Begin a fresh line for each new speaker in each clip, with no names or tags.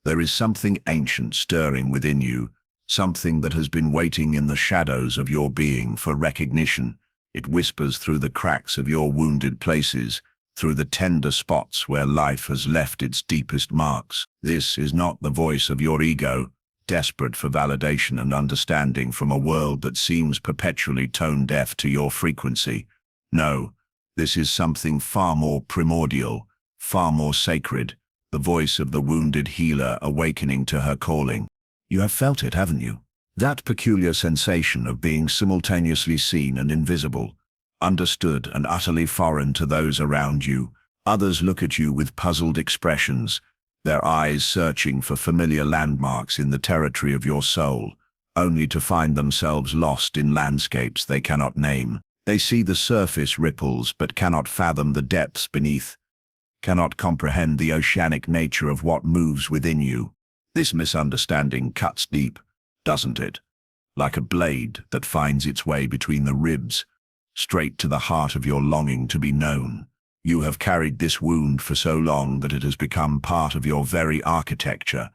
There is something ancient stirring within you, something that has been waiting in the shadows of your being for recognition. It whispers through the cracks of your wounded places, through the tender spots where life has left its deepest marks. This is not the voice of your ego, desperate for validation and understanding from a world that seems perpetually tone-deaf to your frequency. No, this is something far more primordial, far more sacred, the voice of the wounded healer awakening to her calling. You have felt it, haven't you? That peculiar sensation of being simultaneously seen and invisible, understood and utterly foreign to those around you. Others look at you with puzzled expressions, their eyes searching for familiar landmarks in the territory of your soul, only to find themselves lost in landscapes they cannot name. They see the surface ripples but cannot fathom the depths beneath, cannot comprehend the oceanic nature of what moves within you. This misunderstanding cuts deep, doesn't it? Like a blade that finds its way between the ribs, straight to the heart of your longing to be known. You have carried this wound for so long that it has become part of your very architecture,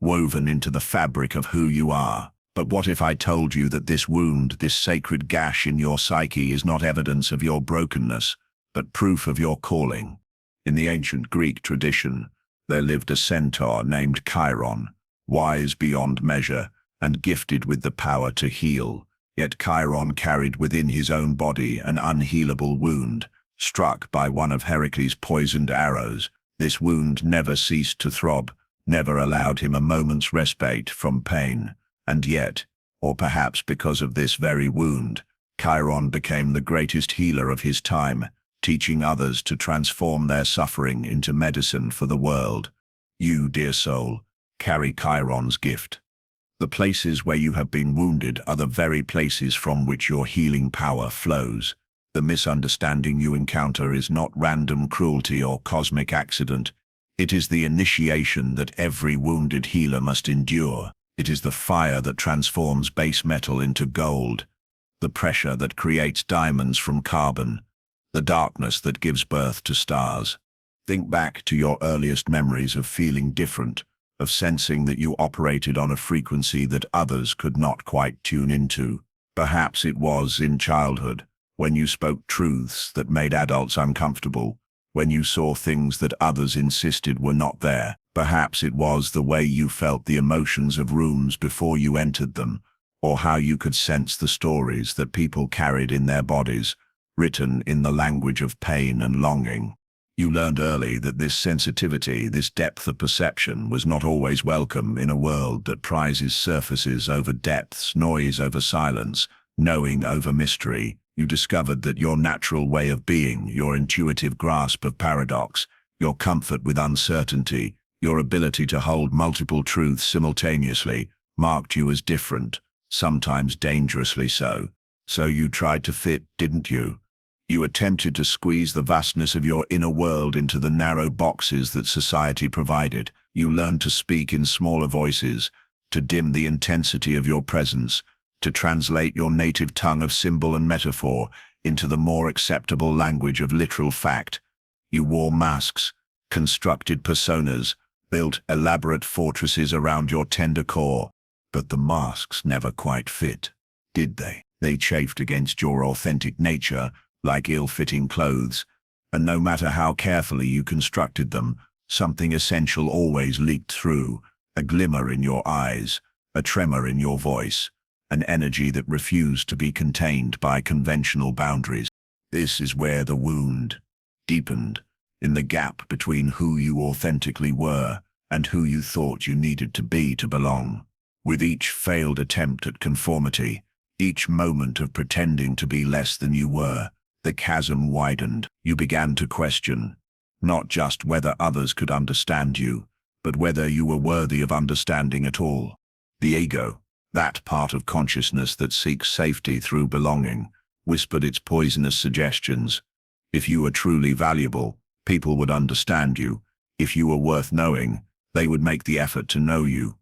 woven into the fabric of who you are. But what if I told you that this wound, this sacred gash in your psyche, is not evidence of your brokenness, but proof of your calling? In the ancient Greek tradition, there lived a centaur named Chiron, wise beyond measure and gifted with the power to heal. Yet Chiron carried within his own body an unhealable wound, struck by one of Heracles' poisoned arrows. This wound never ceased to throb, never allowed him a moment's respite from pain. And yet, or perhaps because of this very wound, Chiron became the greatest healer of his time, teaching others to transform their suffering into medicine for the world. You, dear soul, carry Chiron's gift. The places where you have been wounded are the very places from which your healing power flows. The misunderstanding you encounter is not random cruelty or cosmic accident. It is the initiation that every wounded healer must endure. It is the fire that transforms base metal into gold, the pressure that creates diamonds from carbon, the darkness that gives birth to stars. Think back to your earliest memories of feeling different, of sensing that you operated on a frequency that others could not quite tune into. Perhaps it was in childhood, when you spoke truths that made adults uncomfortable, when you saw things that others insisted were not there. Perhaps it was the way you felt the emotions of rooms before you entered them, or how you could sense the stories that people carried in their bodies, written in the language of pain and longing. You learned early that this sensitivity, this depth of perception, was not always welcome in a world that prizes surfaces over depths, noise over silence, knowing over mystery. You discovered that your natural way of being, your intuitive grasp of paradox, your comfort with uncertainty, your ability to hold multiple truths simultaneously, marked you as different, sometimes dangerously so. So you tried to fit, didn't you? You attempted to squeeze the vastness of your inner world into the narrow boxes that society provided. You learned to speak in smaller voices, to dim the intensity of your presence, to translate your native tongue of symbol and metaphor into the more acceptable language of literal fact. You wore masks, constructed personas, built elaborate fortresses around your tender core, but the masks never quite fit, did they? They chafed against your authentic nature, like ill-fitting clothes, and no matter how carefully you constructed them, something essential always leaked through, a glimmer in your eyes, a tremor in your voice, an energy that refused to be contained by conventional boundaries. This is where the wound deepened, in the gap between who you authentically were and who you thought you needed to be to belong. With each failed attempt at conformity, each moment of pretending to be less than you were, the chasm widened. You began to question, not just whether others could understand you, but whether you were worthy of understanding at all. The ego, that part of consciousness that seeks safety through belonging, whispered its poisonous suggestions. If you were truly valuable, people would understand you. If you were worth knowing, they would make the effort to know you.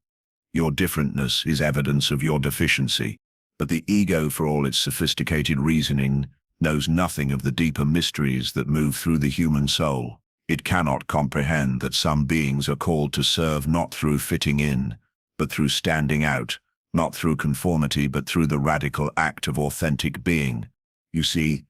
Your differentness is evidence of your deficiency. But the ego, for all its sophisticated reasoning, knows nothing of the deeper mysteries that move through the human soul. It cannot comprehend that some beings are called to serve not through fitting in, but through standing out, not through conformity, but through the radical act of authentic being. You see,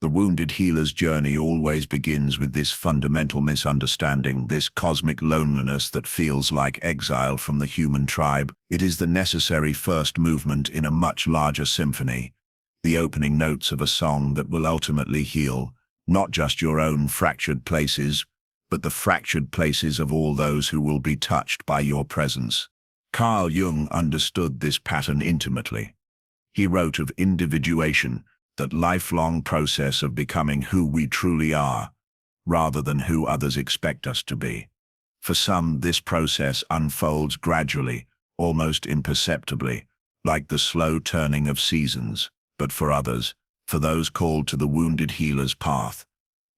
the wounded healer's journey always begins with this fundamental misunderstanding, this cosmic loneliness that feels like exile from the human tribe. It is the necessary first movement in a much larger symphony, the opening notes of a song that will ultimately heal, not just your own fractured places, but the fractured places of all those who will be touched by your presence. Carl Jung understood this pattern intimately. He wrote of individuation, that lifelong process of becoming who we truly are, rather than who others expect us to be. For some, this process unfolds gradually, almost imperceptibly, like the slow turning of seasons. But for others, for those called to the wounded healer's path,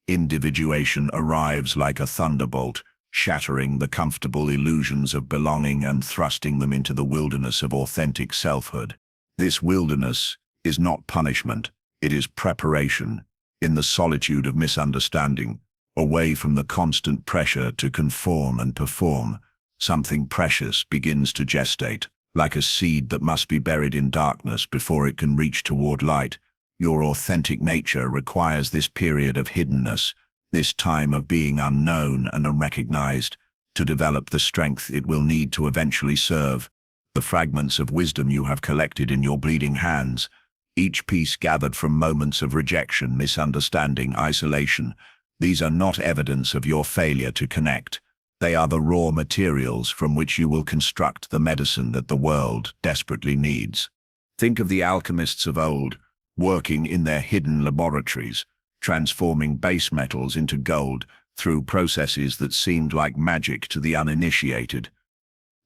individuation arrives like a thunderbolt, shattering the comfortable illusions of belonging and thrusting them into the wilderness of authentic selfhood. This wilderness is not punishment. It is preparation. In the solitude of misunderstanding, away from the constant pressure to conform and perform, something precious begins to gestate, like a seed that must be buried in darkness before it can reach toward light. Your authentic nature requires this period of hiddenness, this time of being unknown and unrecognized, to develop the strength it will need to eventually serve the fragments of wisdom you have collected in your bleeding hands. Each piece gathered from moments of rejection, misunderstanding, isolation. These are not evidence of your failure to connect. They are the raw materials from which you will construct the medicine that the world desperately needs. Think of the alchemists of old, working in their hidden laboratories, transforming base metals into gold through processes that seemed like magic to the uninitiated.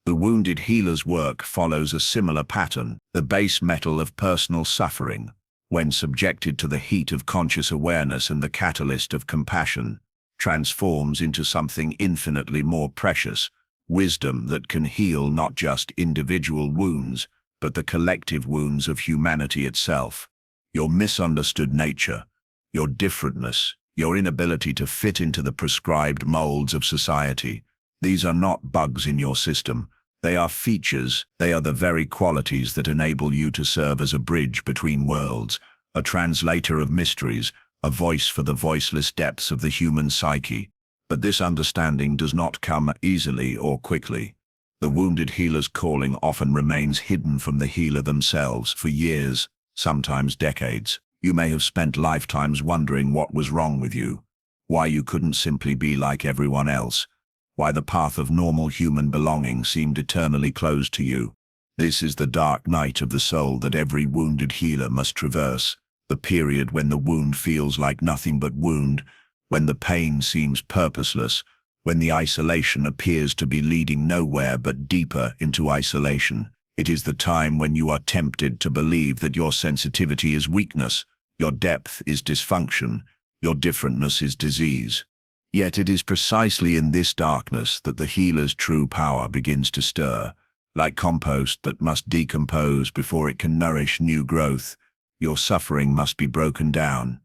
The wounded healer's work follows a similar pattern, the base metal of personal suffering, when subjected to the heat of conscious awareness and the catalyst of compassion, transforms into something infinitely more precious, wisdom that can heal not just individual wounds, but the collective wounds of humanity itself. Your misunderstood nature, your differentness, your inability to fit into the prescribed molds of society, these are not bugs in your system. They are features. They are the very qualities that enable you to serve as a bridge between worlds, a translator of mysteries, a voice for the voiceless depths of the human psyche. But this understanding does not come easily or quickly. The wounded healer's calling often remains hidden from the healer themselves for years, sometimes decades. You may have spent lifetimes wondering what was wrong with you, why you couldn't simply be like everyone else, why the path of normal human belonging seemed eternally closed to you. This is the dark night of the soul that every wounded healer must traverse, the period when the wound feels like nothing but wound, when the pain seems purposeless, when the isolation appears to be leading nowhere but deeper into isolation. It is the time when you are tempted to believe that your sensitivity is weakness, your depth is dysfunction, your differentness is disease. Yet it is precisely in this darkness that the healer's true power begins to stir. Like compost that must decompose before it can nourish new growth, your suffering must be broken down,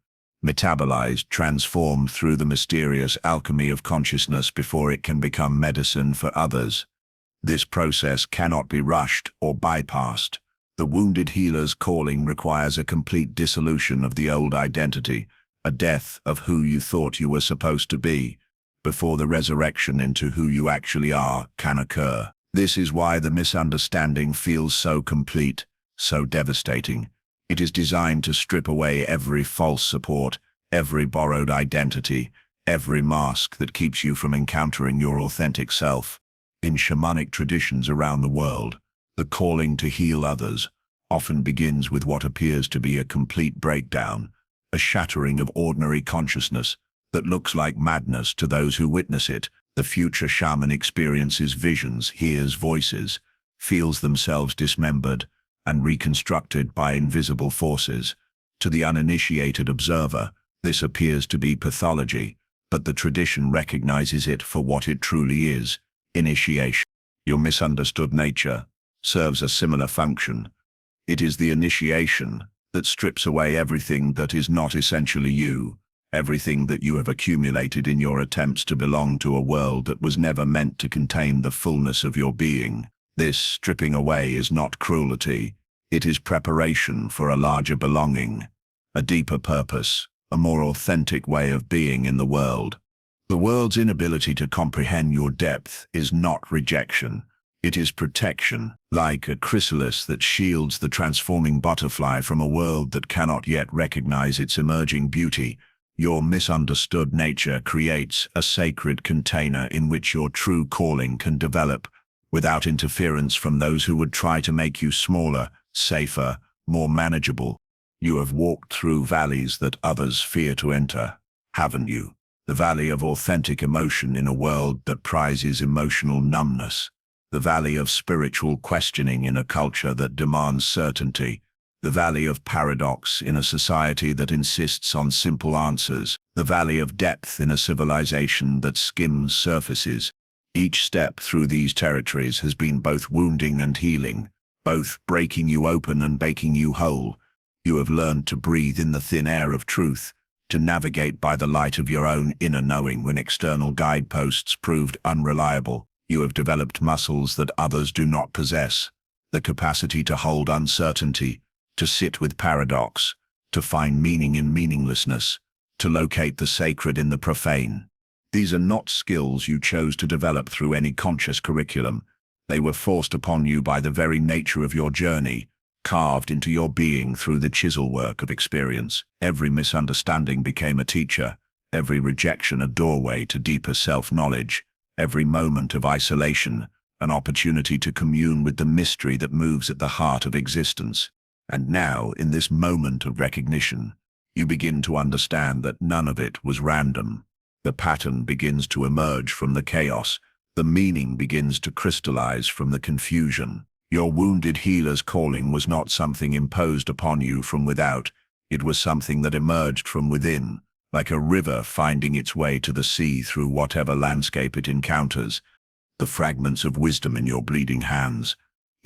metabolized, transformed through the mysterious alchemy of consciousness before it can become medicine for others. This process cannot be rushed or bypassed. The wounded healer's calling requires a complete dissolution of the old identity, a death of who you thought you were supposed to be, before the resurrection into who you actually are can occur. This is why the misunderstanding feels so complete, so devastating. It is designed to strip away every false support, every borrowed identity, every mask that keeps you from encountering your authentic self. In shamanic traditions around the world, the calling to heal others often begins with what appears to be a complete breakdown, a shattering of ordinary consciousness that looks like madness to those who witness it. The future shaman experiences visions, hears voices, feels themselves dismembered and reconstructed by invisible forces. To the uninitiated observer, this appears to be pathology, but the tradition recognizes it for what it truly is: initiation. Your misunderstood nature serves a similar function. It is the initiation that strips away everything that is not essentially you, everything that you have accumulated in your attempts to belong to a world that was never meant to contain the fullness of your being. This stripping away is not cruelty. It is preparation for a larger belonging, a deeper purpose, a more authentic way of being in the world. The world's inability to comprehend your depth is not rejection. It is protection, like a chrysalis that shields the transforming butterfly from a world that cannot yet recognize its emerging beauty. Your misunderstood nature creates a sacred container in which your true calling can develop, without interference from those who would try to make you smaller, safer, more manageable. You have walked through valleys that others fear to enter, haven't you? The valley of authentic emotion in a world that prizes emotional numbness. The valley of spiritual questioning in a culture that demands certainty. The valley of paradox in a society that insists on simple answers. The valley of depth in a civilization that skims surfaces. Each step through these territories has been both wounding and healing, both breaking you open and making you whole. You have learned to breathe in the thin air of truth, to navigate by the light of your own inner knowing when external guideposts proved unreliable. You have developed muscles that others do not possess, the capacity to hold uncertainty, to sit with paradox, to find meaning in meaninglessness, to locate the sacred in the profane. These are not skills you chose to develop through any conscious curriculum. They were forced upon you by the very nature of your journey, carved into your being through the chisel work of experience. Every misunderstanding became a teacher, every rejection a doorway to deeper self-knowledge, every moment of isolation an opportunity to commune with the mystery that moves at the heart of existence. And now, in this moment of recognition, you begin to understand that none of it was random. The pattern begins to emerge from the chaos. The meaning begins to crystallize from the confusion. Your wounded healer's calling was not something imposed upon you from without. It was something that emerged from within, like a river finding its way to the sea through whatever landscape it encounters. The fragments of wisdom in your bleeding hands,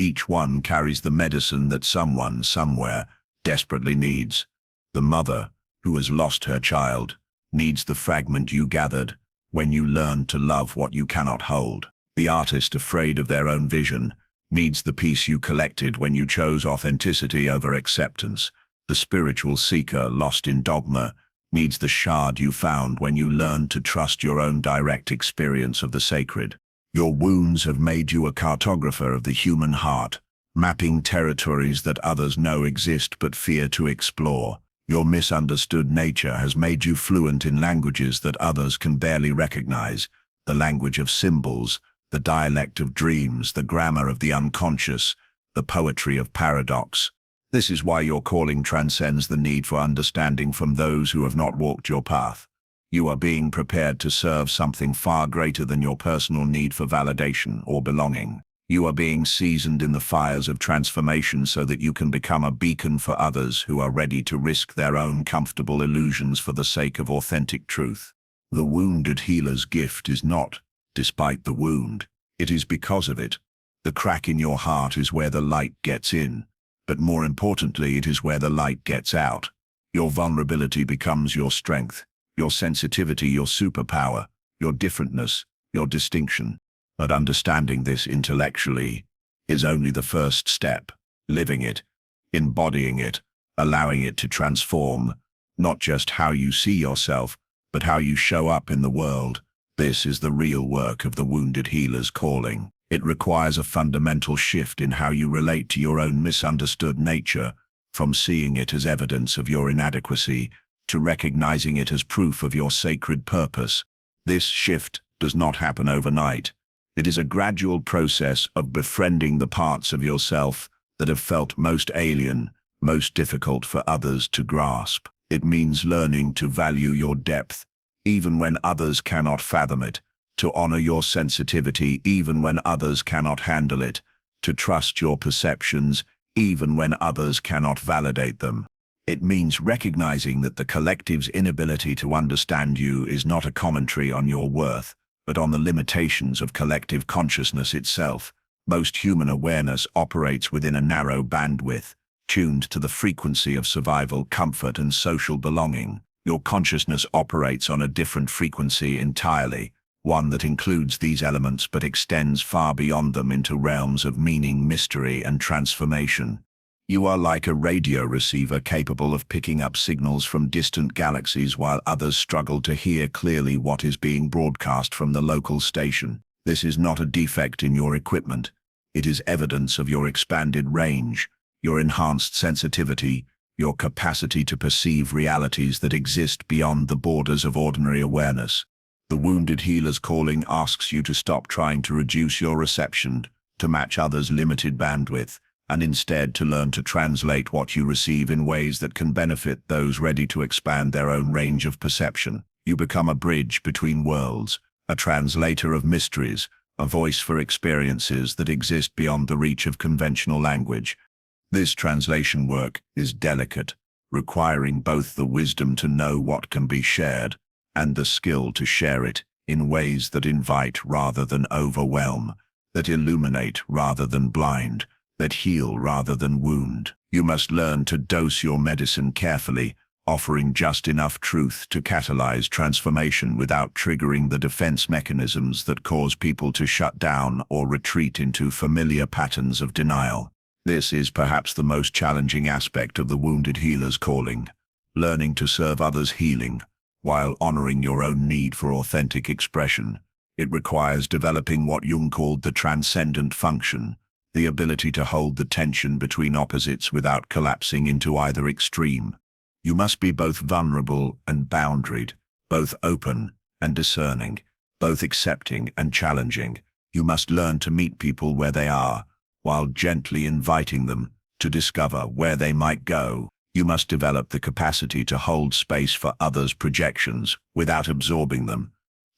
each one carries the medicine that someone, somewhere, desperately needs. The mother, who has lost her child, needs the fragment you gathered when you learned to love what you cannot hold. The artist, afraid of their own vision, needs the piece you collected when you chose authenticity over acceptance. The spiritual seeker, lost in dogma, needs the shard you found when you learned to trust your own direct experience of the sacred. Your wounds have made you a cartographer of the human heart, mapping territories that others know exist but fear to explore. Your misunderstood nature has made you fluent in languages that others can barely recognize, the language of symbols, the dialect of dreams, the grammar of the unconscious, the poetry of paradox. This is why your calling transcends the need for understanding from those who have not walked your path. You are being prepared to serve something far greater than your personal need for validation or belonging. You are being seasoned in the fires of transformation so that you can become a beacon for others who are ready to risk their own comfortable illusions for the sake of authentic truth. The wounded healer's gift is not despite the wound. It is because of it. The crack in your heart is where the light gets in, but more importantly, it is where the light gets out. Your vulnerability becomes your strength, your sensitivity your superpower, your differentness your distinction. But understanding this intellectually is only the first step. Living it, embodying it, allowing it to transform, not just how you see yourself, but how you show up in the world. This is the real work of the wounded healer's calling. It requires a fundamental shift in how you relate to your own misunderstood nature, from seeing it as evidence of your inadequacy to recognizing it as proof of your sacred purpose. This shift does not happen overnight. It is a gradual process of befriending the parts of yourself that have felt most alien, most difficult for others to grasp. It means learning to value your depth, even when others cannot fathom it, to honor your sensitivity even when others cannot handle it, to trust your perceptions even when others cannot validate them. It means recognizing that the collective's inability to understand you is not a commentary on your worth, but on the limitations of collective consciousness itself. Most human awareness operates within a narrow bandwidth, tuned to the frequency of survival, comfort, and social belonging. Your consciousness operates on a different frequency entirely, one that includes these elements but extends far beyond them into realms of meaning, mystery, and transformation. You are like a radio receiver capable of picking up signals from distant galaxies while others struggle to hear clearly what is being broadcast from the local station. This is not a defect in your equipment. It is evidence of your expanded range, your enhanced sensitivity, your capacity to perceive realities that exist beyond the borders of ordinary awareness. The wounded healer's calling asks you to stop trying to reduce your reception to match others' limited bandwidth, and instead to learn to translate what you receive in ways that can benefit those ready to expand their own range of perception. You become a bridge between worlds, a translator of mysteries, a voice for experiences that exist beyond the reach of conventional language. This translation work is delicate, requiring both the wisdom to know what can be shared and the skill to share it in ways that invite rather than overwhelm, that illuminate rather than blind, that heal rather than wound. You must learn to dose your medicine carefully, offering just enough truth to catalyze transformation without triggering the defense mechanisms that cause people to shut down or retreat into familiar patterns of denial. This is perhaps the most challenging aspect of the wounded healer's calling, learning to serve others' healing, while honoring your own need for authentic expression. It requires developing what Jung called the transcendent function, the ability to hold the tension between opposites without collapsing into either extreme. You must be both vulnerable and boundaried, both open and discerning, both accepting and challenging. You must learn to meet people where they are, while gently inviting them to discover where they might go. You must develop the capacity to hold space for others' projections without absorbing them,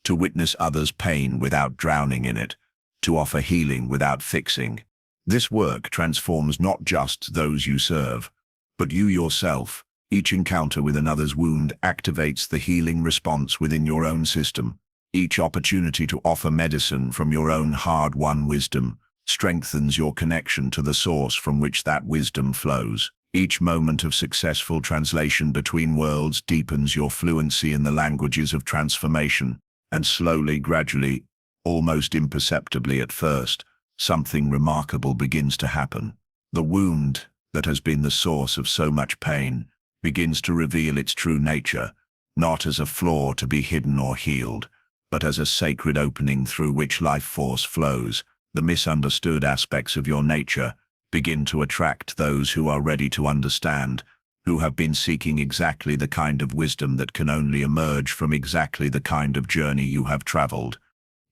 to witness others' pain without drowning in it, to offer healing without fixing. This work transforms not just those you serve, but you yourself. Each encounter with another's wound activates the healing response within your own system. Each opportunity to offer medicine from your own hard-won wisdom strengthens your connection to the source from which that wisdom flows. Each moment of successful translation between worlds deepens your fluency in the languages of transformation, and slowly, gradually, almost imperceptibly at first, something remarkable begins to happen. The wound that has been the source of so much pain begins to reveal its true nature, not as a flaw to be hidden or healed, but as a sacred opening through which life force flows. The misunderstood aspects of your nature begin to attract those who are ready to understand, who have been seeking exactly the kind of wisdom that can only emerge from exactly the kind of journey you have traveled.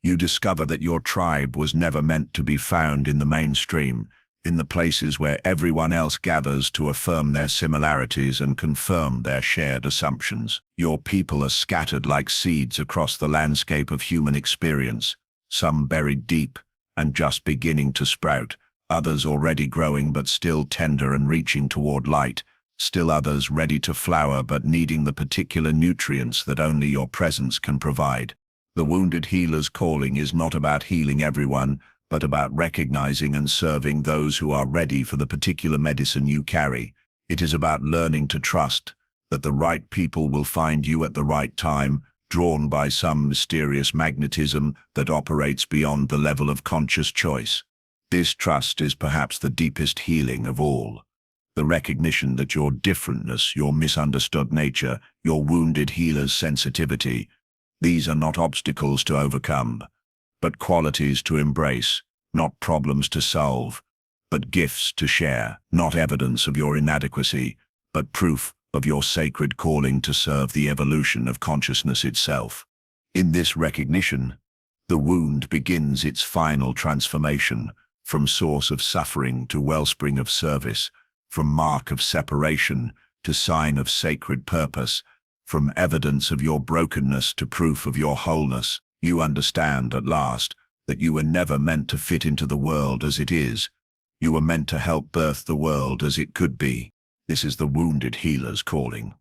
You discover that your tribe was never meant to be found in the mainstream, in the places where everyone else gathers to affirm their similarities and confirm their shared assumptions. Your people are scattered like seeds across the landscape of human experience, some buried deep and just beginning to sprout, others already growing but still tender and reaching toward light, still others ready to flower but needing the particular nutrients that only your presence can provide. The wounded healer's calling is not about healing everyone, but about recognizing and serving those who are ready for the particular medicine you carry. It is about learning to trust that the right people will find you at the right time, drawn by some mysterious magnetism that operates beyond the level of conscious choice. This trust is perhaps the deepest healing of all. The recognition that your differentness, your misunderstood nature, your wounded healer's sensitivity, these are not obstacles to overcome, but qualities to embrace, not problems to solve, but gifts to share, not evidence of your inadequacy, but proof of your sacred calling to serve the evolution of consciousness itself. In this recognition, the wound begins its final transformation, from source of suffering to wellspring of service, from mark of separation to sign of sacred purpose, from evidence of your brokenness to proof of your wholeness. You understand at last that you were never meant to fit into the world as it is. You were meant to help birth the world as it could be. This is the wounded healer's calling,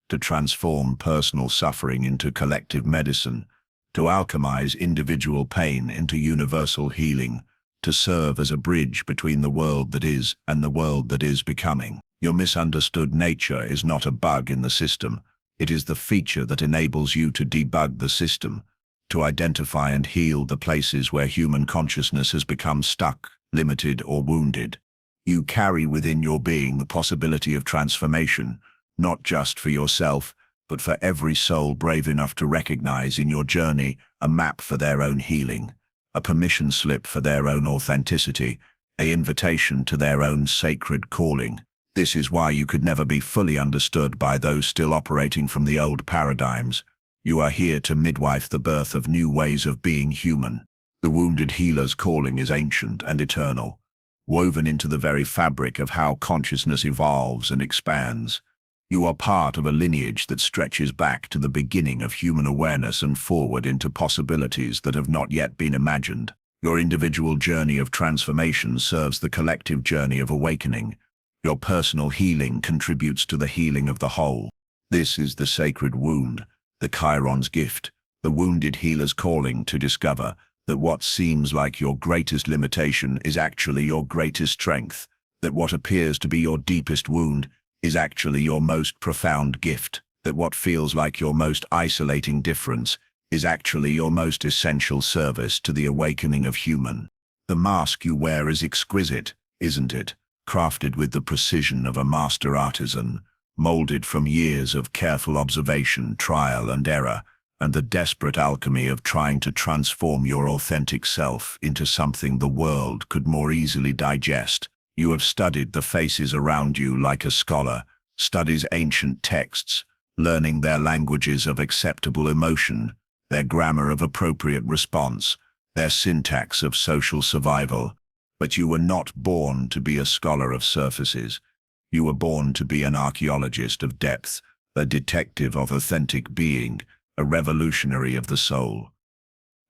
to transform personal suffering into collective medicine, to alchemize individual pain into universal healing, to serve as a bridge between the world that is and the world that is becoming. Your misunderstood nature is not a bug in the system, It is the feature that enables you to debug the system, to identify and heal the places where human consciousness has become stuck, limited, or wounded. You carry within your being the possibility of transformation, not just for yourself, but for every soul brave enough to recognize in your journey a map for their own healing, a permission slip for their own authenticity, an invitation to their own sacred calling. This is why you could never be fully understood by those still operating from the old paradigms. You are here to midwife the birth of new ways of being human. The wounded healer's calling is ancient and eternal, woven into the very fabric of how consciousness evolves and expands. You are part of a lineage that stretches back to the beginning of human awareness and forward into possibilities that have not yet been imagined. Your individual journey of transformation serves the collective journey of awakening. Your personal healing contributes to the healing of the whole. This is the sacred wound, the Chiron's gift, the wounded healer's calling to discover that what seems like your greatest limitation is actually your greatest strength, that what appears to be your deepest wound is actually your most profound gift, that what feels like your most isolating difference is actually your most essential service to the awakening of human. The mask you wear is exquisite, isn't it? Crafted with the precision of a master artisan, molded from years of careful observation, trial and error, and the desperate alchemy of trying to transform your authentic self into something the world could more easily digest. You have studied the faces around you like a scholar studies ancient texts, learning their languages of acceptable emotion, their grammar of appropriate response, their syntax of social survival. But you were not born to be a scholar of surfaces. You were born to be an archaeologist of depth, a detective of authentic being, a revolutionary of the soul.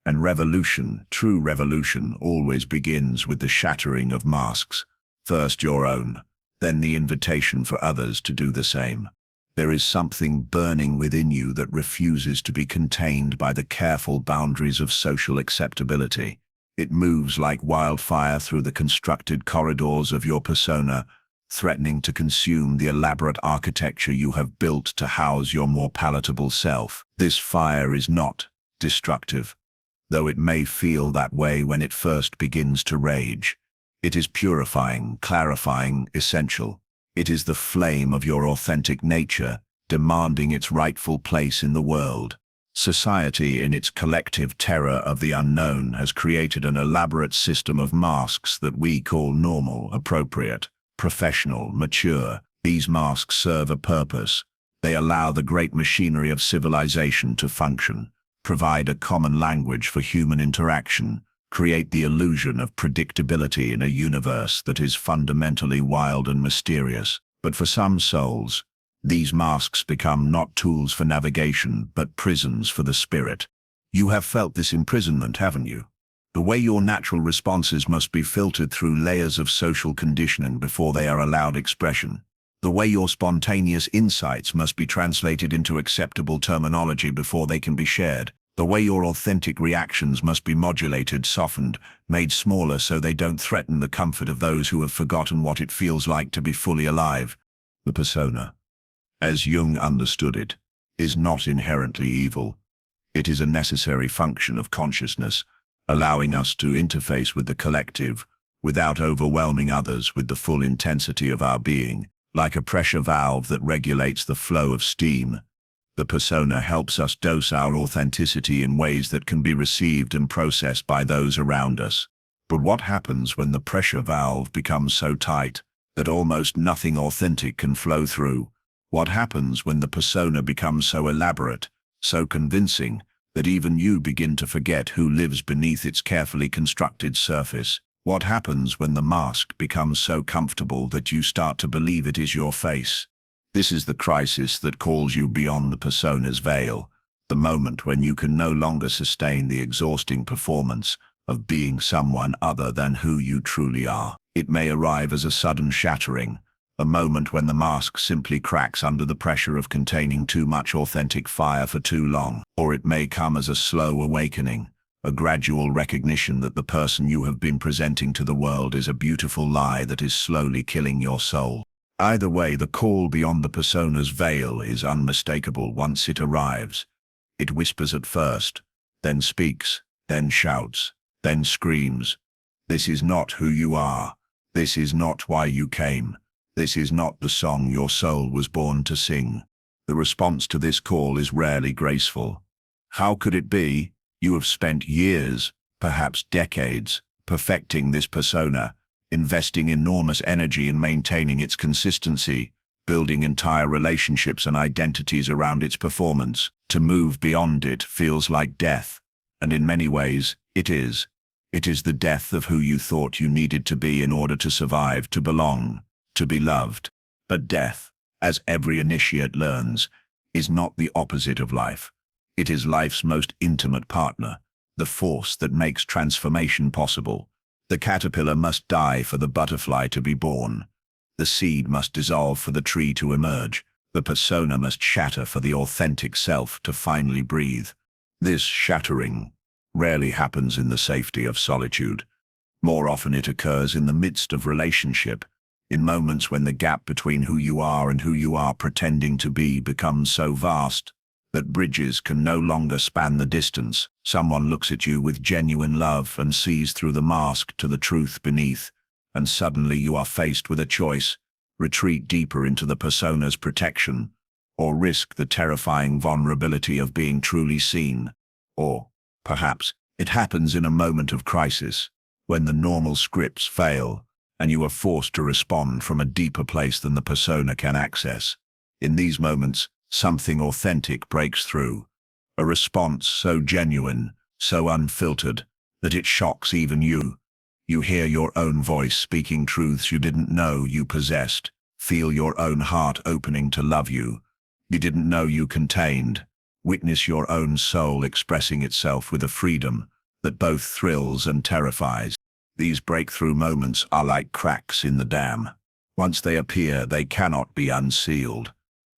And revolution, true revolution, always begins with the shattering of masks. First your own, then the invitation for others to do the same. There is something burning within you that refuses to be contained by the careful boundaries of social acceptability. It moves like wildfire through the constructed corridors of your persona, threatening to consume the elaborate architecture you have built to house your more palatable self. This fire is not destructive, though it may feel that way when it first begins to rage. It is purifying, clarifying, essential. It is the flame of your authentic nature, demanding its rightful place in the world. Society, in its collective terror of the unknown, has created an elaborate system of masks that we call normal, appropriate, professional, mature. These masks serve a purpose. They allow the great machinery of civilization to function, provide a common language for human interaction, create the illusion of predictability in a universe that is fundamentally wild and mysterious. But for some souls, these masks become not tools for navigation, but prisons for the spirit. You have felt this imprisonment, haven't you? The way your natural responses must be filtered through layers of social conditioning before they are allowed expression. The way your spontaneous insights must be translated into acceptable terminology before they can be shared. The way your authentic reactions must be modulated, softened, made smaller so they don't threaten the comfort of those who have forgotten what it feels like to be fully alive. The persona, as Jung understood it, is not inherently evil. It is a necessary function of consciousness, allowing us to interface with the collective without overwhelming others with the full intensity of our being. Like a pressure valve that regulates the flow of steam, the persona helps us dose our authenticity in ways that can be received and processed by those around us. But what happens when the pressure valve becomes so tight that almost nothing authentic can flow through? What happens when the persona becomes so elaborate, so convincing, that even you begin to forget who lives beneath its carefully constructed surface? What happens when the mask becomes so comfortable that you start to believe it is your face? This is the crisis that calls you beyond the persona's veil, the moment when you can no longer sustain the exhausting performance of being someone other than who you truly are. It may arrive as a sudden shattering, a moment when the mask simply cracks under the pressure of containing too much authentic fire for too long. Or it may come as a slow awakening, a gradual recognition that the person you have been presenting to the world is a beautiful lie that is slowly killing your soul. Either way, the call beyond the persona's veil is unmistakable once it arrives. It whispers at first, then speaks, then shouts, then screams. This is not who you are. This is not why you came. This is not the song your soul was born to sing. The response to this call is rarely graceful. How could it be? You have spent years, perhaps decades, perfecting this persona, investing enormous energy in maintaining its consistency, building entire relationships and identities around its performance. To move beyond it feels like death, and in many ways, it is. It is the death of who you thought you needed to be in order to survive, to belong, to be loved. But death, as every initiate learns, is not the opposite of life. It is life's most intimate partner, the force that makes transformation possible. The caterpillar must die for the butterfly to be born. The seed must dissolve for the tree to emerge. The persona must shatter for the authentic self to finally breathe. This shattering rarely happens in the safety of solitude. More often it occurs in the midst of relationship, in moments when the gap between who you are and who you are pretending to be becomes so vast that bridges can no longer span the distance. Someone looks at you with genuine love and sees through the mask to the truth beneath, and suddenly you are faced with a choice: retreat deeper into the persona's protection, or risk the terrifying vulnerability of being truly seen. Or, perhaps, it happens in a moment of crisis, when the normal scripts fail, and you are forced to respond from a deeper place than the persona can access. In these moments, something authentic breaks through, a response so genuine, so unfiltered, that it shocks even you. You hear your own voice speaking truths you didn't know you possessed, feel your own heart opening to love you didn't know you contained, witness your own soul expressing itself with a freedom that both thrills and terrifies. These breakthrough moments are like cracks in the dam. Once they appear, they cannot be unsealed.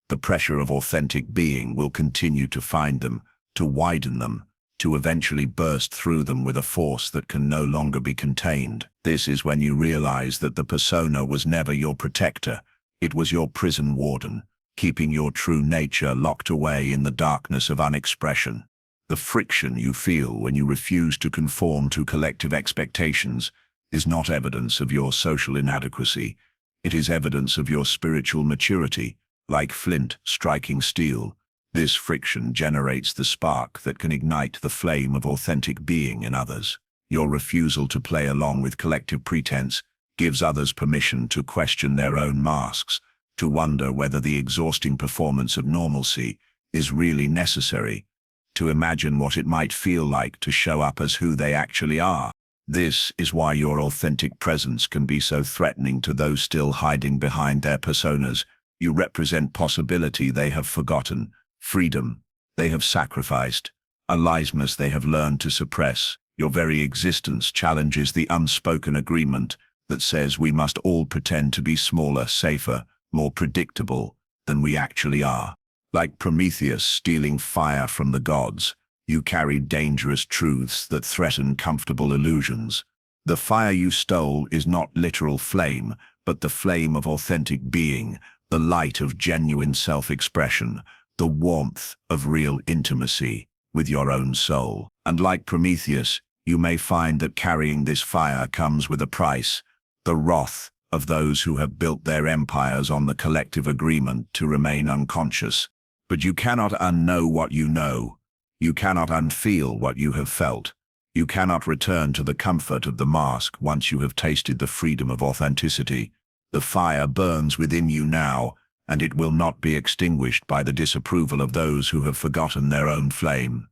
The pressure of authentic being will continue to find them, to widen them, to eventually burst through them with a force that can no longer be contained. This is when you realize that the persona was never your protector. It was your prison warden, keeping your true nature locked away in the darkness of unexpression. The friction you feel when you refuse to conform to collective expectations is not evidence of your social inadequacy. It is evidence of your spiritual maturity, like flint striking steel. This friction generates the spark that can ignite the flame of authentic being in others. Your refusal to play along with collective pretense gives others permission to question their own masks, to wonder whether the exhausting performance of normalcy is really necessary, to imagine what it might feel like to show up as who they actually are. This is why your authentic presence can be so threatening to those still hiding behind their personas. You represent possibility they have forgotten, freedom they have sacrificed, aliveness they have learned to suppress. Your very existence challenges the unspoken agreement that says we must all pretend to be smaller, safer, more predictable than we actually are. Like Prometheus stealing fire from the gods, you carry dangerous truths that threaten comfortable illusions. The fire you stole is not literal flame, but the flame of authentic being, the light of genuine self-expression, the warmth of real intimacy with your own soul. And like Prometheus, you may find that carrying this fire comes with a price: the wrath of those who have built their empires on the collective agreement to remain unconscious. But you cannot unknow what you know. You cannot unfeel what you have felt. You cannot return to the comfort of the mask once you have tasted the freedom of authenticity. The fire burns within you now, and it will not be extinguished by the disapproval of those who have forgotten their own flame.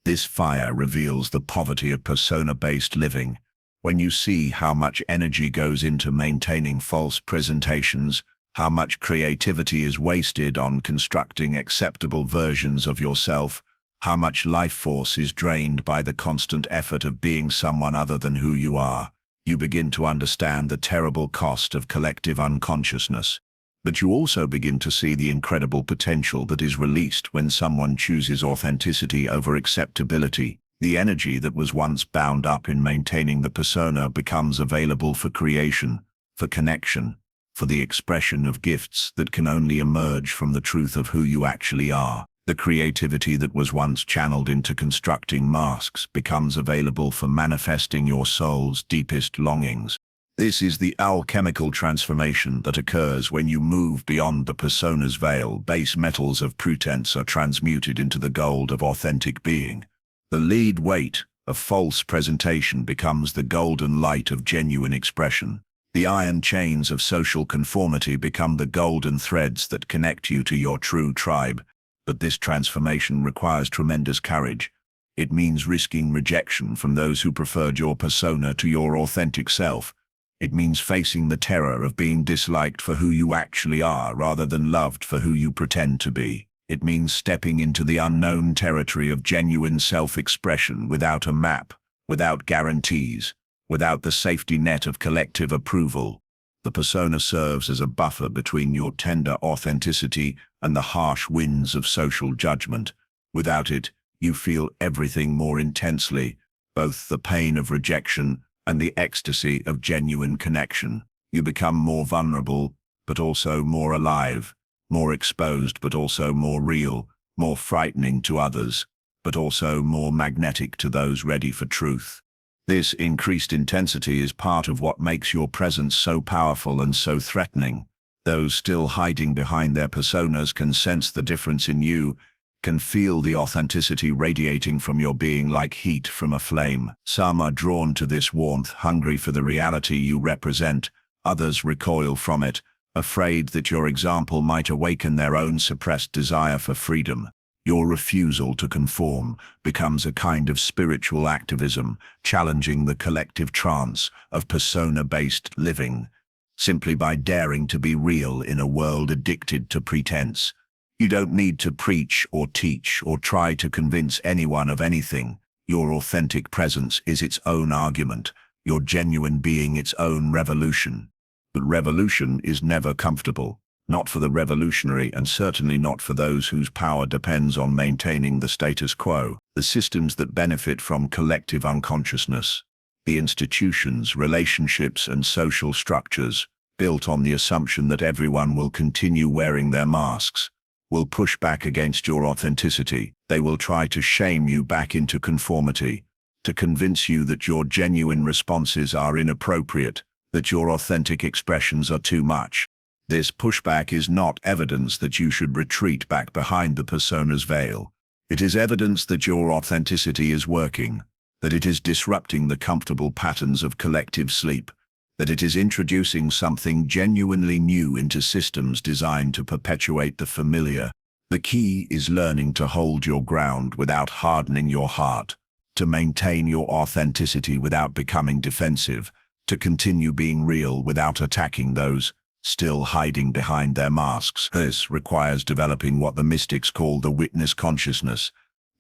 This fire reveals the poverty of persona-based living. When you see how much energy goes into maintaining false presentations, how much creativity is wasted on constructing acceptable versions of yourself, how much life force is drained by the constant effort of being someone other than who you are, you begin to understand the terrible cost of collective unconsciousness. But you also begin to see the incredible potential that is released when someone chooses authenticity over acceptability. The energy that was once bound up in maintaining the persona becomes available for creation, for connection, for the expression of gifts that can only emerge from the truth of who you actually are. The creativity that was once channeled into constructing masks becomes available for manifesting your soul's deepest longings. This is the alchemical transformation that occurs when you move beyond the persona's veil. Base metals of pretense are transmuted into the gold of authentic being. The lead weight of false presentation becomes the golden light of genuine expression. The iron chains of social conformity become the golden threads that connect you to your true tribe. But this transformation requires tremendous courage. It means risking rejection from those who preferred your persona to your authentic self. It means facing the terror of being disliked for who you actually are rather than loved for who you pretend to be. It means stepping into the unknown territory of genuine self-expression without a map, without guarantees, without the safety net of collective approval. The persona serves as a buffer between your tender authenticity and the harsh winds of social judgment. Without it, you feel everything more intensely, both the pain of rejection and the ecstasy of genuine connection. You become more vulnerable, but also more alive, more exposed, but also more real, more frightening to others, but also more magnetic to those ready for truth. This increased intensity is part of what makes your presence so powerful and so threatening. Those still hiding behind their personas can sense the difference in you, can feel the authenticity radiating from your being like heat from a flame. Some are drawn to this warmth, hungry for the reality you represent. Others recoil from it, afraid that your example might awaken their own suppressed desire for freedom. Your refusal to conform becomes a kind of spiritual activism, challenging the collective trance of persona-based living. Simply by daring to be real in a world addicted to pretense. You don't need to preach or teach or try to convince anyone of anything. Your authentic presence is its own argument, your genuine being its own revolution. But revolution is never comfortable. Not for the revolutionary and certainly not for those whose power depends on maintaining the status quo. The systems that benefit from collective unconsciousness, the institutions, relationships and social structures built on the assumption that everyone will continue wearing their masks, will push back against your authenticity. They will try to shame you back into conformity, to convince you that your genuine responses are inappropriate, that your authentic expressions are too much. This pushback is not evidence that you should retreat back behind the persona's veil. It is evidence that your authenticity is working, that it is disrupting the comfortable patterns of collective sleep, that it is introducing something genuinely new into systems designed to perpetuate the familiar. The key is learning to hold your ground without hardening your heart, to maintain your authenticity without becoming defensive, to continue being real without attacking those still hiding behind their masks. This requires developing what the mystics call the witness consciousness,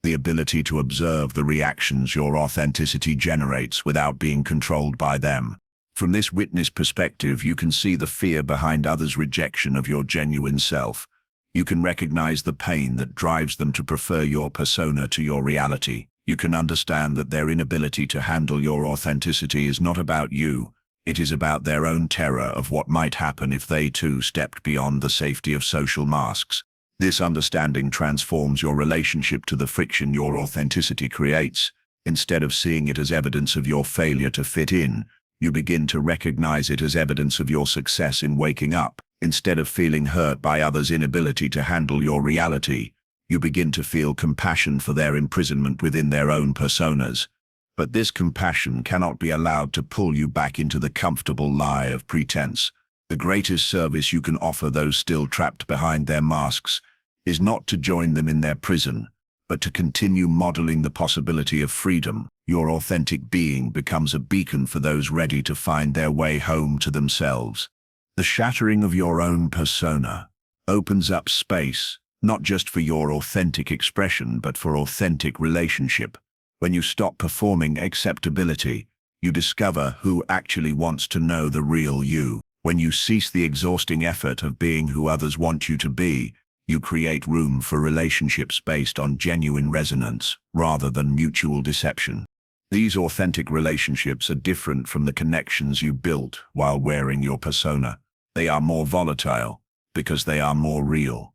the ability to observe the reactions your authenticity generates without being controlled by them. From this witness perspective, you can see the fear behind others' rejection of your genuine self. You can recognize the pain that drives them to prefer your persona to your reality. You can understand that their inability to handle your authenticity is not about you. It is about their own terror of what might happen if they too stepped beyond the safety of social masks. This understanding transforms your relationship to the friction your authenticity creates. Instead of seeing it as evidence of your failure to fit in, you begin to recognize it as evidence of your success in waking up. Instead of feeling hurt by others' inability to handle your reality, you begin to feel compassion for their imprisonment within their own personas. But this compassion cannot be allowed to pull you back into the comfortable lie of pretense. The greatest service you can offer those still trapped behind their masks is not to join them in their prison, but to continue modeling the possibility of freedom. Your authentic being becomes a beacon for those ready to find their way home to themselves. The shattering of your own persona opens up space, not just for your authentic expression, but for authentic relationship. When you stop performing acceptability, you discover who actually wants to know the real you. When you cease the exhausting effort of being who others want you to be, you create room for relationships based on genuine resonance, rather than mutual deception. These authentic relationships are different from the connections you built while wearing your persona. They are more volatile because they are more real.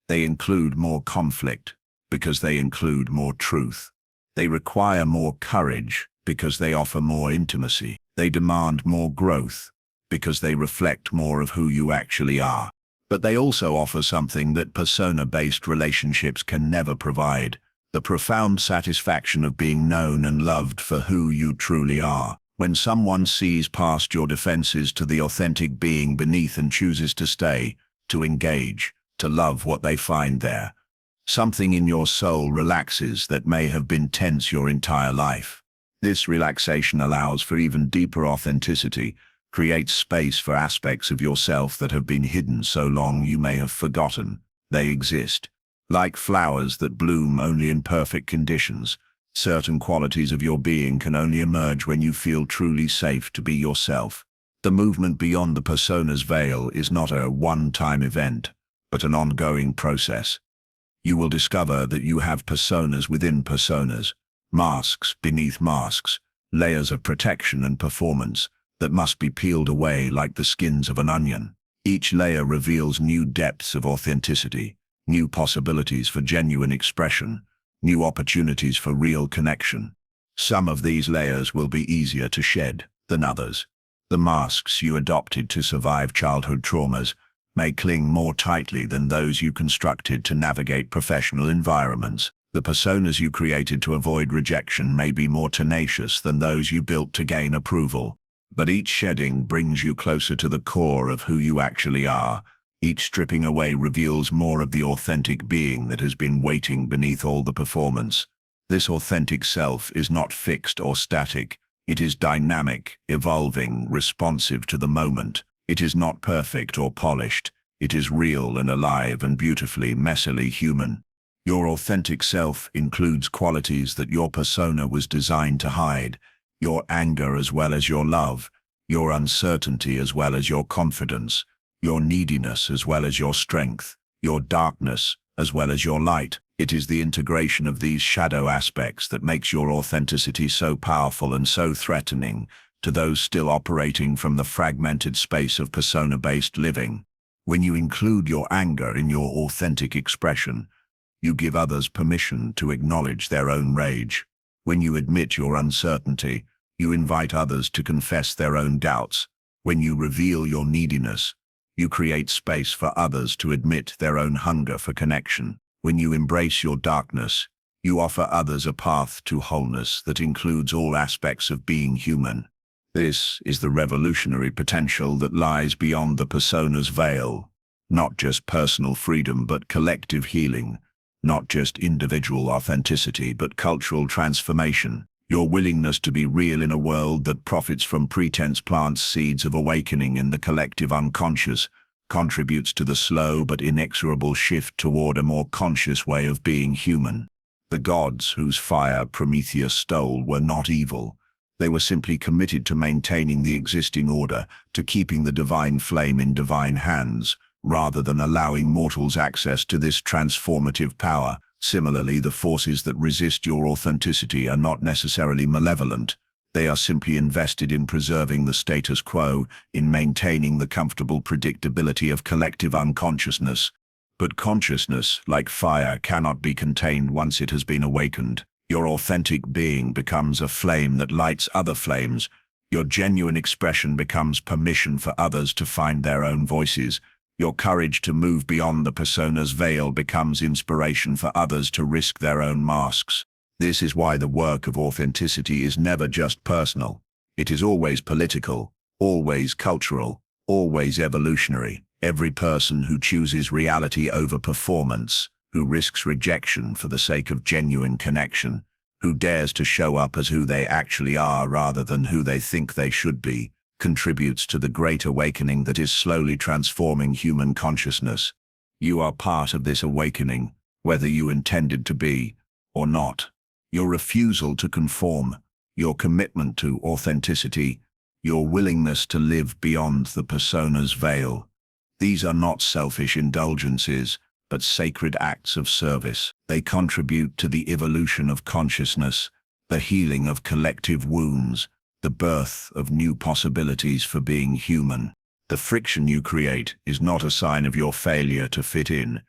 They include more conflict because they include more truth. They require more courage because they offer more intimacy. They demand more growth because they reflect more of who you actually are. But they also offer something that persona-based relationships can never provide: the profound satisfaction of being known and loved for who you truly are. When someone sees past your defenses to the authentic being beneath and chooses to stay, to engage, to love what they find there, something in your soul relaxes that may have been tense your entire life. This relaxation allows for even deeper authenticity, creates space for aspects of yourself that have been hidden so long you may have forgotten they exist. Like flowers that bloom only in perfect conditions, certain qualities of your being can only emerge when you feel truly safe to be yourself. The movement beyond the persona's veil is not a one-time event, but an ongoing process. You will discover that you have personas within personas, masks beneath masks, layers of protection and performance that must be peeled away like the skins of an onion. Each layer reveals new depths of authenticity, new possibilities for genuine expression, new opportunities for real connection. Some of these layers will be easier to shed than others. The masks you adopted to survive childhood traumas may cling more tightly than those you constructed to navigate professional environments. The personas you created to avoid rejection may be more tenacious than those you built to gain approval. But each shedding brings you closer to the core of who you actually are. Each stripping away reveals more of the authentic being that has been waiting beneath all the performance. This authentic self is not fixed or static. It is dynamic, evolving, responsive to the moment. It is not perfect or polished. It is real and alive and beautifully, messily human. Your authentic self includes qualities that your persona was designed to hide: your anger as well as your love, your uncertainty as well as your confidence, your neediness as well as your strength, your darkness as well as your light. It is the integration of these shadow aspects that makes your authenticity so powerful and so threatening to those still operating from the fragmented space of persona-based living. When you include your anger in your authentic expression, you give others permission to acknowledge their own rage. When you admit your uncertainty, you invite others to confess their own doubts. When you reveal your neediness, you create space for others to admit their own hunger for connection. When you embrace your darkness, you offer others a path to wholeness that includes all aspects of being human. This is the revolutionary potential that lies beyond the persona's veil. Not just personal freedom, but collective healing. Not just individual authenticity, but cultural transformation. Your willingness to be real in a world that profits from pretense plants seeds of awakening in the collective unconscious, contributes to the slow but inexorable shift toward a more conscious way of being human. The gods whose fire Prometheus stole were not evil. They were simply committed to maintaining the existing order, to keeping the divine flame in divine hands, rather than allowing mortals access to this transformative power. Similarly, the forces that resist your authenticity are not necessarily malevolent. They are simply invested in preserving the status quo, in maintaining the comfortable predictability of collective unconsciousness. But consciousness, like fire, cannot be contained once it has been awakened. Your authentic being becomes a flame that lights other flames. Your genuine expression becomes permission for others to find their own voices. Your courage to move beyond the persona's veil becomes inspiration for others to risk their own masks. This is why the work of authenticity is never just personal. It is always political, always cultural, always evolutionary. Every person who chooses reality over performance, who risks rejection for the sake of genuine connection, who dares to show up as who they actually are rather than who they think they should be, contributes to the great awakening that is slowly transforming human consciousness. You are part of this awakening, whether you intended to be or not. Your refusal to conform, your commitment to authenticity, your willingness to live beyond the persona's veil. These are not selfish indulgences, but sacred acts of service. They contribute to the evolution of consciousness, the healing of collective wounds, the birth of new possibilities for being human. The friction you create is not a sign of your failure to fit in.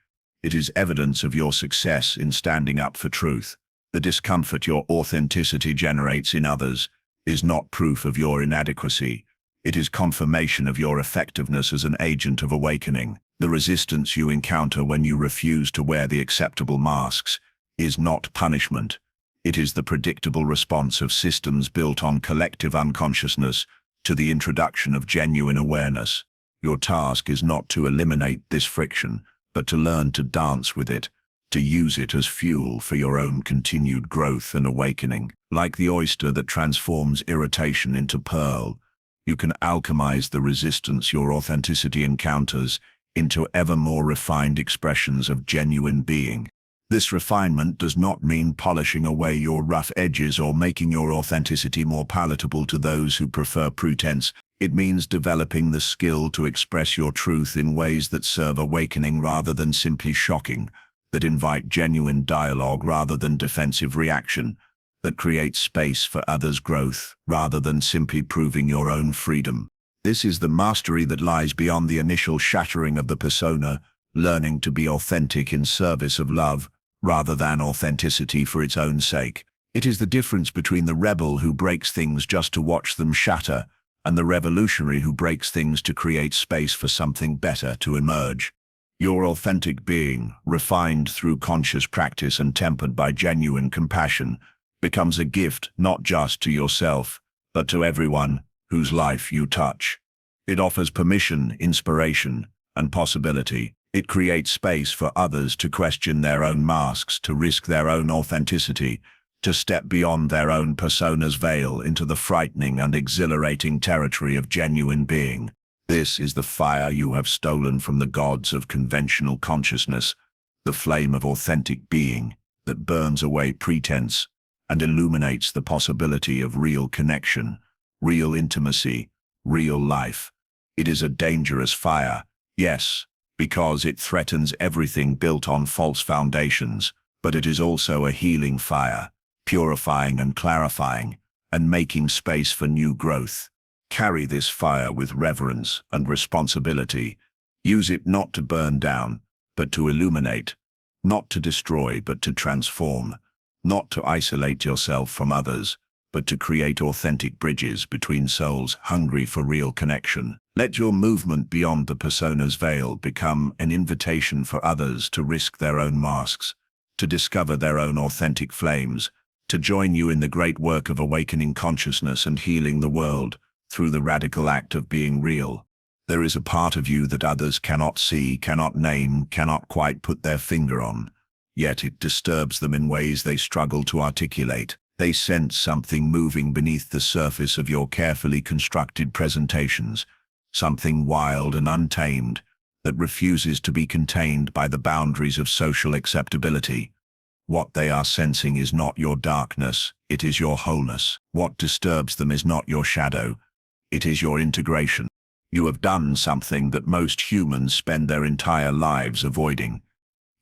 It is evidence of your success in standing up for truth. The discomfort your authenticity generates in others is not proof of your inadequacy. It is confirmation of your effectiveness as an agent of awakening. The resistance you encounter when you refuse to wear the acceptable masks is not punishment. It is the predictable response of systems built on collective unconsciousness to the introduction of genuine awareness. Your task is not to eliminate this friction, but to learn to dance with it, to use it as fuel for your own continued growth and awakening. Like the oyster that transforms irritation into pearl, you can alchemize the resistance your authenticity encounters into ever more refined expressions of genuine being. This refinement does not mean polishing away your rough edges or making your authenticity more palatable to those who prefer pretense. It means developing the skill to express your truth in ways that serve awakening rather than simply shocking, that invite genuine dialogue rather than defensive reaction, that create space for others' growth rather than simply proving your own freedom. This is the mastery that lies beyond the initial shattering of the persona, learning to be authentic in service of love, rather than authenticity for its own sake. It is the difference between the rebel who breaks things just to watch them shatter, and the revolutionary who breaks things to create space for something better to emerge. Your authentic being, refined through conscious practice and tempered by genuine compassion, becomes a gift not just to yourself, but to everyone whose life you touch. It offers permission, inspiration, and possibility. It creates space for others to question their own masks, to risk their own authenticity, to step beyond their own persona's veil into the frightening and exhilarating territory of genuine being. This is the fire you have stolen from the gods of conventional consciousness, the flame of authentic being that burns away pretense and illuminates the possibility of real connection, real intimacy, real life. It is a dangerous fire, yes, because it threatens everything built on false foundations, but it is also a healing fire, purifying and clarifying, and making space for new growth. Carry this fire with reverence and responsibility. Use it not to burn down, but to illuminate, not to destroy, but to transform, not to isolate yourself from others, but to create authentic bridges between souls hungry for real connection. Let your movement beyond the persona's veil become an invitation for others to risk their own masks, to discover their own authentic flames, to join you in the great work of awakening consciousness and healing the world through the radical act of being real. There is a part of you that others cannot see, cannot name, cannot quite put their finger on, yet it disturbs them in ways they struggle to articulate. They sense something moving beneath the surface of your carefully constructed presentations, something wild and untamed that refuses to be contained by the boundaries of social acceptability. What they are sensing is not your darkness, it is your wholeness. What disturbs them is not your shadow, it is your integration. You have done something that most humans spend their entire lives avoiding.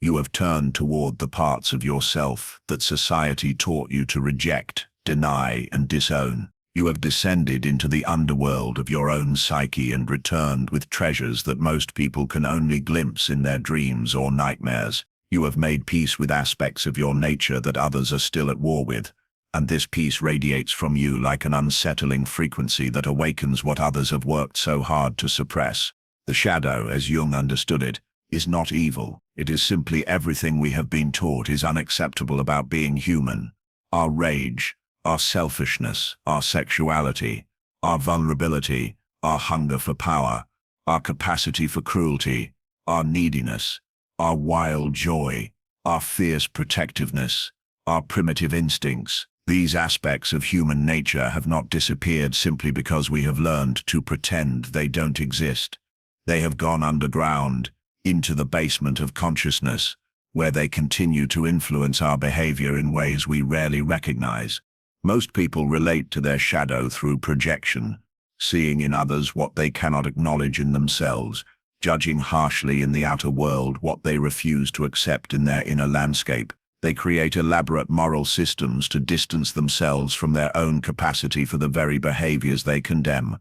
You have turned toward the parts of yourself that society taught you to reject, deny, and disown. You have descended into the underworld of your own psyche and returned with treasures that most people can only glimpse in their dreams or nightmares. You have made peace with aspects of your nature that others are still at war with, and this peace radiates from you like an unsettling frequency that awakens what others have worked so hard to suppress. The shadow, as Jung understood it, is not evil. It is simply everything we have been taught is unacceptable about being human. Our rage, our selfishness, our sexuality, our vulnerability, our hunger for power, our capacity for cruelty, our neediness, our wild joy, our fierce protectiveness, our primitive instincts. These aspects of human nature have not disappeared simply because we have learned to pretend they don't exist. They have gone underground, into the basement of consciousness, where they continue to influence our behavior in ways we rarely recognize. Most people relate to their shadow through projection, seeing in others what they cannot acknowledge in themselves, judging harshly in the outer world what they refuse to accept in their inner landscape. They create elaborate moral systems to distance themselves from their own capacity for the very behaviors they condemn.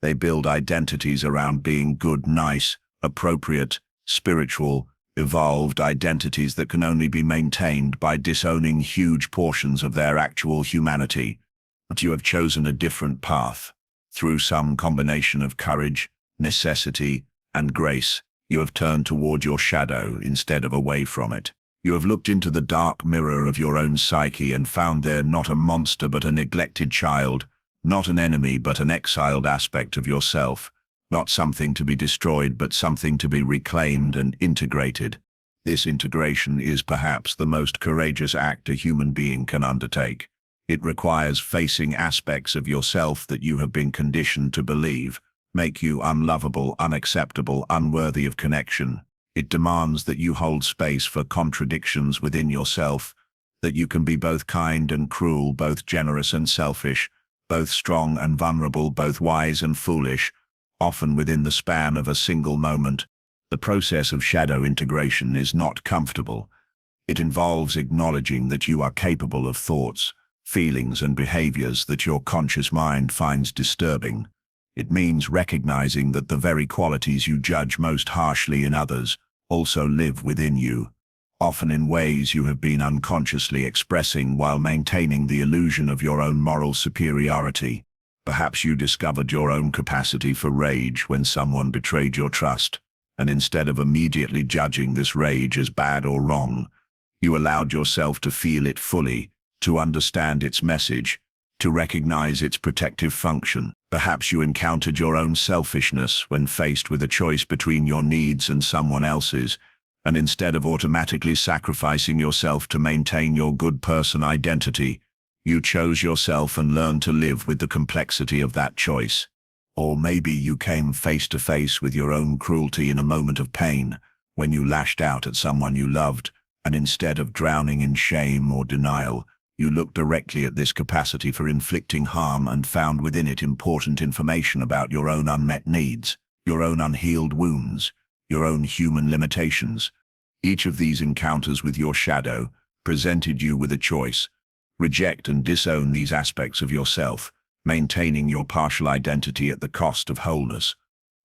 They build identities around being good, nice, appropriate, spiritual, evolved identities that can only be maintained by disowning huge portions of their actual humanity. But you have chosen a different path. Through some combination of courage, necessity, and grace, you have turned toward your shadow instead of away from it. You have looked into the dark mirror of your own psyche and found there not a monster but a neglected child, not an enemy but an exiled aspect of yourself, not something to be destroyed but something to be reclaimed and integrated. This integration is perhaps the most courageous act a human being can undertake. It requires facing aspects of yourself that you have been conditioned to believe make you unlovable, unacceptable, unworthy of connection. It demands that you hold space for contradictions within yourself, that you can be both kind and cruel, both generous and selfish, both strong and vulnerable, both wise and foolish, often within the span of a single moment. The process of shadow integration is not comfortable. It involves acknowledging that you are capable of thoughts, feelings, and behaviors that your conscious mind finds disturbing. It means recognizing that the very qualities you judge most harshly in others also live within you, often in ways you have been unconsciously expressing while maintaining the illusion of your own moral superiority. Perhaps you discovered your own capacity for rage when someone betrayed your trust, and instead of immediately judging this rage as bad or wrong, you allowed yourself to feel it fully, to understand its message, to recognize its protective function. Perhaps you encountered your own selfishness when faced with a choice between your needs and someone else's, and instead of automatically sacrificing yourself to maintain your good person identity, you chose yourself and learned to live with the complexity of that choice. Or maybe you came face to face with your own cruelty in a moment of pain, when you lashed out at someone you loved, and instead of drowning in shame or denial, you looked directly at this capacity for inflicting harm and found within it important information about your own unmet needs, your own unhealed wounds, your own human limitations. Each of these encounters with your shadow presented you with a choice: reject and disown these aspects of yourself, maintaining your partial identity at the cost of wholeness,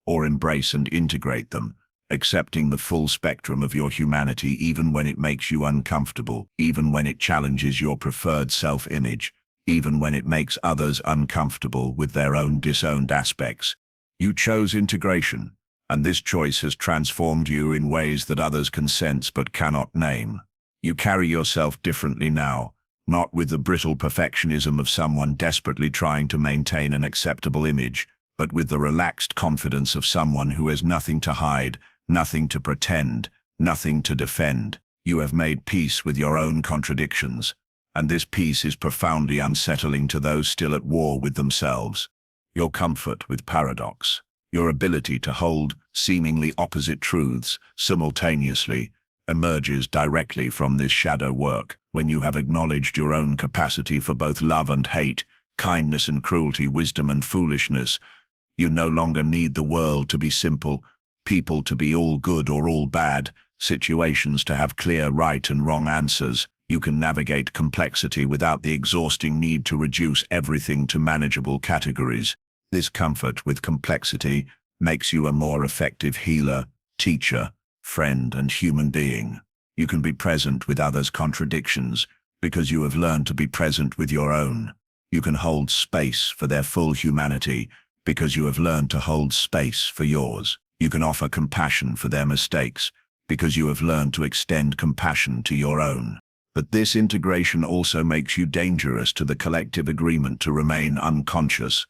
or embrace and integrate them, accepting the full spectrum of your humanity even when it makes you uncomfortable, even when it challenges your preferred self-image, even when it makes others uncomfortable with their own disowned aspects. You chose integration, and this choice has transformed you in ways that others can sense but cannot name. You carry yourself differently now, not with the brittle perfectionism of someone desperately trying to maintain an acceptable image, but with the relaxed confidence of someone who has nothing to hide, nothing to pretend, nothing to defend. You have made peace with your own contradictions, and this peace is profoundly unsettling to those still at war with themselves. Your comfort with paradox, your ability to hold seemingly opposite truths simultaneously, emerges directly from this shadow work. When you have acknowledged your own capacity for both love and hate, kindness and cruelty, wisdom and foolishness, you no longer need the world to be simple, people to be all good or all bad, situations to have clear right and wrong answers. You can navigate complexity without the exhausting need to reduce everything to manageable categories. This comfort with complexity makes you a more effective healer, teacher, friend, and human being. You can be present with others' contradictions because you have learned to be present with your own. You can hold space for their full humanity because you have learned to hold space for yours. You can offer compassion for their mistakes because you have learned to extend compassion to your own. But this integration also makes you dangerous to the collective agreement to remain unconscious.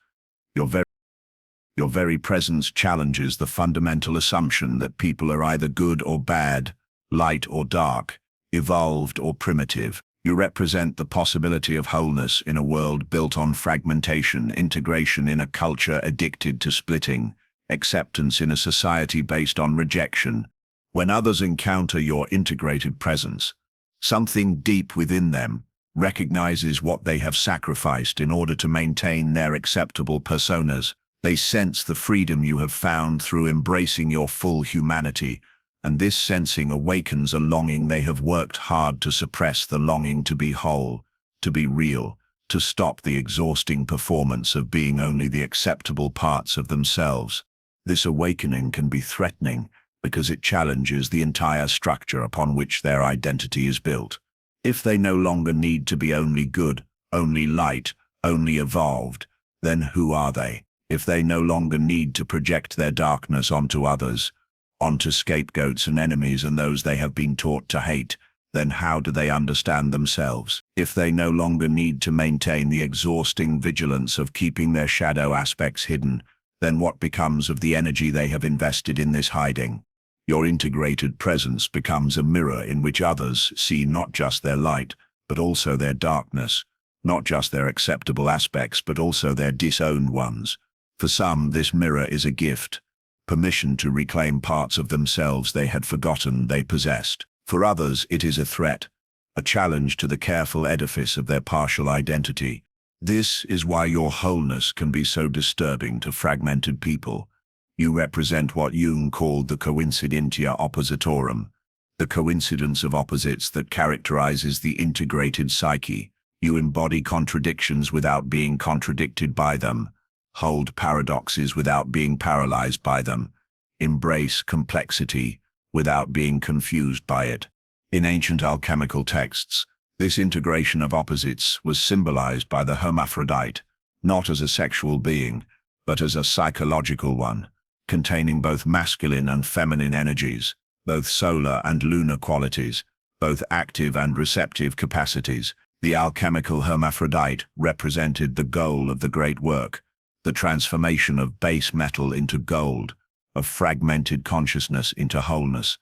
Your very presence challenges the fundamental assumption that people are either good or bad, light or dark, evolved or primitive. You represent the possibility of wholeness in a world built on fragmentation, integration in a culture addicted to splitting, acceptance in a society based on rejection. When others encounter your integrated presence, something deep within them recognizes what they have sacrificed in order to maintain their acceptable personas. They sense the freedom you have found through embracing your full humanity, and this sensing awakens a longing they have worked hard to suppress, the longing to be whole, to be real, to stop the exhausting performance of being only the acceptable parts of themselves. This awakening can be threatening because it challenges the entire structure upon which their identity is built. If they no longer need to be only good, only light, only evolved, then who are they? If they no longer need to project their darkness onto others, onto scapegoats and enemies and those they have been taught to hate, then how do they understand themselves? If they no longer need to maintain the exhausting vigilance of keeping their shadow aspects hidden, then what becomes of the energy they have invested in this hiding? Your integrated presence becomes a mirror in which others see not just their light, but also their darkness, not just their acceptable aspects, but also their disowned ones. For some, this mirror is a gift, permission to reclaim parts of themselves they had forgotten they possessed. For others, it is a threat, a challenge to the careful edifice of their partial identity. This is why your wholeness can be so disturbing to fragmented people. You represent what Jung called the coincidentia oppositorum, the coincidence of opposites that characterizes the integrated psyche. You embody contradictions without being contradicted by them, hold paradoxes without being paralyzed by them, embrace complexity without being confused by it. In ancient alchemical texts, this integration of opposites was symbolized by the hermaphrodite, not as a sexual being, but as a psychological one, containing both masculine and feminine energies, both solar and lunar qualities, both active and receptive capacities. The alchemical hermaphrodite represented the goal of the great work, the transformation of base metal into gold, of fragmented consciousness into wholeness.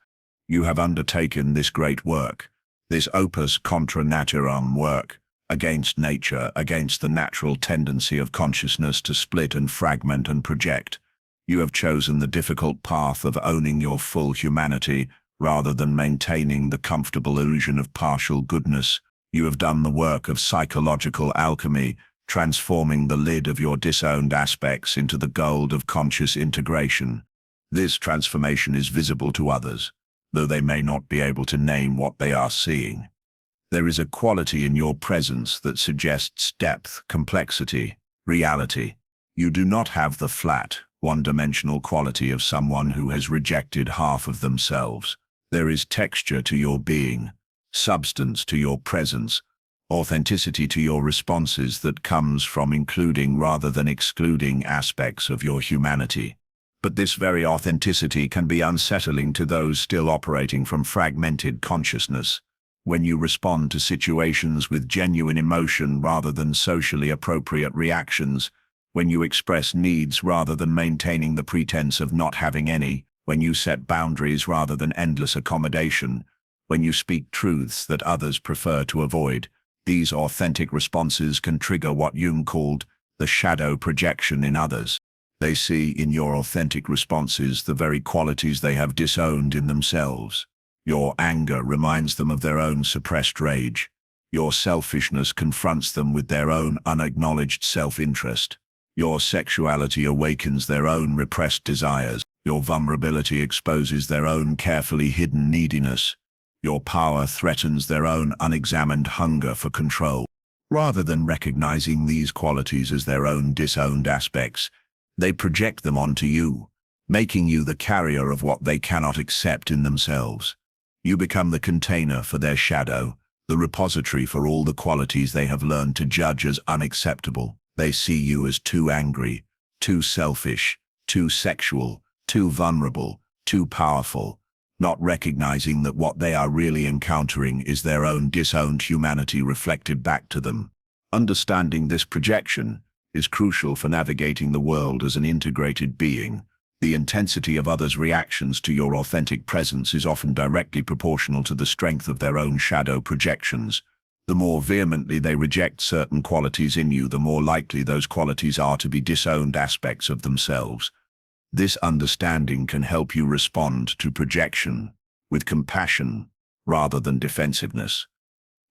You have undertaken this great work, this opus contra naturam work, against nature, against the natural tendency of consciousness to split and fragment and project. You have chosen the difficult path of owning your full humanity rather than maintaining the comfortable illusion of partial goodness. You have done the work of psychological alchemy, transforming the lid of your disowned aspects into the gold of conscious integration. This transformation is visible to others, though they may not be able to name what they are seeing. There is a quality in your presence that suggests depth, complexity, reality. You do not have the flat, one-dimensional quality of someone who has rejected half of themselves. There is texture to your being, substance to your presence, authenticity to your responses that comes from including rather than excluding aspects of your humanity. But this very authenticity can be unsettling to those still operating from fragmented consciousness. When you respond to situations with genuine emotion rather than socially appropriate reactions, when you express needs rather than maintaining the pretense of not having any, when you set boundaries rather than endless accommodation, when you speak truths that others prefer to avoid, these authentic responses can trigger what Jung called the shadow projection in others. They see in your authentic responses the very qualities they have disowned in themselves. Your anger reminds them of their own suppressed rage. Your selfishness confronts them with their own unacknowledged self-interest. Your sexuality awakens their own repressed desires. Your vulnerability exposes their own carefully hidden neediness. Your power threatens their own unexamined hunger for control. Rather than recognizing these qualities as their own disowned aspects, they project them onto you, making you the carrier of what they cannot accept in themselves. You become the container for their shadow, the repository for all the qualities they have learned to judge as unacceptable. They see you as too angry, too selfish, too sexual, too vulnerable, too powerful, not recognizing that what they are really encountering is their own disowned humanity reflected back to them. Understanding this projection is crucial for navigating the world as an integrated being. The intensity of others' reactions to your authentic presence is often directly proportional to the strength of their own shadow projections. The more vehemently they reject certain qualities in you, the more likely those qualities are to be disowned aspects of themselves. This understanding can help you respond to projection with compassion rather than defensiveness.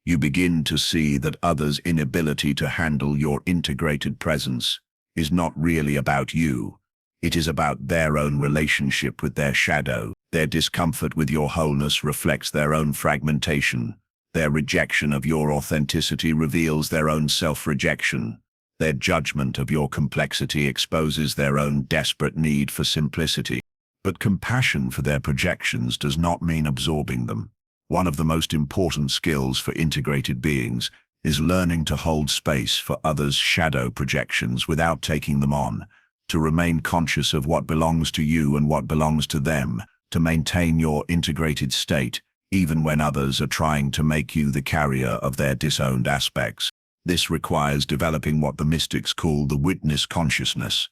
You begin to see that others' inability to handle your integrated presence is not really about you. It is about their own relationship with their shadow. Their discomfort with your wholeness reflects their own fragmentation, Their rejection of your authenticity reveals their own self-rejection. Their judgment of your complexity exposes their own desperate need for simplicity. But compassion for their projections does not mean absorbing them. One of the most important skills for integrated beings is learning to hold space for others' shadow projections without taking them on, to remain conscious of what belongs to you and what belongs to them, to maintain your integrated state, even when others are trying to make you the carrier of their disowned aspects. This requires developing what the mystics call the witness consciousness,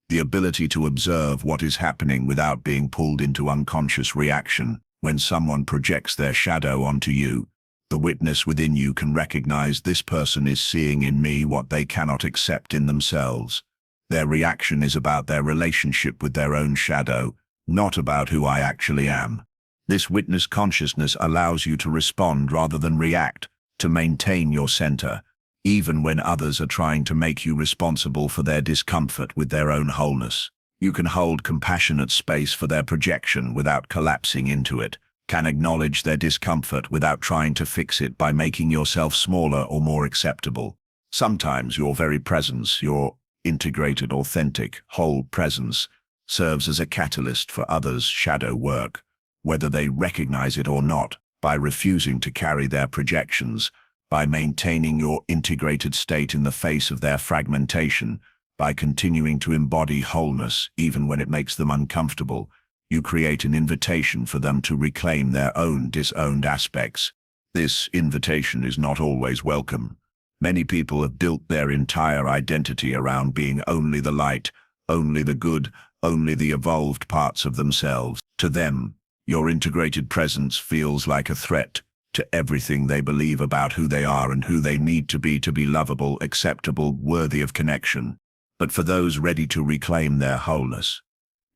the ability to observe what is happening without being pulled into unconscious reaction. When someone projects their shadow onto you, the witness within you can recognize this person is seeing in me what they cannot accept in themselves. Their reaction is about their relationship with their own shadow, not about who I actually am. This witness consciousness allows you to respond rather than react, to maintain your center, even when others are trying to make you responsible for their discomfort with their own wholeness. You can hold compassionate space for their projection without collapsing into it, can acknowledge their discomfort without trying to fix it by making yourself smaller or more acceptable. Sometimes your very presence, your integrated, authentic, whole presence, serves as a catalyst for others' shadow work, whether they recognize it or not, by refusing to carry their projections, by maintaining your integrated state in the face of their fragmentation, by continuing to embody wholeness even when it makes them uncomfortable. You create an invitation for them to reclaim their own disowned aspects. This invitation is not always welcome. Many people have built their entire identity around being only the light, only the good, only the evolved parts of themselves. To them, your integrated presence feels like a threat to everything they believe about who they are and who they need to be lovable, acceptable, worthy of connection. But for those ready to reclaim their wholeness,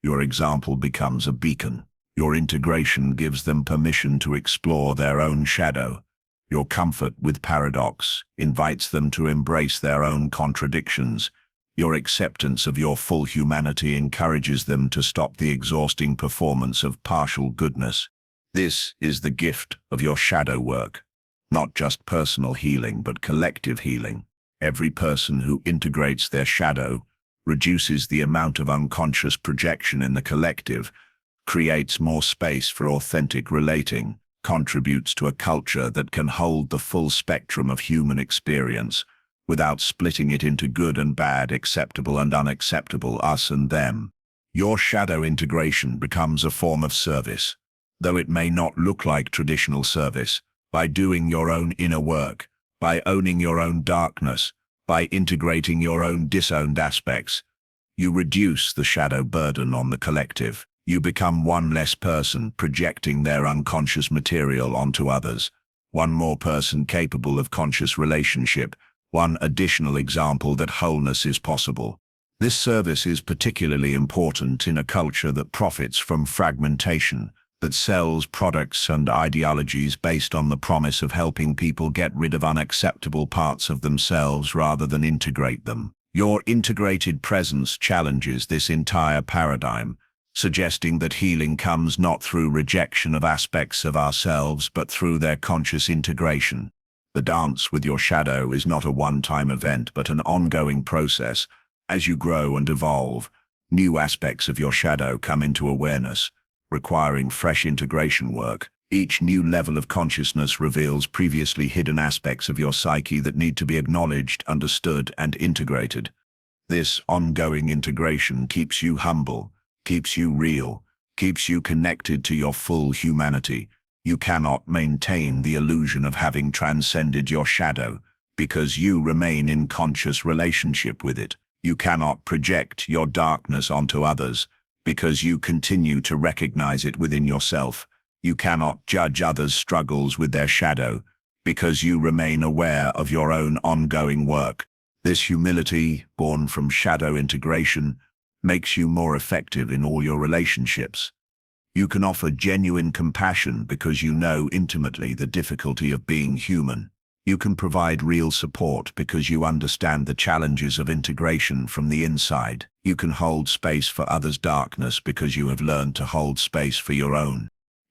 your example becomes a beacon. Your integration gives them permission to explore their own shadow. Your comfort with paradox invites them to embrace their own contradictions. Your acceptance of your full humanity encourages them to stop the exhausting performance of partial goodness. This is the gift of your shadow work. Not just personal healing, but collective healing. Every person who integrates their shadow reduces the amount of unconscious projection in the collective, creates more space for authentic relating, contributes to a culture that can hold the full spectrum of human experience without splitting it into good and bad, acceptable and unacceptable, us and them. Your shadow integration becomes a form of service, though it may not look like traditional service. By doing your own inner work, by owning your own darkness, by integrating your own disowned aspects, you reduce the shadow burden on the collective. You become one less person projecting their unconscious material onto others, one more person capable of conscious relationship, one additional example that wholeness is possible. This service is particularly important in a culture that profits from fragmentation, that sells products and ideologies based on the promise of helping people get rid of unacceptable parts of themselves rather than integrate them. Your integrated presence challenges this entire paradigm, suggesting that healing comes not through rejection of aspects of ourselves but through their conscious integration. The dance with your shadow is not a one-time event but an ongoing process. As you grow and evolve, new aspects of your shadow come into awareness, requiring fresh integration work. Each new level of consciousness reveals previously hidden aspects of your psyche that need to be acknowledged, understood, and integrated. This ongoing integration keeps you humble, keeps you real, keeps you connected to your full humanity. You cannot maintain the illusion of having transcended your shadow because you remain in conscious relationship with it. You cannot project your darkness onto others because you continue to recognize it within yourself. You cannot judge others' struggles with their shadow because you remain aware of your own ongoing work. This humility, born from shadow integration, makes you more effective in all your relationships. You can offer genuine compassion because you know intimately the difficulty of being human. You can provide real support because you understand the challenges of integration from the inside. You can hold space for others' darkness because you have learned to hold space for your own.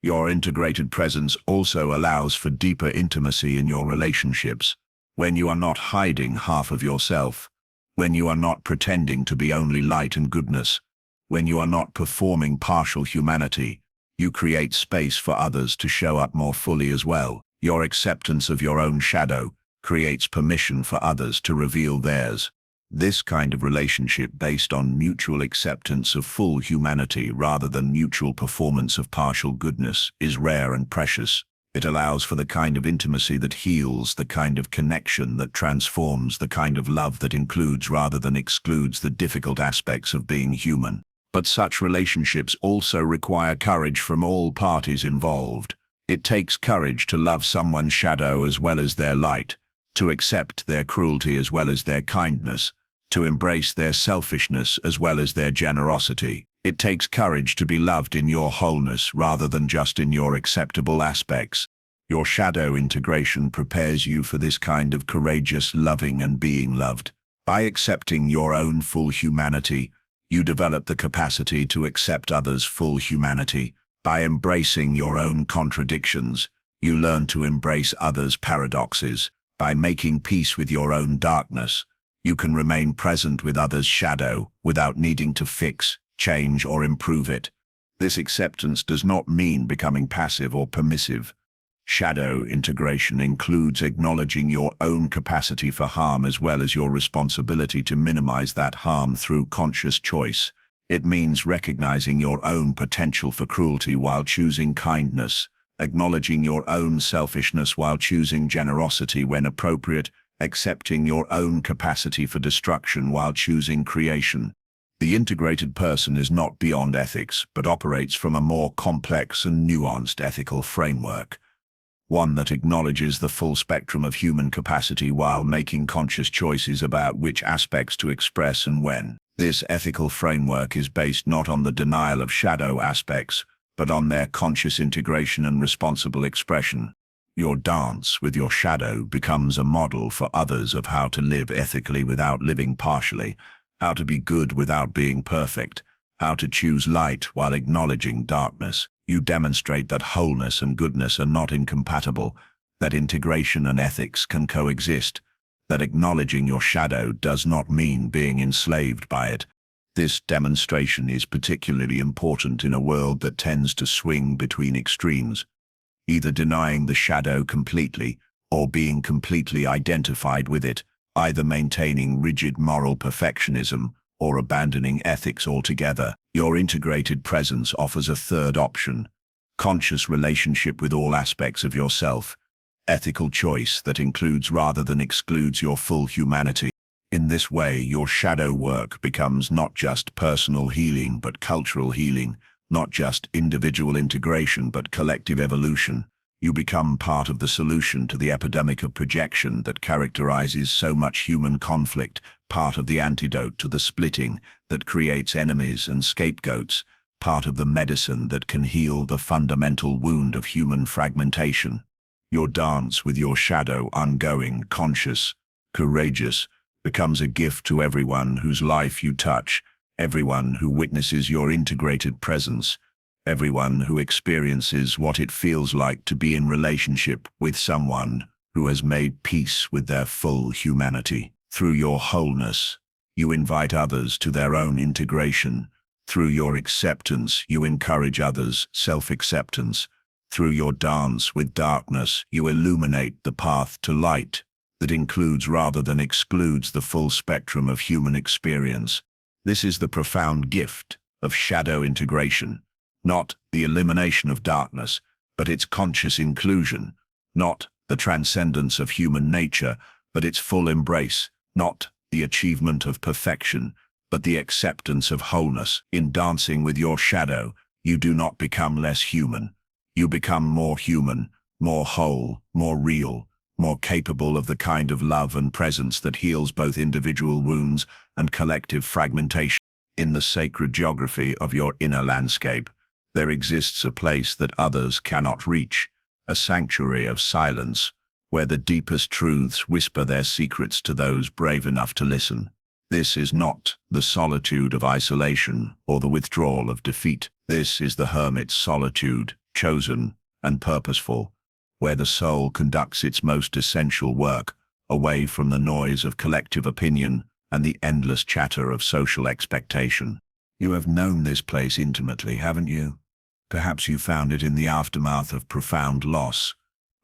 Your integrated presence also allows for deeper intimacy in your relationships, when you are not hiding half of yourself, when you are not pretending to be only light and goodness, when you are not performing partial humanity. You create space for others to show up more fully as well. Your acceptance of your own shadow creates permission for others to reveal theirs. This kind of relationship based on mutual acceptance of full humanity rather than mutual performance of partial goodness is rare and precious. It allows for the kind of intimacy that heals, the kind of connection that transforms, the kind of love that includes rather than excludes the difficult aspects of being human. But such relationships also require courage from all parties involved. It takes courage to love someone's shadow as well as their light, to accept their cruelty as well as their kindness, to embrace their selfishness as well as their generosity. It takes courage to be loved in your wholeness rather than just in your acceptable aspects. Your shadow integration prepares you for this kind of courageous loving and being loved. By accepting your own full humanity, you develop the capacity to accept others' full humanity. By embracing your own contradictions, you learn to embrace others' paradoxes. By making peace with your own darkness, you can remain present with others' shadow without needing to fix, change, or improve it. This acceptance does not mean becoming passive or permissive. Shadow integration includes acknowledging your own capacity for harm as well as your responsibility to minimize that harm through conscious choice. It means recognizing your own potential for cruelty while choosing kindness, acknowledging your own selfishness while choosing generosity when appropriate, accepting your own capacity for destruction while choosing creation. The integrated person is not beyond ethics, but operates from a more complex and nuanced ethical framework, one that acknowledges the full spectrum of human capacity while making conscious choices about which aspects to express and when. This ethical framework is based not on the denial of shadow aspects, but on their conscious integration and responsible expression. Your dance with your shadow becomes a model for others of how to live ethically without living partially, how to be good without being perfect, how to choose light while acknowledging darkness. You demonstrate that wholeness and goodness are not incompatible, that integration and ethics can coexist, that acknowledging your shadow does not mean being enslaved by it. This demonstration is particularly important in a world that tends to swing between extremes, either denying the shadow completely or being completely identified with it, either maintaining rigid moral perfectionism or abandoning ethics altogether. Your integrated presence offers a third option: conscious relationship with all aspects of yourself, ethical choice that includes rather than excludes your full humanity. In this way, your shadow work becomes not just personal healing but cultural healing, not just individual integration but collective evolution. You become part of the solution to the epidemic of projection that characterizes so much human conflict, part of the antidote to the splitting that creates enemies and scapegoats, part of the medicine that can heal the fundamental wound of human fragmentation. Your dance with your shadow, ongoing, conscious, courageous, becomes a gift to everyone whose life you touch, everyone who witnesses your integrated presence, everyone who experiences what it feels like to be in relationship with someone who has made peace with their full humanity. Through your wholeness, you invite others to their own integration. Through your acceptance, you encourage others' self-acceptance. Through your dance with darkness, you illuminate the path to light that includes rather than excludes the full spectrum of human experience. This is the profound gift of shadow integration, not the elimination of darkness, but its conscious inclusion, not the transcendence of human nature, but its full embrace, not the achievement of perfection, but the acceptance of wholeness. In dancing with your shadow, you do not become less human. You become more human, more whole, more real, more capable of the kind of love and presence that heals both individual wounds and collective fragmentation. In the sacred geography of your inner landscape, there exists a place that others cannot reach, a sanctuary of silence, where the deepest truths whisper their secrets to those brave enough to listen. This is not the solitude of isolation or the withdrawal of defeat. This is the hermit's solitude, chosen, and purposeful, where the soul conducts its most essential work, away from the noise of collective opinion and the endless chatter of social expectation. You have known this place intimately, haven't you? Perhaps you found it in the aftermath of profound loss,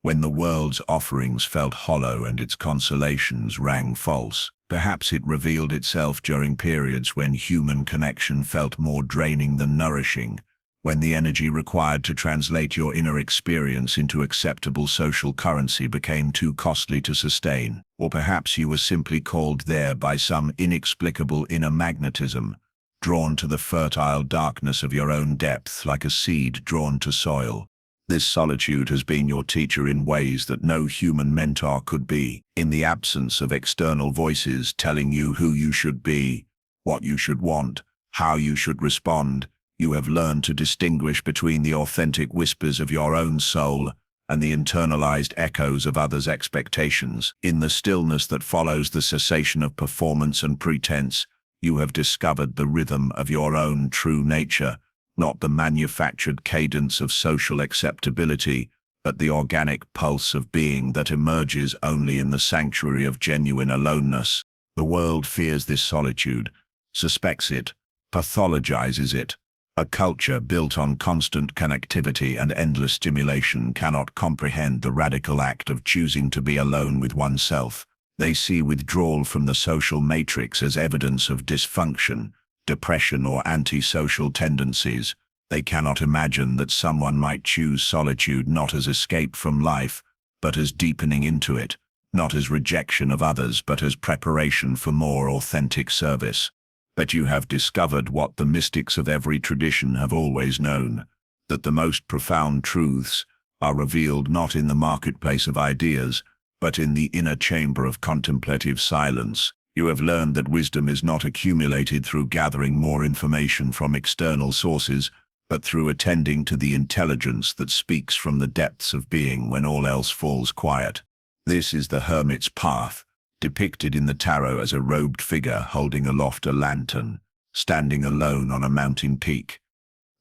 when the world's offerings felt hollow and its consolations rang false. Perhaps it revealed itself during periods when human connection felt more draining than nourishing, when the energy required to translate your inner experience into acceptable social currency became too costly to sustain. Or perhaps you were simply called there by some inexplicable inner magnetism, drawn to the fertile darkness of your own depth like a seed drawn to soil. This solitude has been your teacher in ways that no human mentor could be. In the absence of external voices telling you who you should be, what you should want, how you should respond, you have learned to distinguish between the authentic whispers of your own soul and the internalized echoes of others' expectations. In the stillness that follows the cessation of performance and pretense, you have discovered the rhythm of your own true nature, not the manufactured cadence of social acceptability, but the organic pulse of being that emerges only in the sanctuary of genuine aloneness. The world fears this solitude, suspects it, pathologizes it. A culture built on constant connectivity and endless stimulation cannot comprehend the radical act of choosing to be alone with oneself. They see withdrawal from the social matrix as evidence of dysfunction, depression, or antisocial tendencies. They cannot imagine that someone might choose solitude not as escape from life, but as deepening into it, not as rejection of others, but as preparation for more authentic service. But you have discovered what the mystics of every tradition have always known, that the most profound truths are revealed not in the marketplace of ideas, but in the inner chamber of contemplative silence. You have learned that wisdom is not accumulated through gathering more information from external sources, but through attending to the intelligence that speaks from the depths of being when all else falls quiet. This is the hermit's path, depicted in the tarot as a robed figure holding aloft a lantern, standing alone on a mountain peak.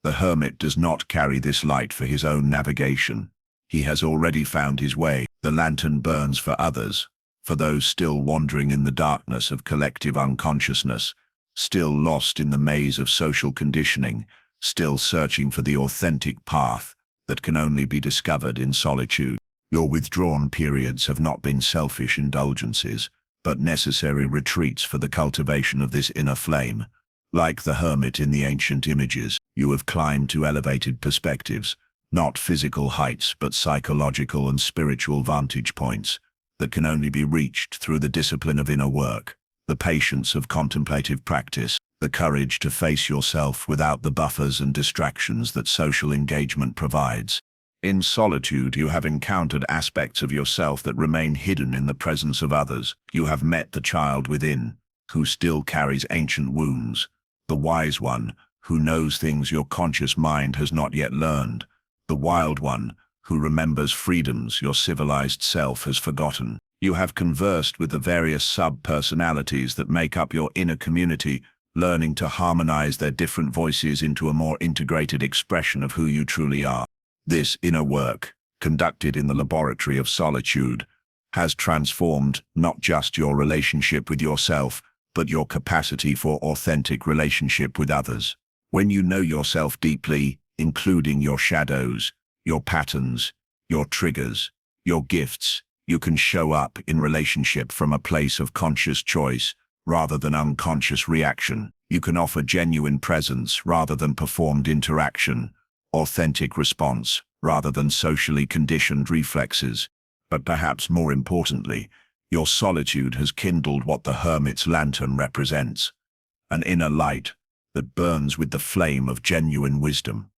The hermit does not carry this light for his own navigation. He has already found his way. The lantern burns for others, for those still wandering in the darkness of collective unconsciousness, still lost in the maze of social conditioning, still searching for the authentic path that can only be discovered in solitude. Your withdrawn periods have not been selfish indulgences, but necessary retreats for the cultivation of this inner flame. Like the hermit in the ancient images, you have climbed to elevated perspectives, not physical heights but psychological and spiritual vantage points that can only be reached through the discipline of inner work, the patience of contemplative practice, the courage to face yourself without the buffers and distractions that social engagement provides. In solitude, you have encountered aspects of yourself that remain hidden in the presence of others. You have met the child within, who still carries ancient wounds, the wise one, who knows things your conscious mind has not yet learned, the wild one, who remembers freedoms your civilized self has forgotten. You have conversed with the various sub-personalities that make up your inner community, learning to harmonize their different voices into a more integrated expression of who you truly are. This inner work, conducted in the laboratory of solitude, has transformed not just your relationship with yourself, but your capacity for authentic relationship with others. When you know yourself deeply, including your shadows, your patterns, your triggers, your gifts, you can show up in relationship from a place of conscious choice rather than unconscious reaction. You can offer genuine presence rather than performed interaction, authentic response rather than socially conditioned reflexes. But perhaps more importantly, your solitude has kindled what the hermit's lantern represents, an inner light that burns with the flame of genuine wisdom.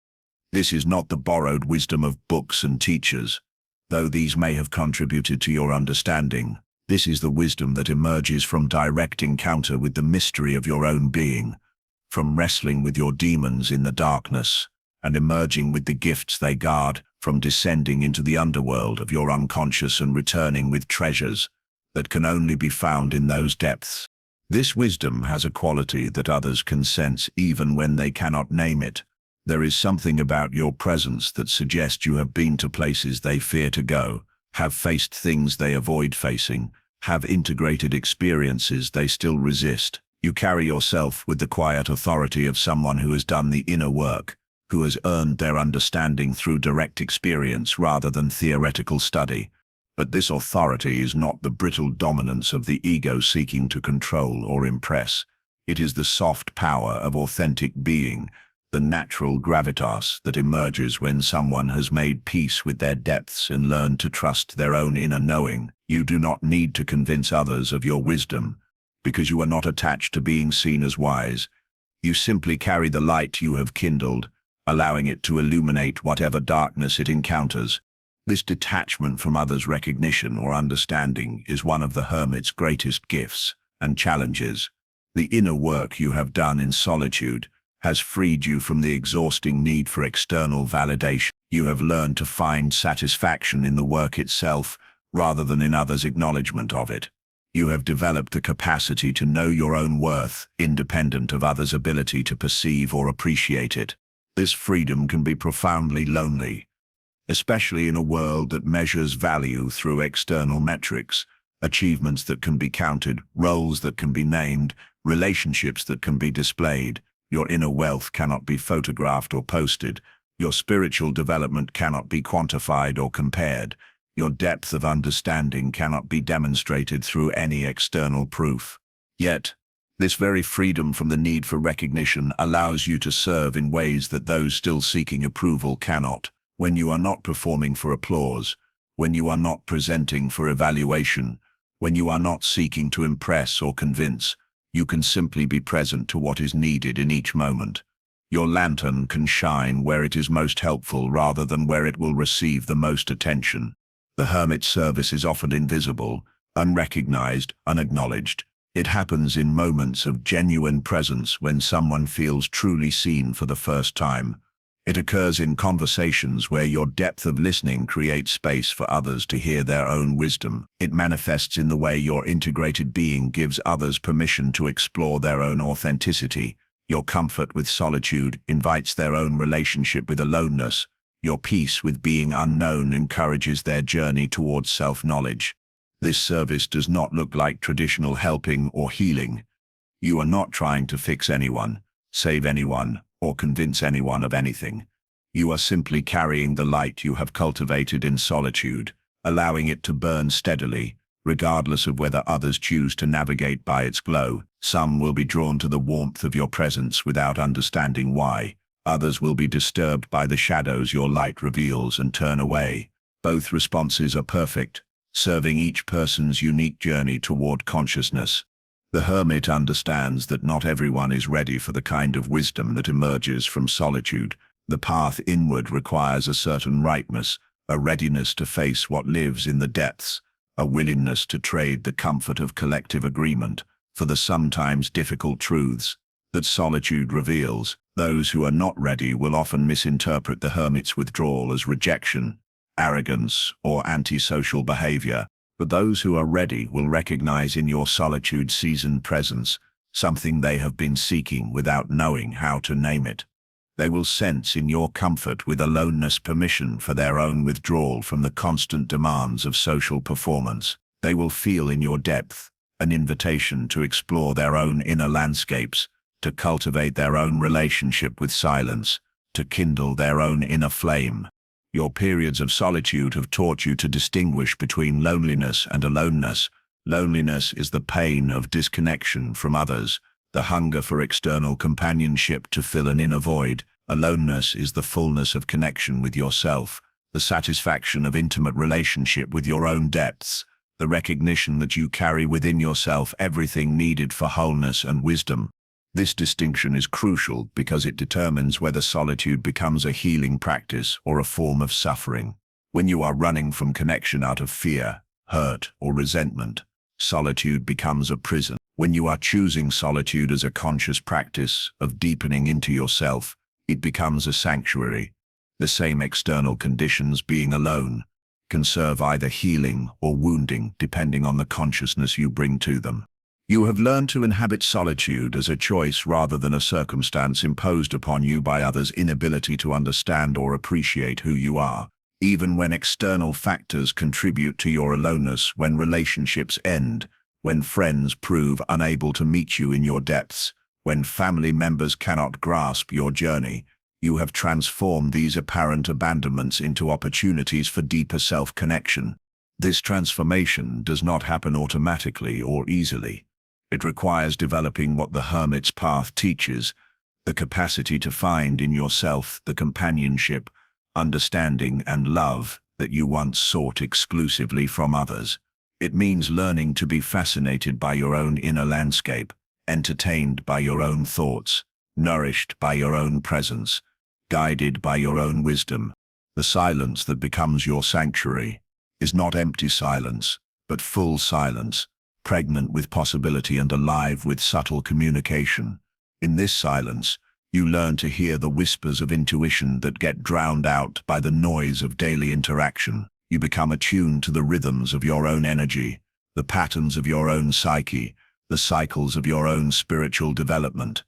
This is not the borrowed wisdom of books and teachers, though these may have contributed to your understanding. This is the wisdom that emerges from direct encounter with the mystery of your own being, from wrestling with your demons in the darkness, and emerging with the gifts they guard, from descending into the underworld of your unconscious and returning with treasures that can only be found in those depths. This wisdom has a quality that others can sense even when they cannot name it, There is something about your presence that suggests you have been to places they fear to go, have faced things they avoid facing, have integrated experiences they still resist. You carry yourself with the quiet authority of someone who has done the inner work, who has earned their understanding through direct experience rather than theoretical study. But this authority is not the brittle dominance of the ego seeking to control or impress. It is the soft power of authentic being, the natural gravitas that emerges when someone has made peace with their depths and learned to trust their own inner knowing. You do not need to convince others of your wisdom, because you are not attached to being seen as wise. You simply carry the light you have kindled, allowing it to illuminate whatever darkness it encounters. This detachment from others' recognition or understanding is one of the hermit's greatest gifts and challenges. The inner work you have done in solitude has freed you from the exhausting need for external validation. You have learned to find satisfaction in the work itself rather than in others' acknowledgement of it. You have developed the capacity to know your own worth, independent of others' ability to perceive or appreciate it. This freedom can be profoundly lonely, especially in a world that measures value through external metrics, achievements that can be counted, roles that can be named, relationships that can be displayed. Your inner wealth cannot be photographed or posted. Your spiritual development cannot be quantified or compared. Your depth of understanding cannot be demonstrated through any external proof. Yet, this very freedom from the need for recognition allows you to serve in ways that those still seeking approval cannot. When you are not performing for applause, when you are not presenting for evaluation, when you are not seeking to impress or convince, you can simply be present to what is needed in each moment. Your lantern can shine where it is most helpful rather than where it will receive the most attention. The hermit's service is often invisible, unrecognized, unacknowledged. It happens in moments of genuine presence when someone feels truly seen for the first time. It occurs in conversations where your depth of listening creates space for others to hear their own wisdom. It manifests in the way your integrated being gives others permission to explore their own authenticity. Your comfort with solitude invites their own relationship with aloneness. Your peace with being unknown encourages their journey towards self-knowledge. This service does not look like traditional helping or healing. You are not trying to fix anyone, save anyone, or convince anyone of anything. You are simply carrying the light you have cultivated in solitude, allowing it to burn steadily, regardless of whether others choose to navigate by its glow. Some will be drawn to the warmth of your presence without understanding why. Others will be disturbed by the shadows your light reveals and turn away. Both responses are perfect, serving each person's unique journey toward consciousness. The hermit understands that not everyone is ready for the kind of wisdom that emerges from solitude. The path inward requires a certain ripeness, a readiness to face what lives in the depths, a willingness to trade the comfort of collective agreement for the sometimes difficult truths that solitude reveals. Those who are not ready will often misinterpret the hermit's withdrawal as rejection, arrogance, or antisocial behavior. But those who are ready will recognize in your solitude-seasoned presence something they have been seeking without knowing how to name it. They will sense in your comfort with aloneness permission for their own withdrawal from the constant demands of social performance. They will feel in your depth an invitation to explore their own inner landscapes, to cultivate their own relationship with silence, to kindle their own inner flame. Your periods of solitude have taught you to distinguish between loneliness and aloneness. Loneliness is the pain of disconnection from others, the hunger for external companionship to fill an inner void. Aloneness is the fullness of connection with yourself, the satisfaction of intimate relationship with your own depths, the recognition that you carry within yourself everything needed for wholeness and wisdom. This distinction is crucial because it determines whether solitude becomes a healing practice or a form of suffering. When you are running from connection out of fear, hurt, or resentment, solitude becomes a prison. When you are choosing solitude as a conscious practice of deepening into yourself, it becomes a sanctuary. The same external conditions, being alone, can serve either healing or wounding depending on the consciousness you bring to them. You have learned to inhabit solitude as a choice rather than a circumstance imposed upon you by others' inability to understand or appreciate who you are. Even when external factors contribute to your aloneness, when relationships end, when friends prove unable to meet you in your depths, when family members cannot grasp your journey, you have transformed these apparent abandonments into opportunities for deeper self-connection. This transformation does not happen automatically or easily. It requires developing what the hermit's path teaches, the capacity to find in yourself the companionship, understanding, and love that you once sought exclusively from others. It means learning to be fascinated by your own inner landscape, entertained by your own thoughts, nourished by your own presence, guided by your own wisdom. The silence that becomes your sanctuary is not empty silence, but full silence, pregnant with possibility and alive with subtle communication. In this silence, you learn to hear the whispers of intuition that get drowned out by the noise of daily interaction. You become attuned to the rhythms of your own energy, the patterns of your own psyche, the cycles of your own spiritual development.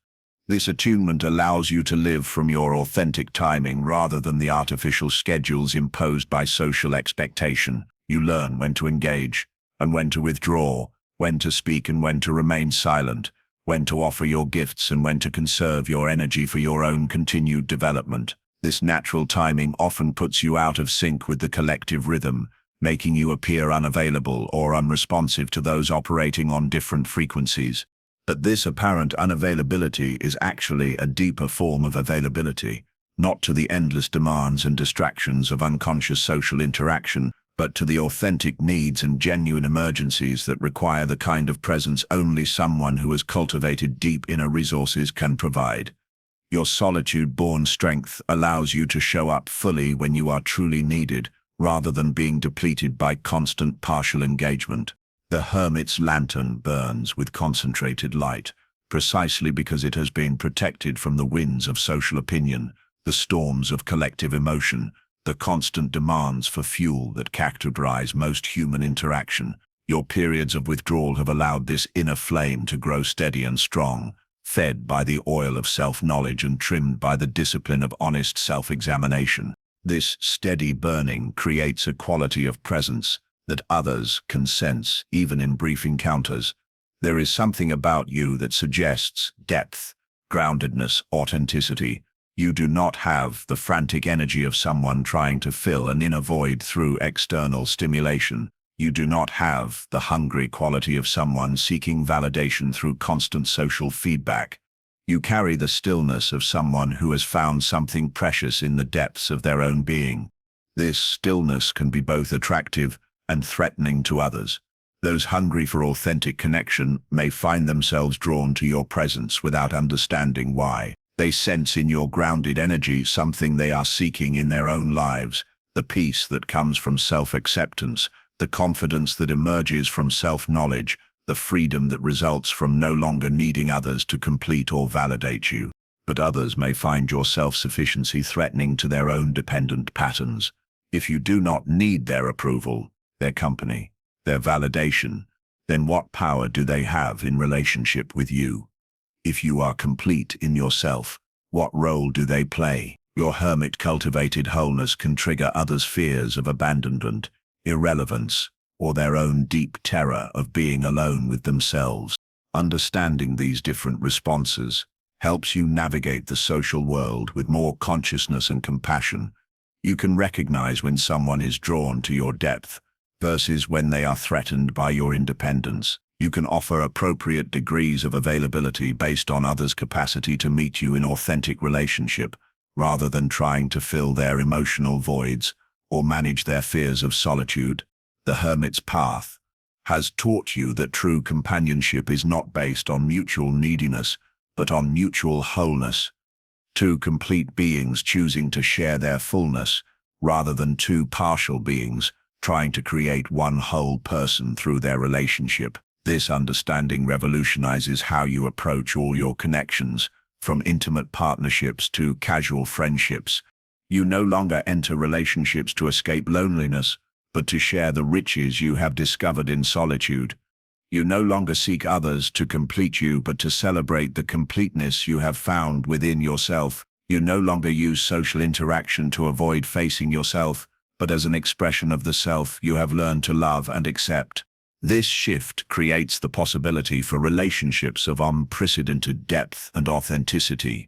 This attunement allows you to live from your authentic timing rather than the artificial schedules imposed by social expectation. You learn when to engage and when to withdraw, when to speak and when to remain silent, when to offer your gifts and when to conserve your energy for your own continued development. This natural timing often puts you out of sync with the collective rhythm, making you appear unavailable or unresponsive to those operating on different frequencies. But this apparent unavailability is actually a deeper form of availability, not to the endless demands and distractions of unconscious social interaction, but to the authentic needs and genuine emergencies that require the kind of presence only someone who has cultivated deep inner resources can provide. Your solitude-born strength allows you to show up fully when you are truly needed, rather than being depleted by constant partial engagement. The hermit's lantern burns with concentrated light, precisely because it has been protected from the winds of social opinion, the storms of collective emotion, the constant demands for fuel that characterize most human interaction. Your periods of withdrawal have allowed this inner flame to grow steady and strong, fed by the oil of self-knowledge and trimmed by the discipline of honest self-examination. This steady burning creates a quality of presence that others can sense, even in brief encounters. There is something about you that suggests depth, groundedness, authenticity. You do not have the frantic energy of someone trying to fill an inner void through external stimulation. You do not have the hungry quality of someone seeking validation through constant social feedback. You carry the stillness of someone who has found something precious in the depths of their own being. This stillness can be both attractive and threatening to others. Those hungry for authentic connection may find themselves drawn to your presence without understanding why. They sense in your grounded energy something they are seeking in their own lives, the peace that comes from self-acceptance, the confidence that emerges from self-knowledge, the freedom that results from no longer needing others to complete or validate you. But others may find your self-sufficiency threatening to their own dependent patterns. If you do not need their approval, their company, their validation, then what power do they have in relationship with you? If you are complete in yourself, what role do they play? Your hermit-cultivated wholeness can trigger others' fears of abandonment, irrelevance, or their own deep terror of being alone with themselves. Understanding these different responses helps you navigate the social world with more consciousness and compassion. You can recognize when someone is drawn to your depth versus when they are threatened by your independence. You can offer appropriate degrees of availability based on others' capacity to meet you in authentic relationship, rather than trying to fill their emotional voids or manage their fears of solitude. The hermit's path has taught you that true companionship is not based on mutual neediness, but on mutual wholeness. Two complete beings choosing to share their fullness, rather than two partial beings trying to create one whole person through their relationship. This understanding revolutionizes how you approach all your connections, from intimate partnerships to casual friendships. You no longer enter relationships to escape loneliness, but to share the riches you have discovered in solitude. You no longer seek others to complete you, but to celebrate the completeness you have found within yourself. You no longer use social interaction to avoid facing yourself, but as an expression of the self you have learned to love and accept. This shift creates the possibility for relationships of unprecedented depth and authenticity.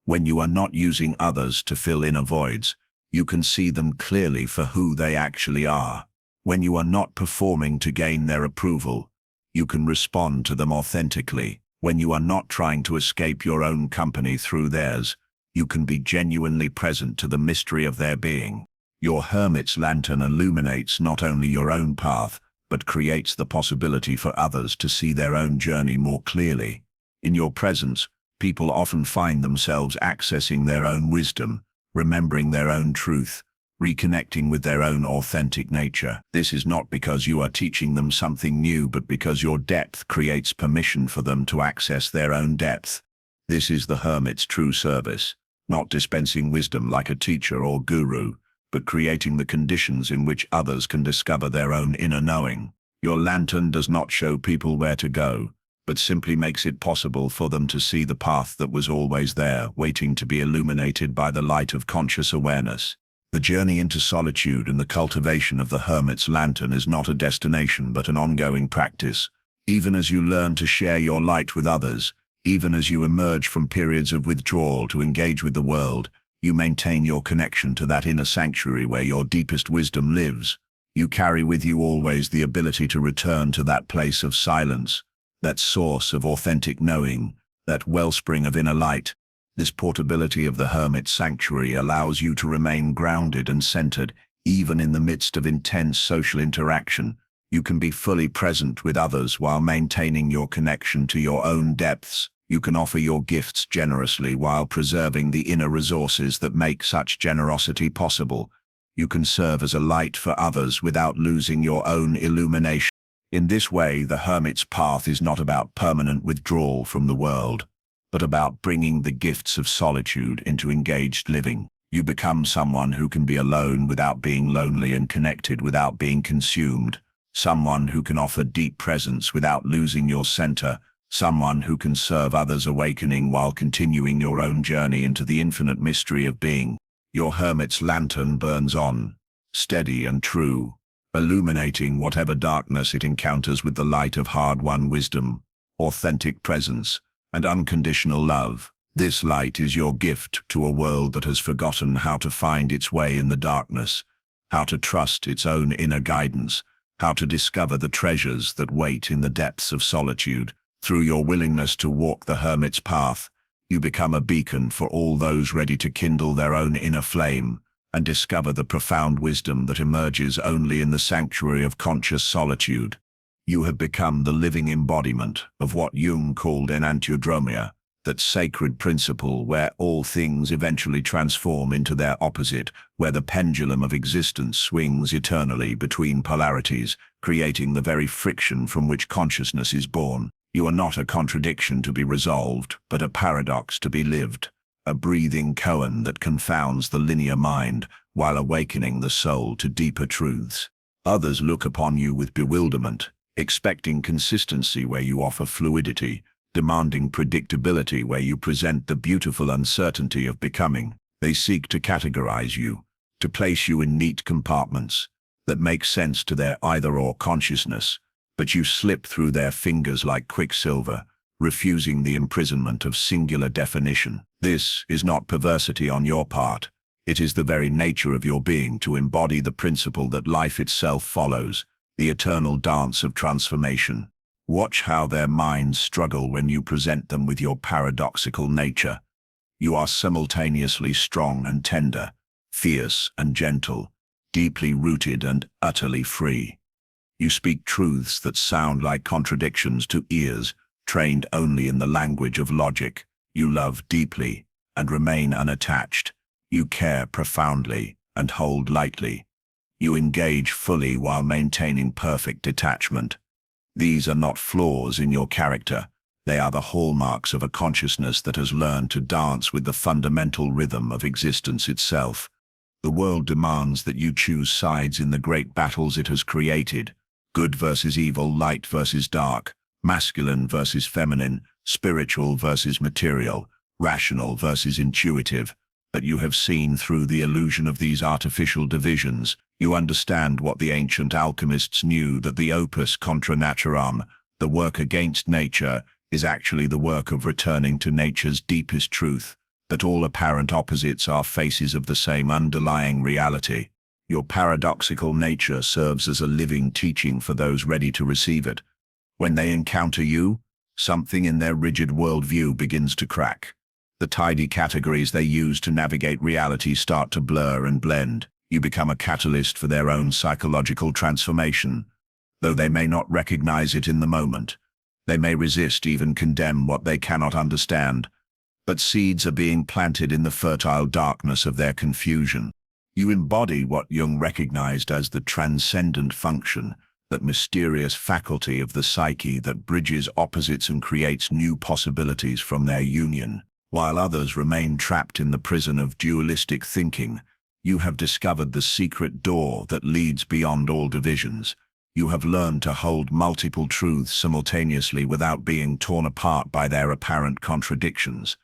When you are not using others to fill inner voids, you can see them clearly for who they actually are. When you are not performing to gain their approval, you can respond to them authentically. When you are not trying to escape your own company through theirs, you can be genuinely present to the mystery of their being. Your hermit's lantern illuminates not only your own path, but creates the possibility for others to see their own journey more clearly. In your presence, people often find themselves accessing their own wisdom, remembering their own truth, reconnecting with their own authentic nature. This is not because you are teaching them something new, but because your depth creates permission for them to access their own depth. This is the hermit's true service, not dispensing wisdom like a teacher or guru, but creating the conditions in which others can discover their own inner knowing. Your lantern does not show people where to go, but simply makes it possible for them to see the path that was always there, waiting to be illuminated by the light of conscious awareness. The journey into solitude and the cultivation of the hermit's lantern is not a destination but an ongoing practice. Even as you learn to share your light with others, even as you emerge from periods of withdrawal to engage with the world, you maintain your connection to that inner sanctuary where your deepest wisdom lives. You carry with you always the ability to return to that place of silence, that source of authentic knowing, that wellspring of inner light. This portability of the hermit's sanctuary allows you to remain grounded and centered, even in the midst of intense social interaction. You can be fully present with others while maintaining your connection to your own depths. You can offer your gifts generously while preserving the inner resources that make such generosity possible. You can serve as a light for others without losing your own illumination. In this way, the hermit's path is not about permanent withdrawal from the world, but about bringing the gifts of solitude into engaged living. You become someone who can be alone without being lonely and connected without being consumed. Someone who can offer deep presence without losing your center. Someone who can serve others awakening while continuing your own journey into the infinite mystery of being. Your hermit's lantern burns on, steady and true, illuminating whatever darkness it encounters with the light of hard-won wisdom, authentic presence, and unconditional love. This light is your gift to a world that has forgotten how to find its way in the darkness, how to trust its own inner guidance, how to discover the treasures that wait in the depths of solitude. Through your willingness to walk the hermit's path, you become a beacon for all those ready to kindle their own inner flame and discover the profound wisdom that emerges only in the sanctuary of conscious solitude. You have become the living embodiment of what Jung called enantiodromia, that sacred principle where all things eventually transform into their opposite, where the pendulum of existence swings eternally between polarities, creating the very friction from which consciousness is born. You are not a contradiction to be resolved, but a paradox to be lived, a breathing koan that confounds the linear mind while awakening the soul to deeper truths. Others look upon you with bewilderment, expecting consistency where you offer fluidity, demanding predictability where you present the beautiful uncertainty of becoming. They seek to categorize you, to place you in neat compartments that make sense to their either-or consciousness, but you slip through their fingers like quicksilver, refusing the imprisonment of singular definition. This is not perversity on your part. It is the very nature of your being to embody the principle that life itself follows, the eternal dance of transformation. Watch how their minds struggle when you present them with your paradoxical nature. You are simultaneously strong and tender, fierce and gentle, deeply rooted and utterly free. You speak truths that sound like contradictions to ears trained only in the language of logic. You love deeply and remain unattached. You care profoundly and hold lightly. You engage fully while maintaining perfect detachment. These are not flaws in your character. They are the hallmarks of a consciousness that has learned to dance with the fundamental rhythm of existence itself. The world demands that you choose sides in the great battles it has created, Good versus evil, light versus dark, masculine versus feminine, spiritual versus material, rational versus intuitive. But you have seen through the illusion of these artificial divisions. You understand what the ancient alchemists knew, that the opus contra naturam, the work against nature, is actually the work of returning to nature's deepest truth, that all apparent opposites are faces of the same underlying reality. Your paradoxical nature serves as a living teaching for those ready to receive it. When they encounter you, something in their rigid worldview begins to crack. The tidy categories they use to navigate reality start to blur and blend. You become a catalyst for their own psychological transformation. Though they may not recognize it in the moment, they may resist, even condemn what they cannot understand. But seeds are being planted in the fertile darkness of their confusion. You embody what Jung recognized as the transcendent function, that mysterious faculty of the psyche that bridges opposites and creates new possibilities from their union. While others remain trapped in the prison of dualistic thinking, you have discovered the secret door that leads beyond all divisions. You have learned to hold multiple truths simultaneously without being torn apart by their apparent contradictions.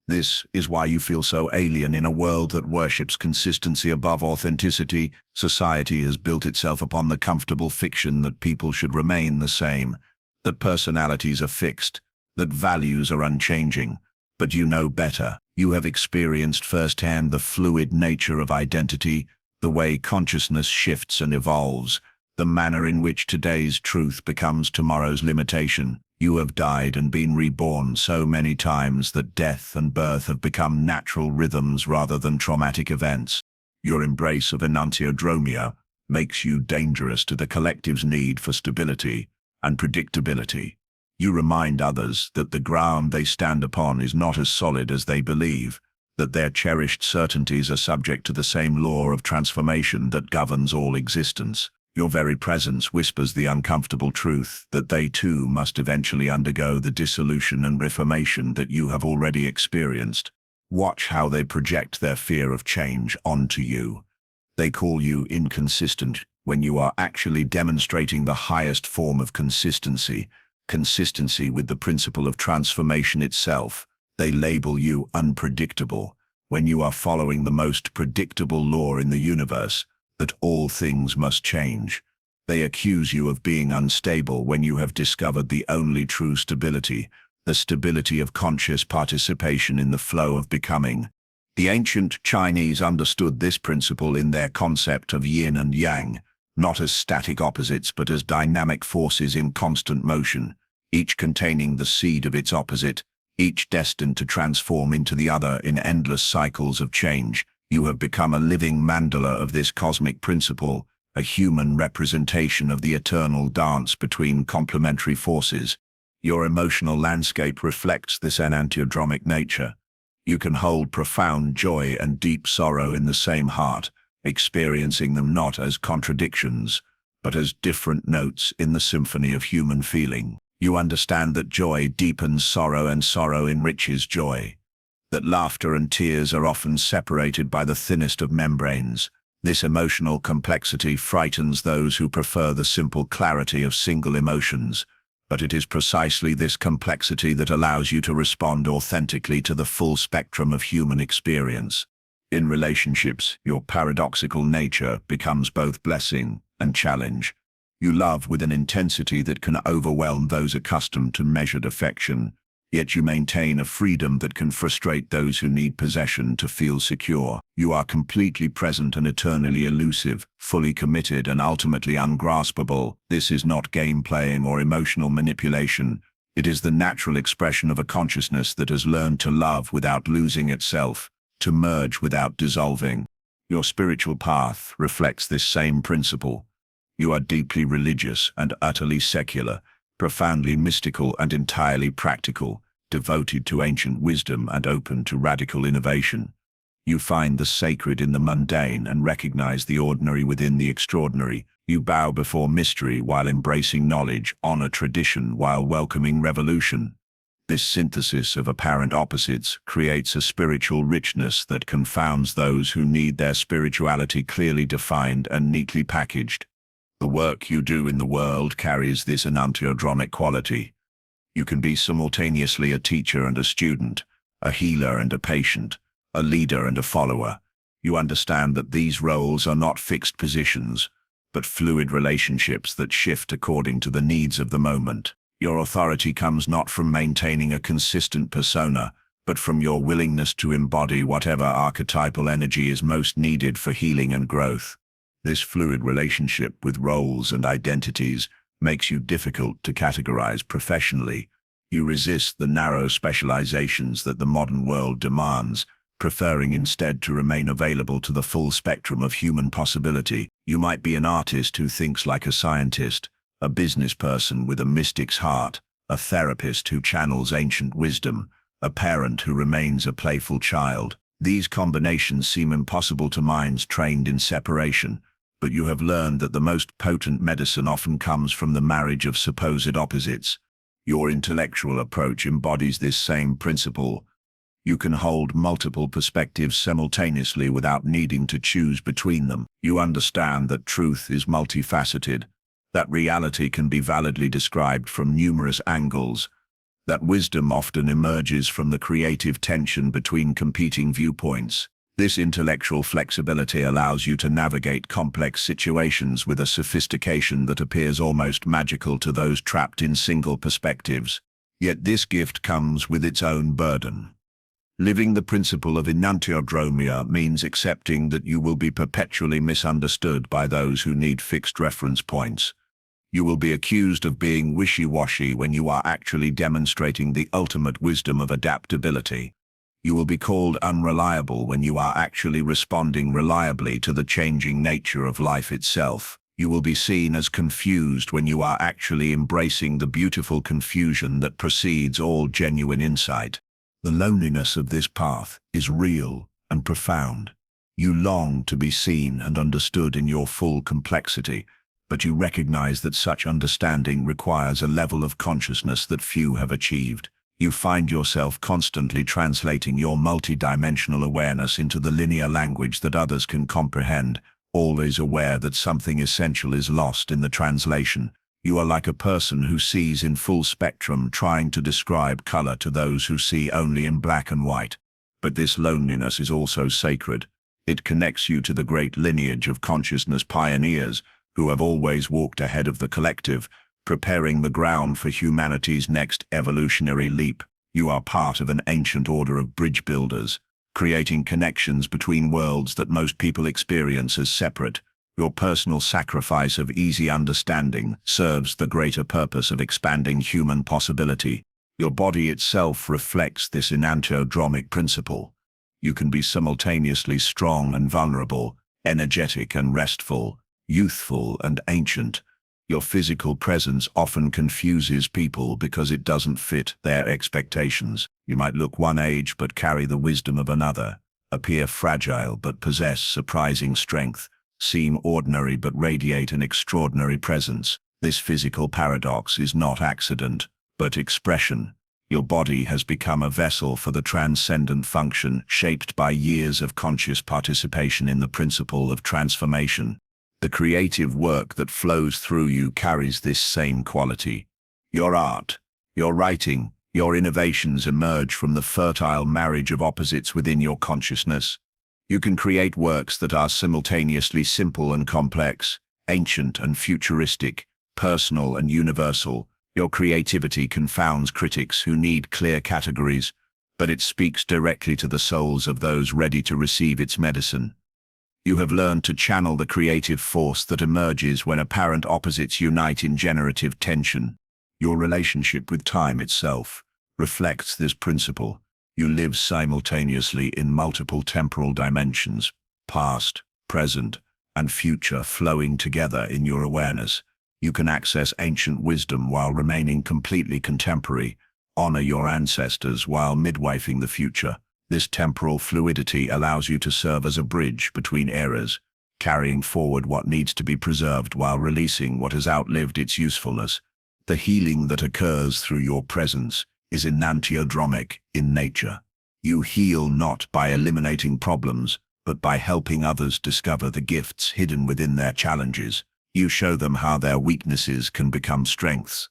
This is why you feel so alien in a world that worships consistency above authenticity. Society has built itself upon the comfortable fiction that people should remain the same, that personalities are fixed, that values are unchanging. But you know better. You have experienced firsthand the fluid nature of identity, the way consciousness shifts and evolves, the manner in which today's truth becomes tomorrow's limitation. You have died and been reborn so many times that death and birth have become natural rhythms rather than traumatic events. Your embrace of enantiodromia makes you dangerous to the collective's need for stability and predictability. You remind others that the ground they stand upon is not as solid as they believe, that their cherished certainties are subject to the same law of transformation that governs all existence. Your very presence whispers the uncomfortable truth that they too must eventually undergo the dissolution and reformation that you have already experienced. Watch how they project their fear of change onto you. They call you inconsistent when you are actually demonstrating the highest form of consistency with the principle of transformation itself. They label you unpredictable when you are following the most predictable law in the universe, that all things must change. They accuse you of being unstable when you have discovered the only true stability, the stability of conscious participation in the flow of becoming. The ancient Chinese understood this principle in their concept of yin and yang, not as static opposites but as dynamic forces in constant motion, each containing the seed of its opposite, each destined to transform into the other in endless cycles of change. You have become a living mandala of this cosmic principle, a human representation of the eternal dance between complementary forces. Your emotional landscape reflects this enantiodromic nature. You can hold profound joy and deep sorrow in the same heart, experiencing them not as contradictions, but as different notes in the symphony of human feeling. You understand that joy deepens sorrow and sorrow enriches joy, that laughter and tears are often separated by the thinnest of membranes. This emotional complexity frightens those who prefer the simple clarity of single emotions, but it is precisely this complexity that allows you to respond authentically to the full spectrum of human experience. In relationships, your paradoxical nature becomes both blessing and challenge. You love with an intensity that can overwhelm those accustomed to measured affection, yet you maintain a freedom that can frustrate those who need possession to feel secure. You are completely present and eternally elusive, fully committed and ultimately ungraspable. This is not game playing or emotional manipulation. It is the natural expression of a consciousness that has learned to love without losing itself, to merge without dissolving. Your spiritual path reflects this same principle. You are deeply religious and utterly secular, profoundly mystical and entirely practical, devoted to ancient wisdom and open to radical innovation. You find the sacred in the mundane and recognize the ordinary within the extraordinary. You bow before mystery while embracing knowledge, honor tradition while welcoming revolution. This synthesis of apparent opposites creates a spiritual richness that confounds those who need their spirituality clearly defined and neatly packaged. The work you do in the world carries this enantiodromic quality. You can be simultaneously a teacher and a student, a healer and a patient, a leader and a follower. You understand that these roles are not fixed positions, but fluid relationships that shift according to the needs of the moment. Your authority comes not from maintaining a consistent persona, but from your willingness to embody whatever archetypal energy is most needed for healing and growth. This fluid relationship with roles and identities makes you difficult to categorize professionally. You resist the narrow specializations that the modern world demands, preferring instead to remain available to the full spectrum of human possibility. You might be an artist who thinks like a scientist, a business person with a mystic's heart, a therapist who channels ancient wisdom, a parent who remains a playful child. These combinations seem impossible to minds trained in separation, but you have learned that the most potent medicine often comes from the marriage of supposed opposites. Your intellectual approach embodies this same principle. You can hold multiple perspectives simultaneously without needing to choose between them. You understand that truth is multifaceted, that reality can be validly described from numerous angles, that wisdom often emerges from the creative tension between competing viewpoints. This intellectual flexibility allows you to navigate complex situations with a sophistication that appears almost magical to those trapped in single perspectives. Yet this gift comes with its own burden. Living the principle of enantiodromia means accepting that you will be perpetually misunderstood by those who need fixed reference points. You will be accused of being wishy-washy when you are actually demonstrating the ultimate wisdom of adaptability. You will be called unreliable when you are actually responding reliably to the changing nature of life itself. You will be seen as confused when you are actually embracing the beautiful confusion that precedes all genuine insight. The loneliness of this path is real and profound. You long to be seen and understood in your full complexity, but you recognize that such understanding requires a level of consciousness that few have achieved. You find yourself constantly translating your multidimensional awareness into the linear language that others can comprehend, always aware that something essential is lost in the translation. You are like a person who sees in full spectrum, trying to describe color to those who see only in black and white. But this loneliness is also sacred. It connects you to the great lineage of consciousness pioneers who have always walked ahead of the collective, preparing the ground for humanity's next evolutionary leap. You are part of an ancient order of bridge builders, creating connections between worlds that most people experience as separate. Your personal sacrifice of easy understanding serves the greater purpose of expanding human possibility. Your body itself reflects this enantiodromic principle. You can be simultaneously strong and vulnerable, energetic and restful, youthful and ancient. Your physical presence often confuses people because it doesn't fit their expectations. You might look one age but carry the wisdom of another, appear fragile but possess surprising strength, seem ordinary but radiate an extraordinary presence. This physical paradox is not accident, but expression. Your body has become a vessel for the transcendent function, shaped by years of conscious participation in the principle of transformation. The creative work that flows through you carries this same quality. Your art, your writing, your innovations emerge from the fertile marriage of opposites within your consciousness. You can create works that are simultaneously simple and complex, ancient and futuristic, personal and universal. Your creativity confounds critics who need clear categories, but it speaks directly to the souls of those ready to receive its medicine. You have learned to channel the creative force that emerges when apparent opposites unite in generative tension. Your relationship with time itself reflects this principle. You live simultaneously in multiple temporal dimensions, past, present, and future flowing together in your awareness. You can access ancient wisdom while remaining completely contemporary, honor your ancestors while midwifing the future. This temporal fluidity allows you to serve as a bridge between eras, carrying forward what needs to be preserved while releasing what has outlived its usefulness. The healing that occurs through your presence is enantiodromic in nature. You heal not by eliminating problems, but by helping others discover the gifts hidden within their challenges. You show them how their weaknesses can become strengths,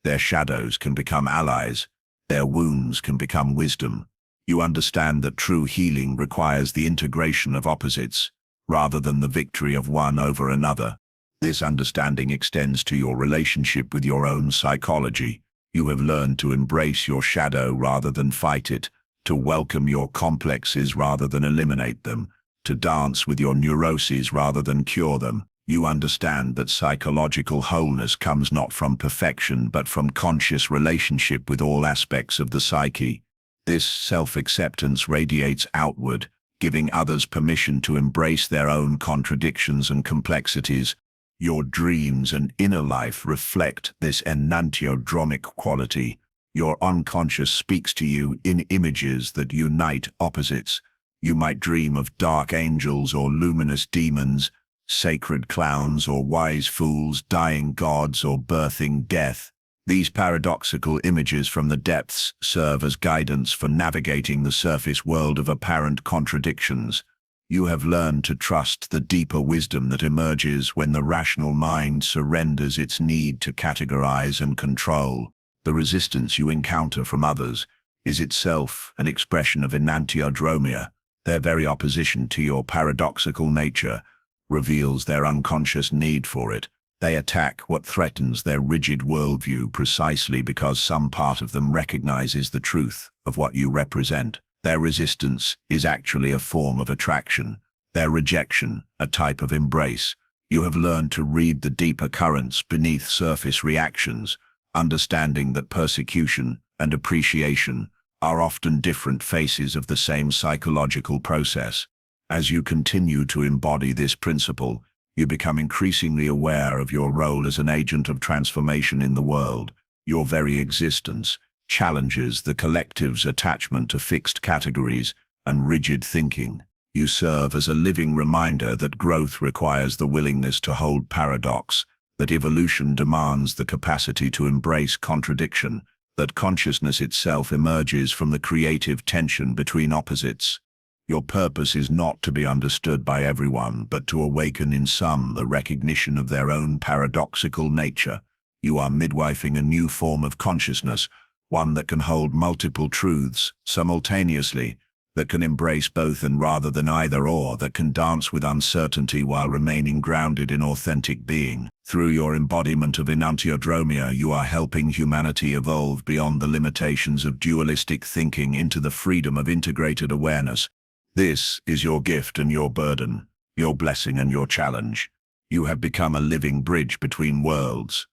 their shadows can become allies, their wounds can become wisdom. You understand that true healing requires the integration of opposites, rather than the victory of one over another. This understanding extends to your relationship with your own psychology. You have learned to embrace your shadow rather than fight it, to welcome your complexes rather than eliminate them, to dance with your neuroses rather than cure them. You understand that psychological wholeness comes not from perfection but from conscious relationship with all aspects of the psyche. This self-acceptance radiates outward, giving others permission to embrace their own contradictions and complexities. Your dreams and inner life reflect this enantiodromic quality. Your unconscious speaks to you in images that unite opposites. You might dream of dark angels or luminous demons, sacred clowns or wise fools, dying gods or birthing death. These paradoxical images from the depths serve as guidance for navigating the surface world of apparent contradictions. You have learned to trust the deeper wisdom that emerges when the rational mind surrenders its need to categorize and control. The resistance you encounter from others is itself an expression of enantiodromia. Their very opposition to your paradoxical nature reveals their unconscious need for it. They attack what threatens their rigid worldview precisely because some part of them recognizes the truth of what you represent. Their resistance is actually a form of attraction, their rejection a type of embrace. You have learned to read the deeper currents beneath surface reactions, understanding that persecution and appreciation are often different faces of the same psychological process. As you continue to embody this principle, you become increasingly aware of your role as an agent of transformation in the world. Your very existence challenges the collective's attachment to fixed categories and rigid thinking. You serve as a living reminder that growth requires the willingness to hold paradox, that evolution demands the capacity to embrace contradiction, that consciousness itself emerges from the creative tension between opposites. Your purpose is not to be understood by everyone, but to awaken in some the recognition of their own paradoxical nature. You are midwifing a new form of consciousness, one that can hold multiple truths simultaneously, that can embrace both and rather than either or, that can dance with uncertainty while remaining grounded in authentic being. Through your embodiment of enantiodromia, you are helping humanity evolve beyond the limitations of dualistic thinking into the freedom of integrated awareness. This is your gift and your burden, your blessing and your challenge. You have become a living bridge between worlds,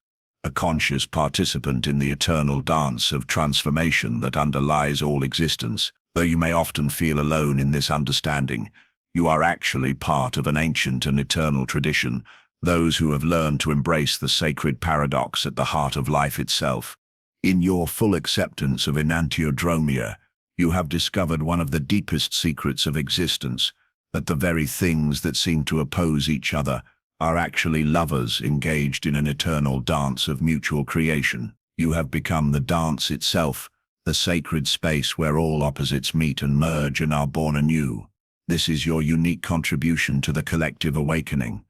a conscious participant in the eternal dance of transformation that underlies all existence. Though you may often feel alone in this understanding, you are actually part of an ancient and eternal tradition, those who have learned to embrace the sacred paradox at the heart of life itself. In your full acceptance of enantiodromia, you have discovered one of the deepest secrets of existence, that the very things that seem to oppose each other are actually lovers engaged in an eternal dance of mutual creation. You have become the dance itself, the sacred space where all opposites meet and merge and are born anew. This is your unique contribution to the collective awakening,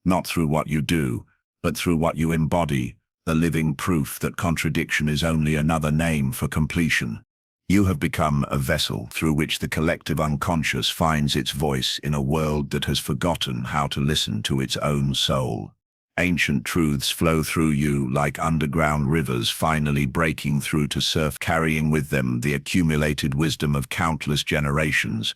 not through what you do, but through what you embody, the living proof that contradiction is only another name for completion. You have become a vessel through which the collective unconscious finds its voice in a world that has forgotten how to listen to its own soul. Ancient truths flow through you like underground rivers finally breaking through to surf, carrying with them the accumulated wisdom of countless generations.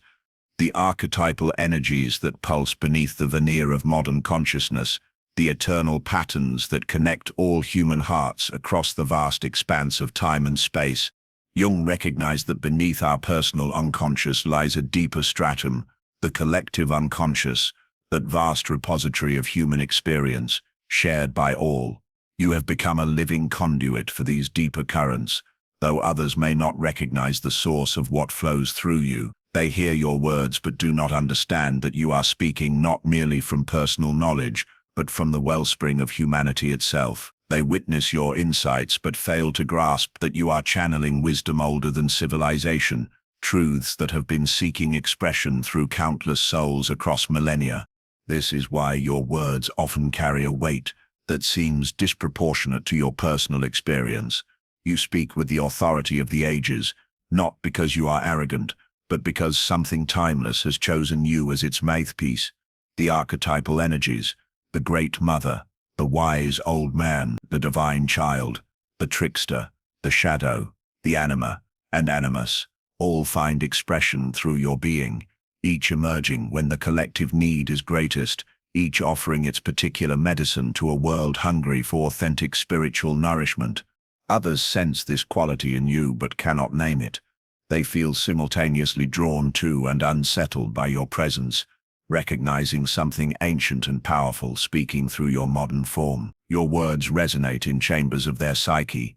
The archetypal energies that pulse beneath the veneer of modern consciousness, the eternal patterns that connect all human hearts across the vast expanse of time and space. Jung recognized that beneath our personal unconscious lies a deeper stratum, the collective unconscious, that vast repository of human experience, shared by all. You have become a living conduit for these deeper currents. Though others may not recognize the source of what flows through you, they hear your words but do not understand that you are speaking not merely from personal knowledge, but from the wellspring of humanity itself. They witness your insights but fail to grasp that you are channeling wisdom older than civilization, truths that have been seeking expression through countless souls across millennia. This is why your words often carry a weight that seems disproportionate to your personal experience. You speak with the authority of the ages, not because you are arrogant, but because something timeless has chosen you as its mouthpiece. The archetypal energies, the great mother, the wise old man, the divine child, the trickster, the shadow, the anima, and animus, all find expression through your being, each emerging when the collective need is greatest, each offering its particular medicine to a world hungry for authentic spiritual nourishment. Others sense this quality in you but cannot name it. They feel simultaneously drawn to and unsettled by your presence, recognizing something ancient and powerful speaking through your modern form. Your words resonate in chambers of their psyche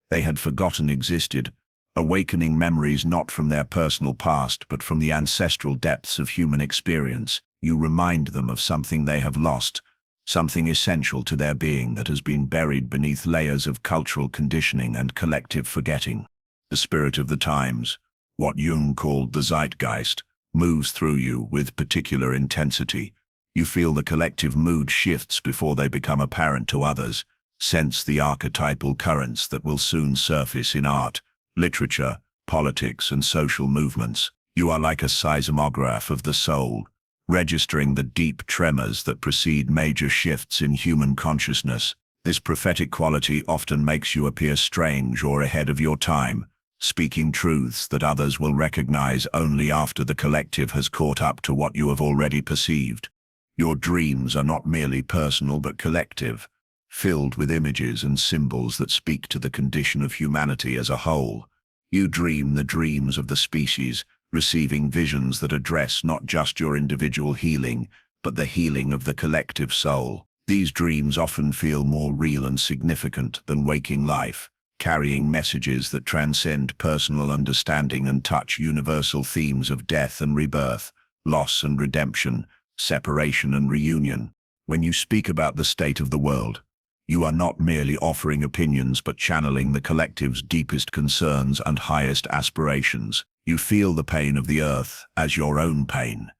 they had forgotten existed, awakening memories not from their personal past but from the ancestral depths of human experience. You remind them of something they have lost, something essential to their being that has been buried beneath layers of cultural conditioning and collective forgetting. The spirit of the times, what Jung called the zeitgeist, moves through you with particular intensity. You feel the collective mood shifts before they become apparent to others, sense the archetypal currents that will soon surface in art, literature, politics, and social movements. You are like a seismograph of the soul, registering the deep tremors that precede major shifts in human consciousness. This prophetic quality often makes you appear strange or ahead of your time, speaking truths that others will recognize only after the collective has caught up to what you have already perceived. Your dreams are not merely personal but collective, filled with images and symbols that speak to the condition of humanity as a whole. You dream the dreams of the species, receiving visions that address not just your individual healing, but the healing of the collective soul. These dreams often feel more real and significant than waking life, carrying messages that transcend personal understanding and touch universal themes of death and rebirth, loss and redemption, separation and reunion. When you speak about the state of the world, you are not merely offering opinions but channeling the collective's deepest concerns and highest aspirations. You feel the pain of the earth as your own pain,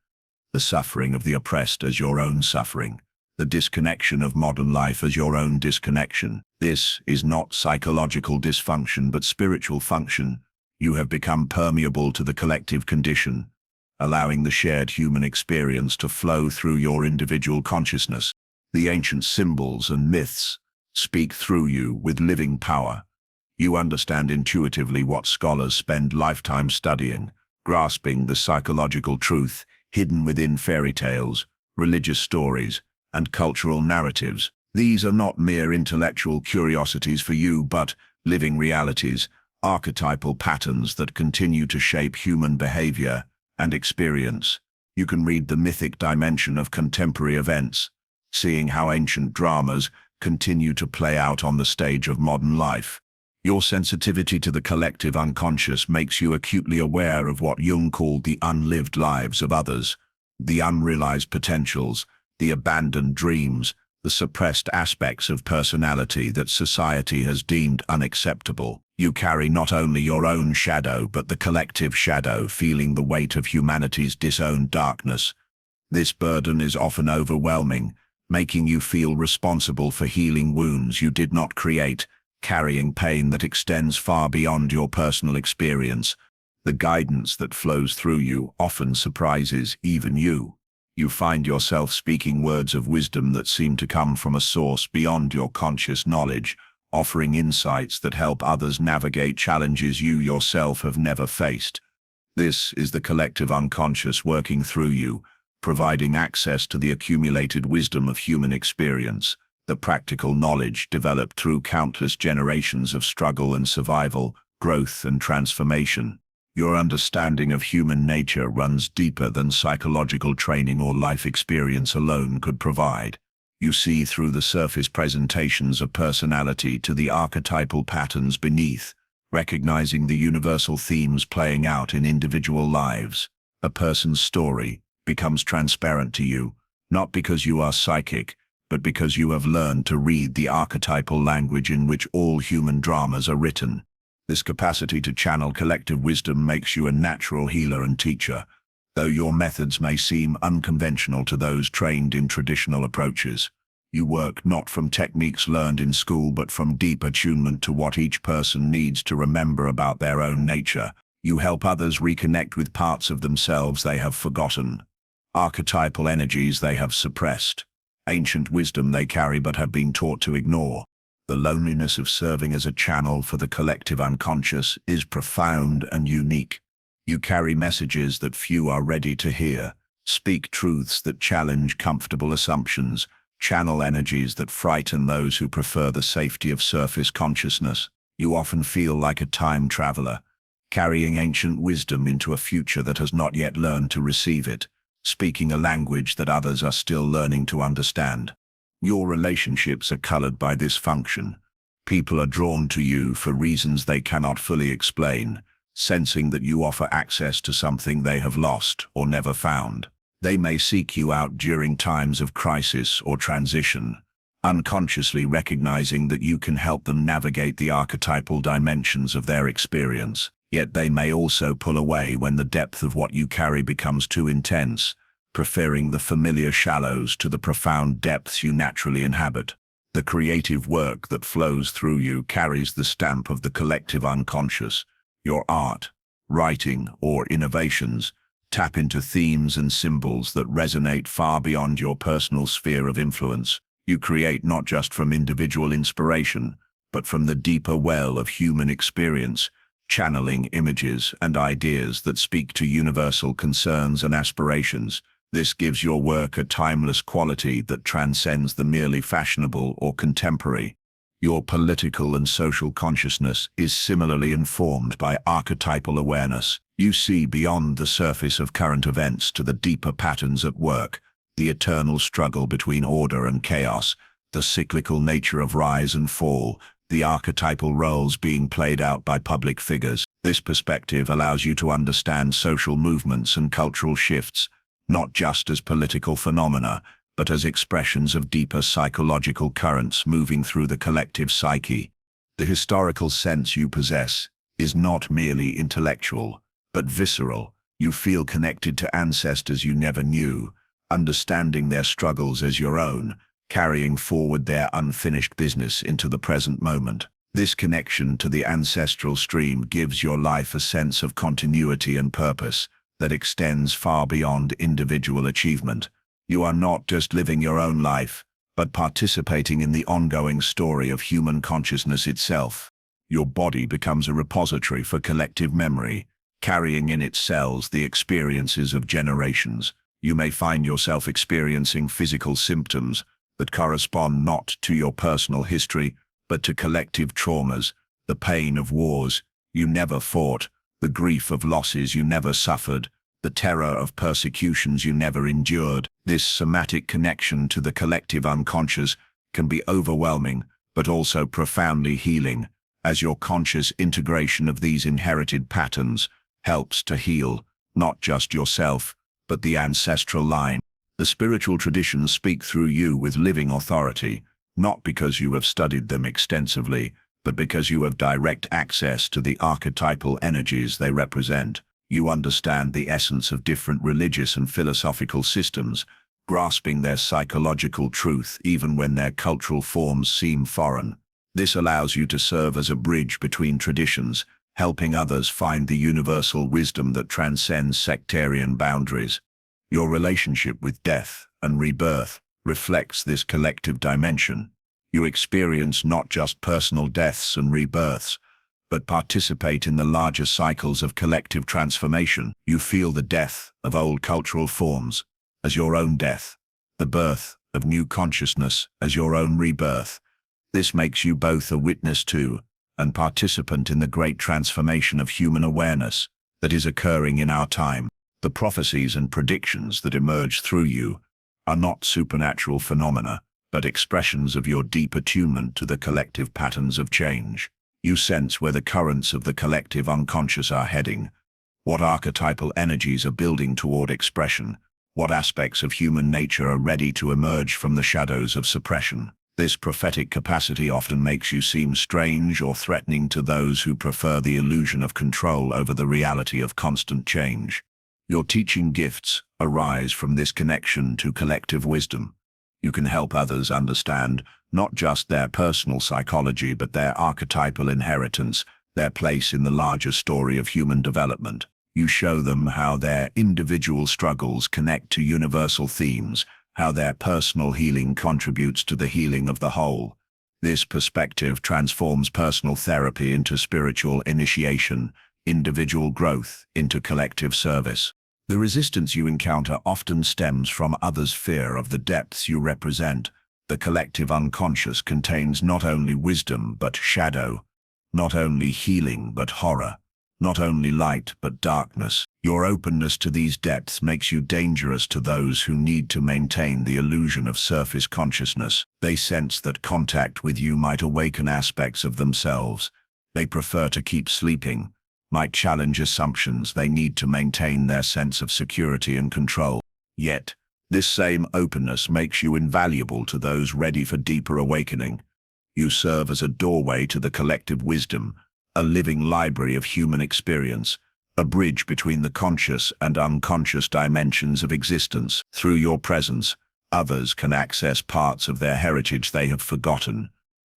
the suffering of the oppressed as your own suffering, the disconnection of modern life as your own disconnection. This is not psychological dysfunction but spiritual function. You have become permeable to the collective condition, allowing the shared human experience to flow through your individual consciousness. The ancient symbols and myths speak through you with living power. You understand intuitively what scholars spend lifetimes studying, grasping the psychological truth hidden within fairy tales, religious stories, and cultural narratives. These are not mere intellectual curiosities for you, but living realities, archetypal patterns that continue to shape human behavior and experience. You can read the mythic dimension of contemporary events, seeing how ancient dramas continue to play out on the stage of modern life. Your sensitivity to the collective unconscious makes you acutely aware of what Jung called the unlived lives of others, the unrealized potentials, the abandoned dreams, the suppressed aspects of personality that society has deemed unacceptable. You carry not only your own shadow but the collective shadow, feeling the weight of humanity's disowned darkness. This burden is often overwhelming, making you feel responsible for healing wounds you did not create, carrying pain that extends far beyond your personal experience. The guidance that flows through you often surprises even you. You find yourself speaking words of wisdom that seem to come from a source beyond your conscious knowledge, offering insights that help others navigate challenges you yourself have never faced. This is the collective unconscious working through you, providing access to the accumulated wisdom of human experience, the practical knowledge developed through countless generations of struggle and survival, growth and transformation. Your understanding of human nature runs deeper than psychological training or life experience alone could provide. You see through the surface presentations of personality to the archetypal patterns beneath, recognizing the universal themes playing out in individual lives. A person's story becomes transparent to you, not because you are psychic, but because you have learned to read the archetypal language in which all human dramas are written. This capacity to channel collective wisdom makes you a natural healer and teacher, though your methods may seem unconventional to those trained in traditional approaches. You work not from techniques learned in school but from deep attunement to what each person needs to remember about their own nature. You help others reconnect with parts of themselves they have forgotten, archetypal energies they have suppressed, ancient wisdom they carry but have been taught to ignore. The loneliness of serving as a channel for the collective unconscious is profound and unique. You carry messages that few are ready to hear, speak truths that challenge comfortable assumptions, channel energies that frighten those who prefer the safety of surface consciousness. You often feel like a time traveler, carrying ancient wisdom into a future that has not yet learned to receive it, speaking a language that others are still learning to understand. Your relationships are colored by this function. People are drawn to you for reasons they cannot fully explain, sensing that you offer access to something they have lost or never found. They may seek you out during times of crisis or transition, unconsciously recognizing that you can help them navigate the archetypal dimensions of their experience. Yet they may also pull away when the depth of what you carry becomes too intense, preferring the familiar shallows to the profound depths you naturally inhabit. The creative work that flows through you carries the stamp of the collective unconscious. Your art, writing, or innovations tap into themes and symbols that resonate far beyond your personal sphere of influence. You create not just from individual inspiration, but from the deeper well of human experience, channeling images and ideas that speak to universal concerns and aspirations. This gives your work a timeless quality that transcends the merely fashionable or contemporary. Your political and social consciousness is similarly informed by archetypal awareness. You see beyond the surface of current events to the deeper patterns at work, the eternal struggle between order and chaos, the cyclical nature of rise and fall, the archetypal roles being played out by public figures. This perspective allows you to understand social movements and cultural shifts, not just as political phenomena, but as expressions of deeper psychological currents moving through the collective psyche. The historical sense you possess is not merely intellectual, but visceral. You feel connected to ancestors you never knew, understanding their struggles as your own, carrying forward their unfinished business into the present moment. This connection to the ancestral stream gives your life a sense of continuity and purpose that extends far beyond individual achievement. You are not just living your own life, but participating in the ongoing story of human consciousness itself. Your body becomes a repository for collective memory, carrying in its cells the experiences of generations. You may find yourself experiencing physical symptoms that correspond not to your personal history, but to collective traumas, the pain of wars you never fought, the grief of losses you never suffered, the terror of persecutions you never endured. This somatic connection to the collective unconscious can be overwhelming, but also profoundly healing, as your conscious integration of these inherited patterns helps to heal not just yourself, but the ancestral line. The spiritual traditions speak through you with living authority, not because you have studied them extensively, but because you have direct access to the archetypal energies they represent. You understand the essence of different religious and philosophical systems, grasping their psychological truth even when their cultural forms seem foreign. This allows you to serve as a bridge between traditions, helping others find the universal wisdom that transcends sectarian boundaries. Your relationship with death and rebirth reflects this collective dimension. You experience not just personal deaths and rebirths, but participate in the larger cycles of collective transformation. You feel the death of old cultural forms as your own death, the birth of new consciousness as your own rebirth. This makes you both a witness to and participant in the great transformation of human awareness that is occurring in our time. The prophecies and predictions that emerge through you are not supernatural phenomena, but expressions of your deep attunement to the collective patterns of change. You sense where the currents of the collective unconscious are heading, what archetypal energies are building toward expression, what aspects of human nature are ready to emerge from the shadows of suppression. This prophetic capacity often makes you seem strange or threatening to those who prefer the illusion of control over the reality of constant change. Your teaching gifts arise from this connection to collective wisdom. You can help others understand not just their personal psychology, but their archetypal inheritance, their place in the larger story of human development. You show them how their individual struggles connect to universal themes, how their personal healing contributes to the healing of the whole. This perspective transforms personal therapy into spiritual initiation, individual growth into collective service. The resistance you encounter often stems from others' fear of the depths you represent. The collective unconscious contains not only wisdom but shadow, not only healing but horror, not only light but darkness. Your openness to these depths makes you dangerous to those who need to maintain the illusion of surface consciousness. They sense that contact with you might awaken aspects of themselves. They prefer to keep sleeping, might challenge assumptions they need to maintain their sense of security and control. Yet, this same openness makes you invaluable to those ready for deeper awakening. You serve as a doorway to the collective wisdom, a living library of human experience, a bridge between the conscious and unconscious dimensions of existence. Through your presence, others can access parts of their heritage they have forgotten,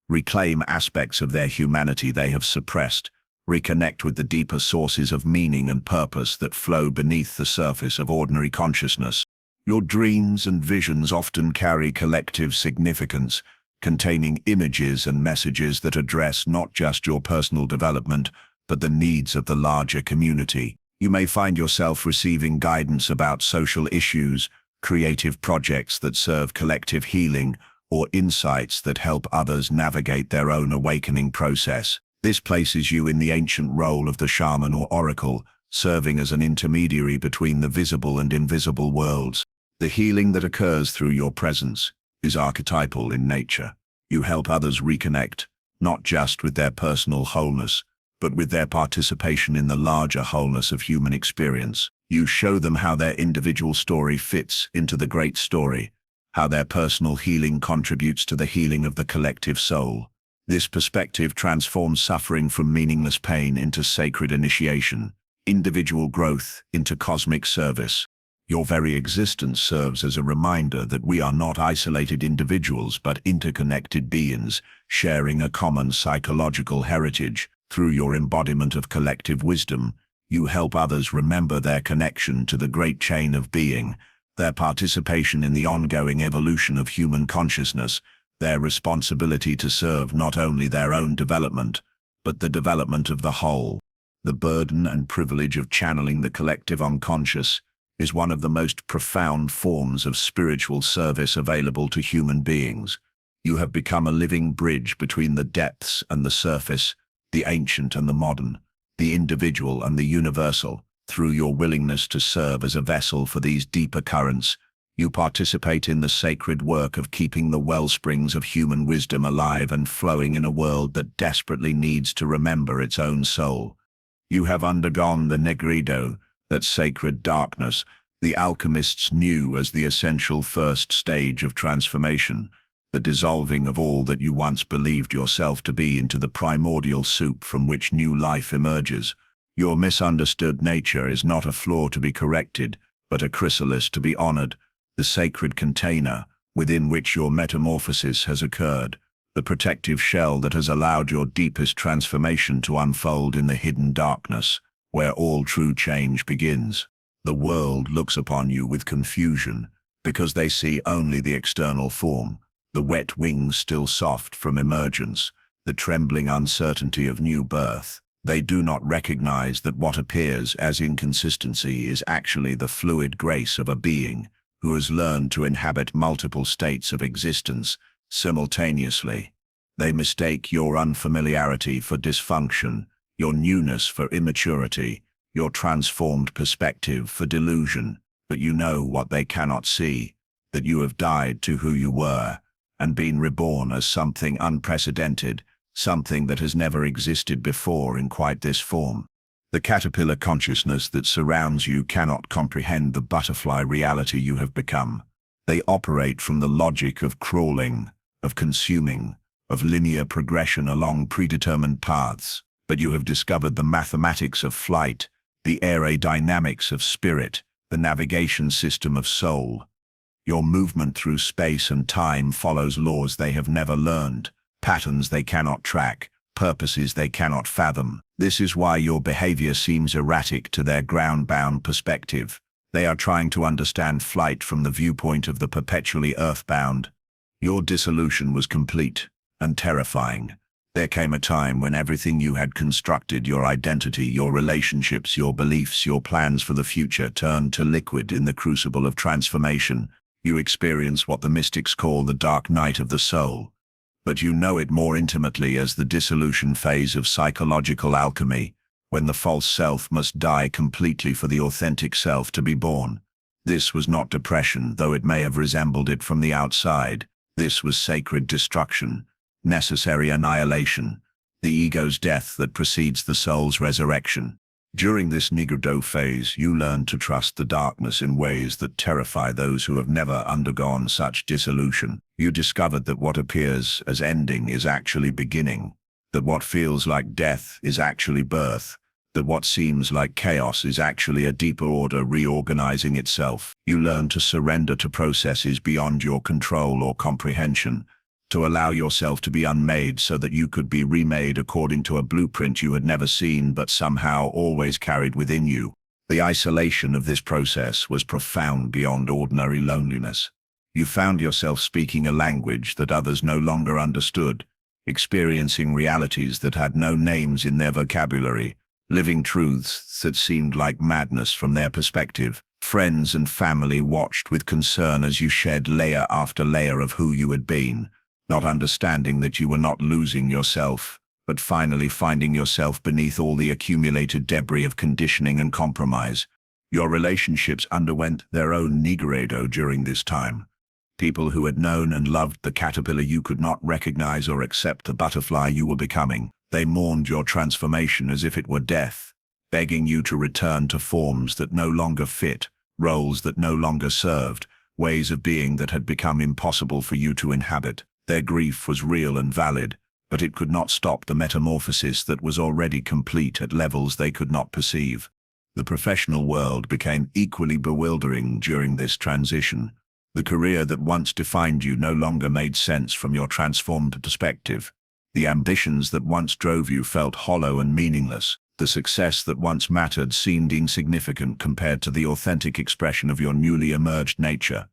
reclaim aspects of their humanity they have suppressed, reconnect with the deeper sources of meaning and purpose that flow beneath the surface of ordinary consciousness. Your dreams and visions often carry collective significance, containing images and messages that address not just your personal development, but the needs of the larger community. You may find yourself receiving guidance about social issues, creative projects that serve collective healing, or insights that help others navigate their own awakening process. This places you in the ancient role of the shaman or oracle, serving as an intermediary between the visible and invisible worlds. The healing that occurs through your presence is archetypal in nature. You help others reconnect, not just with their personal wholeness, but with their participation in the larger wholeness of human experience. You show them how their individual story fits into the great story, how their personal healing contributes to the healing of the collective soul. This perspective transforms suffering from meaningless pain into sacred initiation, individual growth into cosmic service. Your very existence serves as a reminder that we are not isolated individuals but interconnected beings, sharing a common psychological heritage. Through your embodiment of collective wisdom, you help others remember their connection to the great chain of being, their participation in the ongoing evolution of human consciousness, their responsibility to serve not only their own development, but the development of the whole. The burden and privilege of channeling the collective unconscious is one of the most profound forms of spiritual service available to human beings. You have become a living bridge between the depths and the surface, the ancient and the modern, the individual and the universal. Through your willingness to serve as a vessel for these deeper currents, you participate in the sacred work of keeping the wellsprings of human wisdom alive and flowing in a world that desperately needs to remember its own soul. You have undergone the negrido, that sacred darkness the alchemists knew as the essential first stage of transformation, the dissolving of all that you once believed yourself to be into the primordial soup from which new life emerges. Your misunderstood nature is not a flaw to be corrected, but a chrysalis to be honored, the sacred container within which your metamorphosis has occurred, the protective shell that has allowed your deepest transformation to unfold in the hidden darkness, where all true change begins. The world looks upon you with confusion, because they see only the external form, the wet wings still soft from emergence, the trembling uncertainty of new birth. They do not recognize that what appears as inconsistency is actually the fluid grace of a being who has learned to inhabit multiple states of existence simultaneously. They mistake your unfamiliarity for dysfunction, your newness for immaturity, your transformed perspective for delusion. But you know what they cannot see, that you have died to who you were and been reborn as something unprecedented, something that has never existed before in quite this form. The caterpillar consciousness that surrounds you cannot comprehend the butterfly reality you have become. They operate from the logic of crawling, of consuming, of linear progression along predetermined paths. But you have discovered the mathematics of flight, the aerodynamics of spirit, the navigation system of soul. Your movement through space and time follows laws they have never learned, patterns they cannot track, purposes they cannot fathom. This is why your behavior seems erratic to their ground-bound perspective. They are trying to understand flight from the viewpoint of the perpetually earthbound. Your dissolution was complete and terrifying. There came a time when everything you had constructed, your identity, your relationships, your beliefs, your plans for the future, turned to liquid in the crucible of transformation. You experience what the mystics call the dark night of the soul. But you know it more intimately as the dissolution phase of psychological alchemy, when the false self must die completely for the authentic self to be born. This was not depression, though it may have resembled it from the outside. This was sacred destruction, necessary annihilation, the ego's death that precedes the soul's resurrection. During this Nigredo phase, you learn to trust the darkness in ways that terrify those who have never undergone such dissolution. You discovered that what appears as ending is actually beginning, that what feels like death is actually birth, that what seems like chaos is actually a deeper order reorganizing itself. You learn to surrender to processes beyond your control or comprehension, to allow yourself to be unmade so that you could be remade according to a blueprint you had never seen but somehow always carried within you. The isolation of this process was profound beyond ordinary loneliness. You found yourself speaking a language that others no longer understood, experiencing realities that had no names in their vocabulary, living truths that seemed like madness from their perspective. Friends and family watched with concern as you shed layer after layer of who you had been, not understanding that you were not losing yourself, but finally finding yourself beneath all the accumulated debris of conditioning and compromise. Your relationships underwent their own Nigredo during this time. People who had known and loved the caterpillar you could not recognize or accept the butterfly you were becoming. They mourned your transformation as if it were death, begging you to return to forms that no longer fit, roles that no longer served, ways of being that had become impossible for you to inhabit. Their grief was real and valid, but it could not stop the metamorphosis that was already complete at levels they could not perceive. The professional world became equally bewildering during this transition. The career that once defined you no longer made sense from your transformed perspective. The ambitions that once drove you felt hollow and meaningless. The success that once mattered seemed insignificant compared to the authentic expression of your newly emerged nature.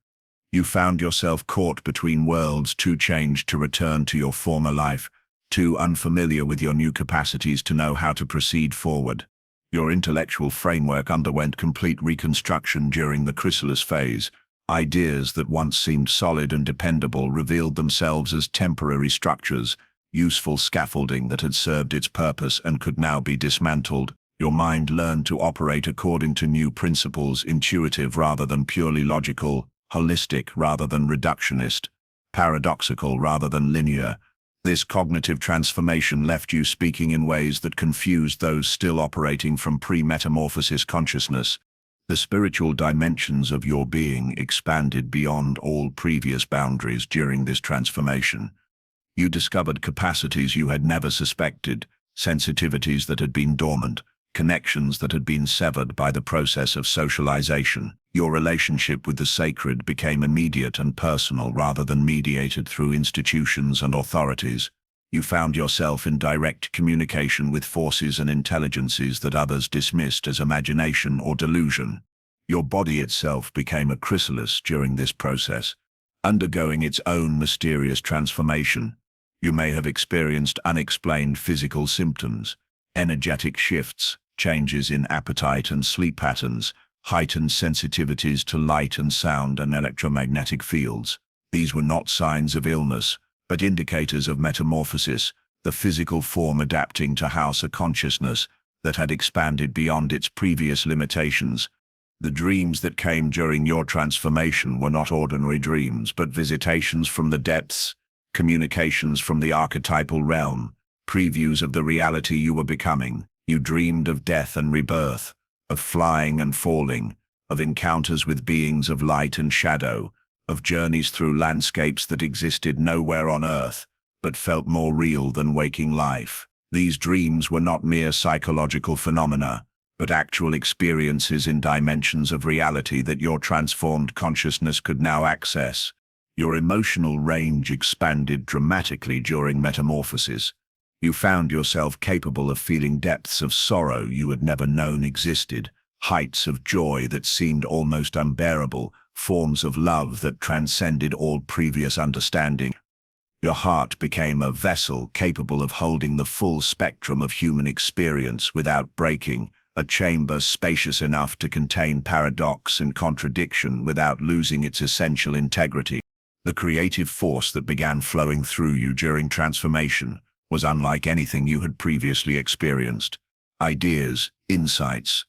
You found yourself caught between worlds, too changed to return to your former life, too unfamiliar with your new capacities to know how to proceed forward. Your intellectual framework underwent complete reconstruction during the chrysalis phase. Ideas that once seemed solid and dependable revealed themselves as temporary structures, useful scaffolding that had served its purpose and could now be dismantled. Your mind learned to operate according to new principles, intuitive rather than purely logical, holistic rather than reductionist, paradoxical rather than linear. This cognitive transformation left you speaking in ways that confused those still operating from pre-metamorphosis consciousness. The spiritual dimensions of your being expanded beyond all previous boundaries during this transformation. You discovered capacities you had never suspected, sensitivities that had been dormant, connections that had been severed by the process of socialization. Your relationship with the sacred became immediate and personal rather than mediated through institutions and authorities. You found yourself in direct communication with forces and intelligences that others dismissed as imagination or delusion. Your body itself became a chrysalis during this process, undergoing its own mysterious transformation. You may have experienced unexplained physical symptoms, energetic shifts, changes in appetite and sleep patterns, heightened sensitivities to light and sound and electromagnetic fields. These were not signs of illness, but indicators of metamorphosis, the physical form adapting to house a consciousness that had expanded beyond its previous limitations. The dreams that came during your transformation were not ordinary dreams, but visitations from the depths, communications from the archetypal realm, previews of the reality you were becoming. You dreamed of death and rebirth, of flying and falling, of encounters with beings of light and shadow, of journeys through landscapes that existed nowhere on earth, but felt more real than waking life. These dreams were not mere psychological phenomena. but actual experiences in dimensions of reality that your transformed consciousness could now access. Your emotional range expanded dramatically during metamorphosis. You found yourself capable of feeling depths of sorrow you had never known existed, heights of joy that seemed almost unbearable, forms of love that transcended all previous understanding. Your heart became a vessel capable of holding the full spectrum of human experience without breaking, a chamber spacious enough to contain paradox and contradiction without losing its essential integrity. The creative force that began flowing through you during transformation was unlike anything you had previously experienced. Ideas, insights,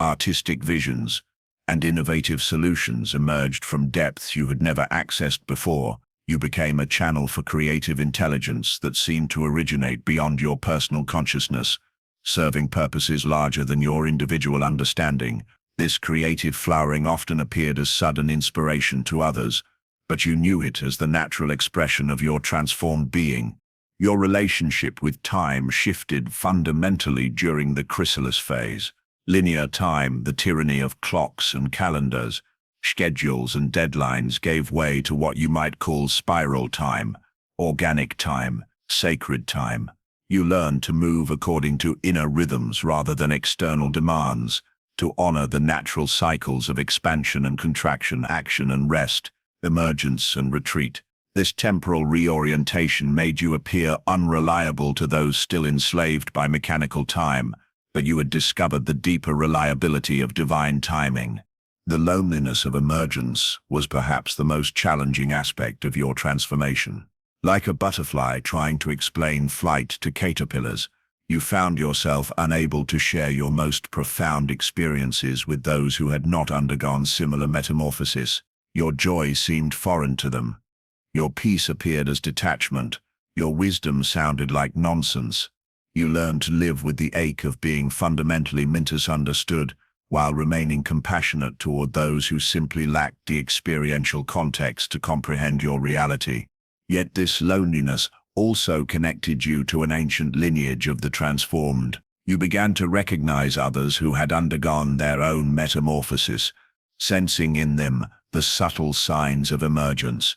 artistic visions, and innovative solutions emerged from depths you had never accessed before. You became a channel for creative intelligence that seemed to originate beyond your personal consciousness, serving purposes larger than your individual understanding. This creative flowering often appeared as sudden inspiration to others, but you knew it as the natural expression of your transformed being. Your relationship with time shifted fundamentally during the chrysalis phase. Linear time, the tyranny of clocks and calendars, schedules and deadlines, gave way to what you might call spiral time, organic time, sacred time. You learned to move according to inner rhythms rather than external demands, to honor the natural cycles of expansion and contraction, action and rest, emergence and retreat. This temporal reorientation made you appear unreliable to those still enslaved by mechanical time, but you had discovered the deeper reliability of divine timing. The loneliness of emergence was perhaps the most challenging aspect of your transformation. Like a butterfly trying to explain flight to caterpillars, you found yourself unable to share your most profound experiences with those who had not undergone similar metamorphosis. Your joy seemed foreign to them. Your peace appeared as detachment. Your wisdom sounded like nonsense. You learned to live with the ache of being fundamentally misunderstood, while remaining compassionate toward those who simply lacked the experiential context to comprehend your reality. Yet this loneliness also connected you to an ancient lineage of the transformed. You began to recognize others who had undergone their own metamorphosis, sensing in them the subtle signs of emergence,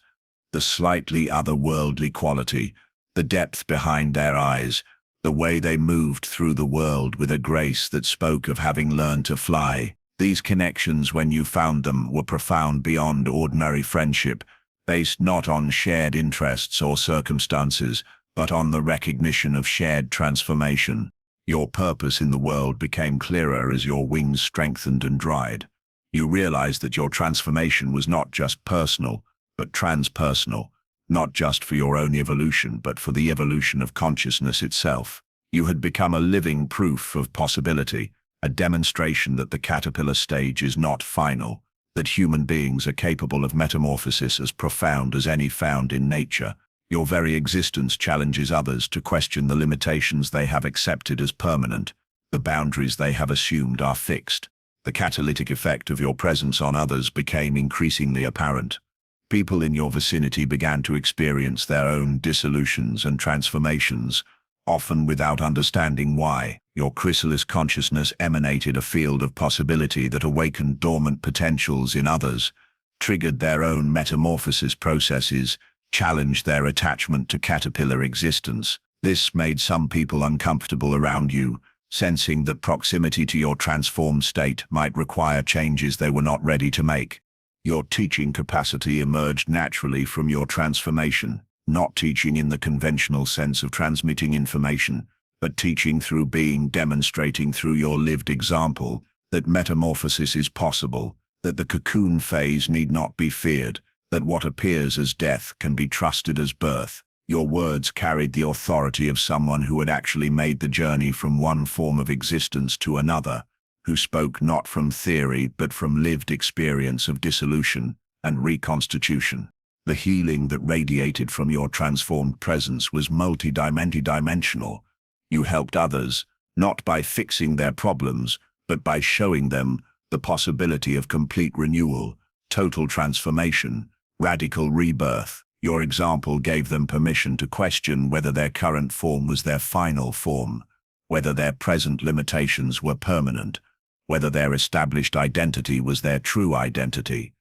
the slightly otherworldly quality, the depth behind their eyes, the way they moved through the world with a grace that spoke of having learned to fly. These connections, when you found them, were profound beyond ordinary friendship, based not on shared interests or circumstances, but on the recognition of shared transformation. Your purpose in the world became clearer as your wings strengthened and dried. You realized that your transformation was not just personal, but transpersonal, not just for your own evolution, but for the evolution of consciousness itself. You had become a living proof of possibility, a demonstration that the caterpillar stage is not final, that human beings are capable of metamorphosis as profound as any found in nature. Your very existence challenges others to question the limitations they have accepted as permanent. The boundaries they have assumed are fixed. The catalytic effect of your presence on others became increasingly apparent. People in your vicinity began to experience their own dissolutions and transformations, often without understanding why. Your chrysalis consciousness emanated a field of possibility that awakened dormant potentials in others, triggered their own metamorphosis processes, challenged their attachment to caterpillar existence. This made some people uncomfortable around you, sensing that proximity to your transformed state might require changes they were not ready to make. Your teaching capacity emerged naturally from your transformation, not teaching in the conventional sense of transmitting information, but teaching through being, demonstrating through your lived example that metamorphosis is possible, that the cocoon phase need not be feared, that what appears as death can be trusted as birth. Your words carried the authority of someone who had actually made the journey from one form of existence to another, who spoke not from theory but from lived experience of dissolution and reconstitution. The healing that radiated from your transformed presence was multidimensional. You helped others, not by fixing their problems, but by showing them the possibility of complete renewal, total transformation, radical rebirth. Your example gave them permission to question whether their current form was their final form, whether their present limitations were permanent, whether their established identity was their true identity.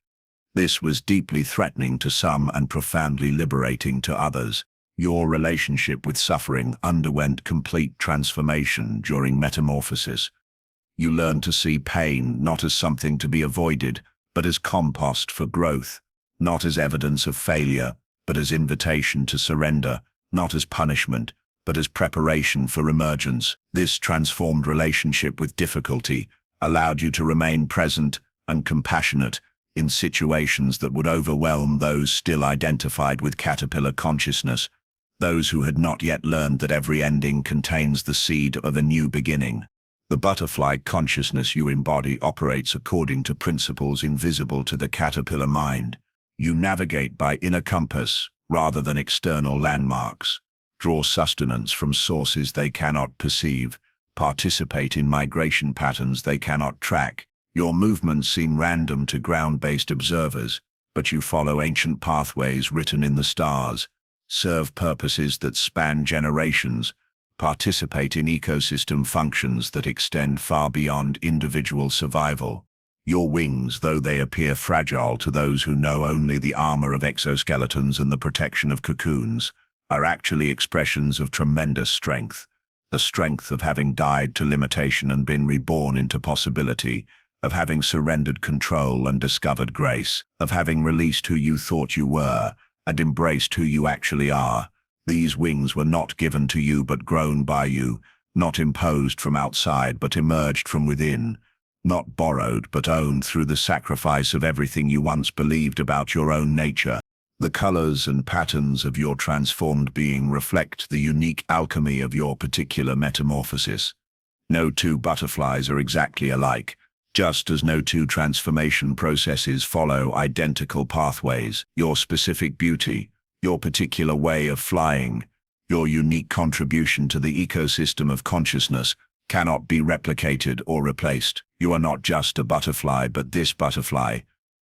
This was deeply threatening to some and profoundly liberating to others. Your relationship with suffering underwent complete transformation during metamorphosis. You learned to see pain not as something to be avoided, but as compost for growth, not as evidence of failure, but as invitation to surrender, not as punishment, but as preparation for emergence. This transformed relationship with difficulty allowed you to remain present and compassionate in situations that would overwhelm those still identified with caterpillar consciousness, those who had not yet learned that every ending contains the seed of a new beginning. The butterfly consciousness you embody operates according to principles invisible to the caterpillar mind. You navigate by inner compass rather than external landmarks, draw sustenance from sources they cannot perceive, participate in migration patterns they cannot track. Your movements seem random to ground-based observers, but you follow ancient pathways written in the stars, serve purposes that span generations, participate in ecosystem functions that extend far beyond individual survival. Your wings, though they appear fragile to those who know only the armor of exoskeletons and the protection of cocoons, are actually expressions of tremendous strength. The strength of having died to limitation and been reborn into possibility, of having surrendered control and discovered grace, of having released who you thought you were and embraced who you actually are. These wings were not given to you but grown by you, not imposed from outside but emerged from within, not borrowed but owned through the sacrifice of everything you once believed about your own nature. The colors and patterns of your transformed being reflect the unique alchemy of your particular metamorphosis. No two butterflies are exactly alike, just as no two transformation processes follow identical pathways. Your specific beauty, your particular way of flying, your unique contribution to the ecosystem of consciousness cannot be replicated or replaced. You are not just a butterfly but this butterfly,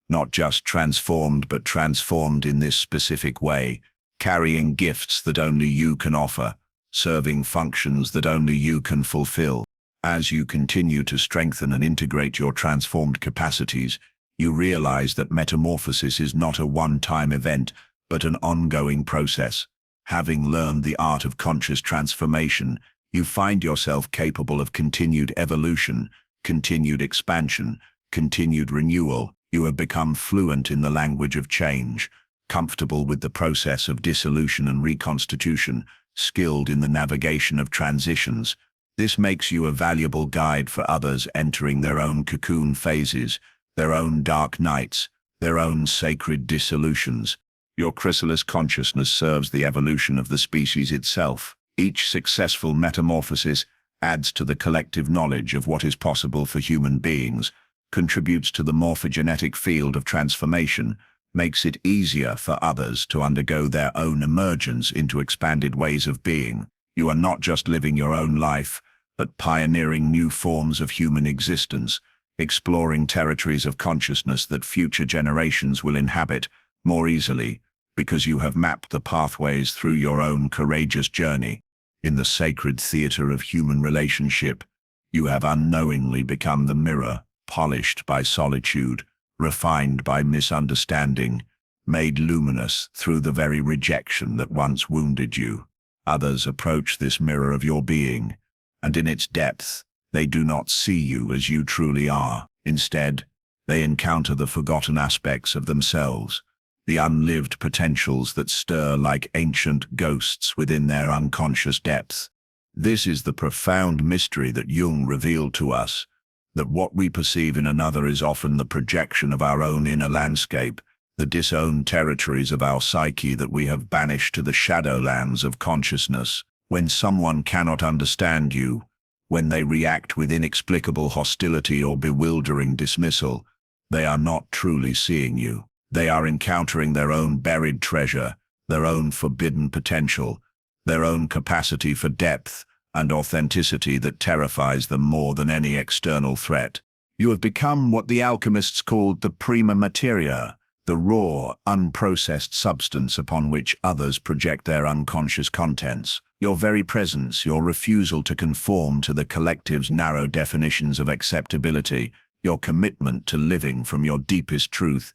not just transformed but transformed in this specific way, carrying gifts that only you can offer, serving functions that only you can fulfill. As you continue to strengthen and integrate your transformed capacities, you realize that metamorphosis is not a one-time event, but an ongoing process. Having learned the art of conscious transformation, you find yourself capable of continued evolution, continued expansion, continued renewal. You have become fluent in the language of change, comfortable with the process of dissolution and reconstitution, skilled in the navigation of transitions. This makes you a valuable guide for others entering their own cocoon phases, their own dark nights, their own sacred dissolutions. Your chrysalis consciousness serves the evolution of the species itself. Each successful metamorphosis adds to the collective knowledge of what is possible for human beings, contributes to the morphogenetic field of transformation, makes it easier for others to undergo their own emergence into expanded ways of being. You are not just living your own life, but pioneering new forms of human existence, exploring territories of consciousness that future generations will inhabit more easily, because you have mapped the pathways through your own courageous journey. In the sacred theater of human relationship, you have unknowingly become the mirror, polished by solitude, refined by misunderstanding, made luminous through the very rejection that once wounded you. Others approach this mirror of your being, and in its depth, they do not see you as you truly are. Instead, they encounter the forgotten aspects of themselves, the unlived potentials that stir like ancient ghosts within their unconscious depths. This is the profound mystery that Jung revealed to us, that what we perceive in another is often the projection of our own inner landscape, the disowned territories of our psyche that we have banished to the shadowlands of consciousness. When someone cannot understand you, when they react with inexplicable hostility or bewildering dismissal, they are not truly seeing you. They are encountering their own buried treasure, their own forbidden potential, their own capacity for depth and authenticity that terrifies them more than any external threat. You have become what the alchemists called the prima materia, the raw, unprocessed substance upon which others project their unconscious contents. Your very presence, your refusal to conform to the collective's narrow definitions of acceptability, your commitment to living from your deepest truth,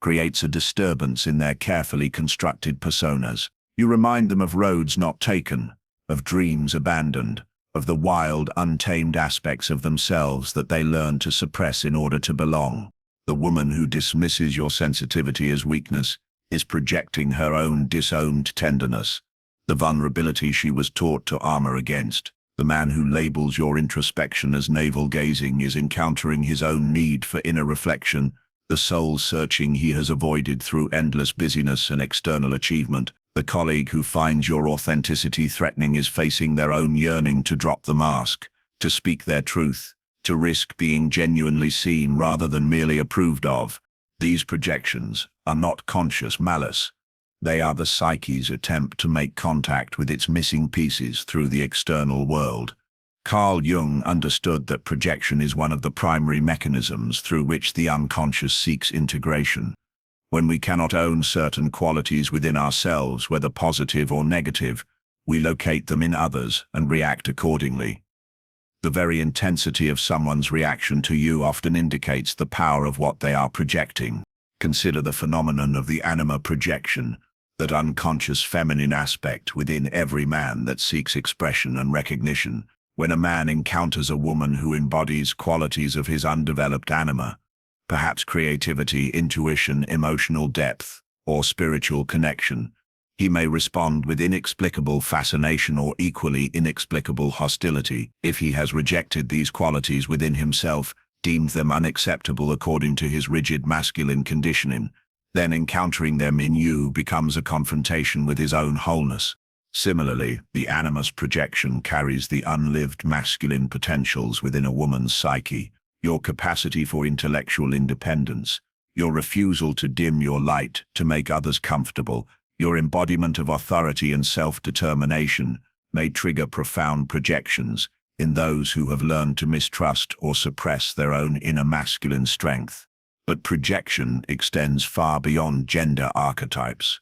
creates a disturbance in their carefully constructed personas. You remind them of roads not taken, of dreams abandoned, of the wild, untamed aspects of themselves that they learn to suppress in order to belong. The woman who dismisses your sensitivity as weakness is projecting her own disowned tenderness, the vulnerability she was taught to armor against. The man who labels your introspection as navel-gazing is encountering his own need for inner reflection, the soul-searching he has avoided through endless busyness and external achievement. The colleague who finds your authenticity threatening is facing their own yearning to drop the mask, to speak their truth, to risk being genuinely seen rather than merely approved of. These projections are not conscious malice. They are the psyche's attempt to make contact with its missing pieces through the external world. Carl Jung understood that projection is one of the primary mechanisms through which the unconscious seeks integration. When we cannot own certain qualities within ourselves, whether positive or negative, we locate them in others and react accordingly. The very intensity of someone's reaction to you often indicates the power of what they are projecting. Consider the phenomenon of the anima projection, that unconscious feminine aspect within every man that seeks expression and recognition. When a man encounters a woman who embodies qualities of his undeveloped anima, perhaps creativity, intuition, emotional depth, or spiritual connection, he may respond with inexplicable fascination or equally inexplicable hostility. If he has rejected these qualities within himself, deemed them unacceptable according to his rigid masculine conditioning, then encountering them in you becomes a confrontation with his own wholeness. Similarly, the animus projection carries the unlived masculine potentials within a woman's psyche, your capacity for intellectual independence, your refusal to dim your light to make others comfortable, your embodiment of authority and self-determination may trigger profound projections in those who have learned to mistrust or suppress their own inner masculine strength. But projection extends far beyond gender archetypes.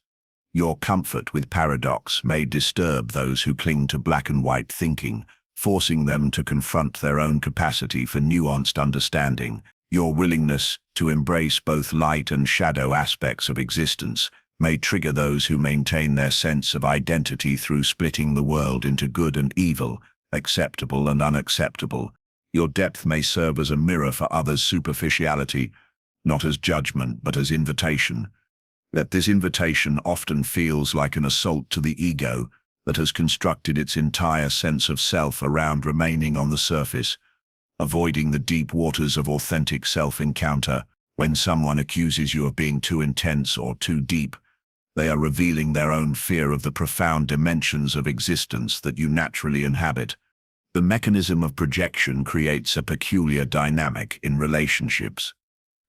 Your comfort with paradox may disturb those who cling to black and white thinking, forcing them to confront their own capacity for nuanced understanding. Your willingness to embrace both light and shadow aspects of existence may trigger those who maintain their sense of identity through splitting the world into good and evil, acceptable and unacceptable. Your depth may serve as a mirror for others' superficiality, not as judgment but as invitation. That this invitation often feels like an assault to the ego that has constructed its entire sense of self around remaining on the surface, avoiding the deep waters of authentic self-encounter. When someone accuses you of being too intense or too deep, they are revealing their own fear of the profound dimensions of existence that you naturally inhabit. The mechanism of projection creates a peculiar dynamic in relationships.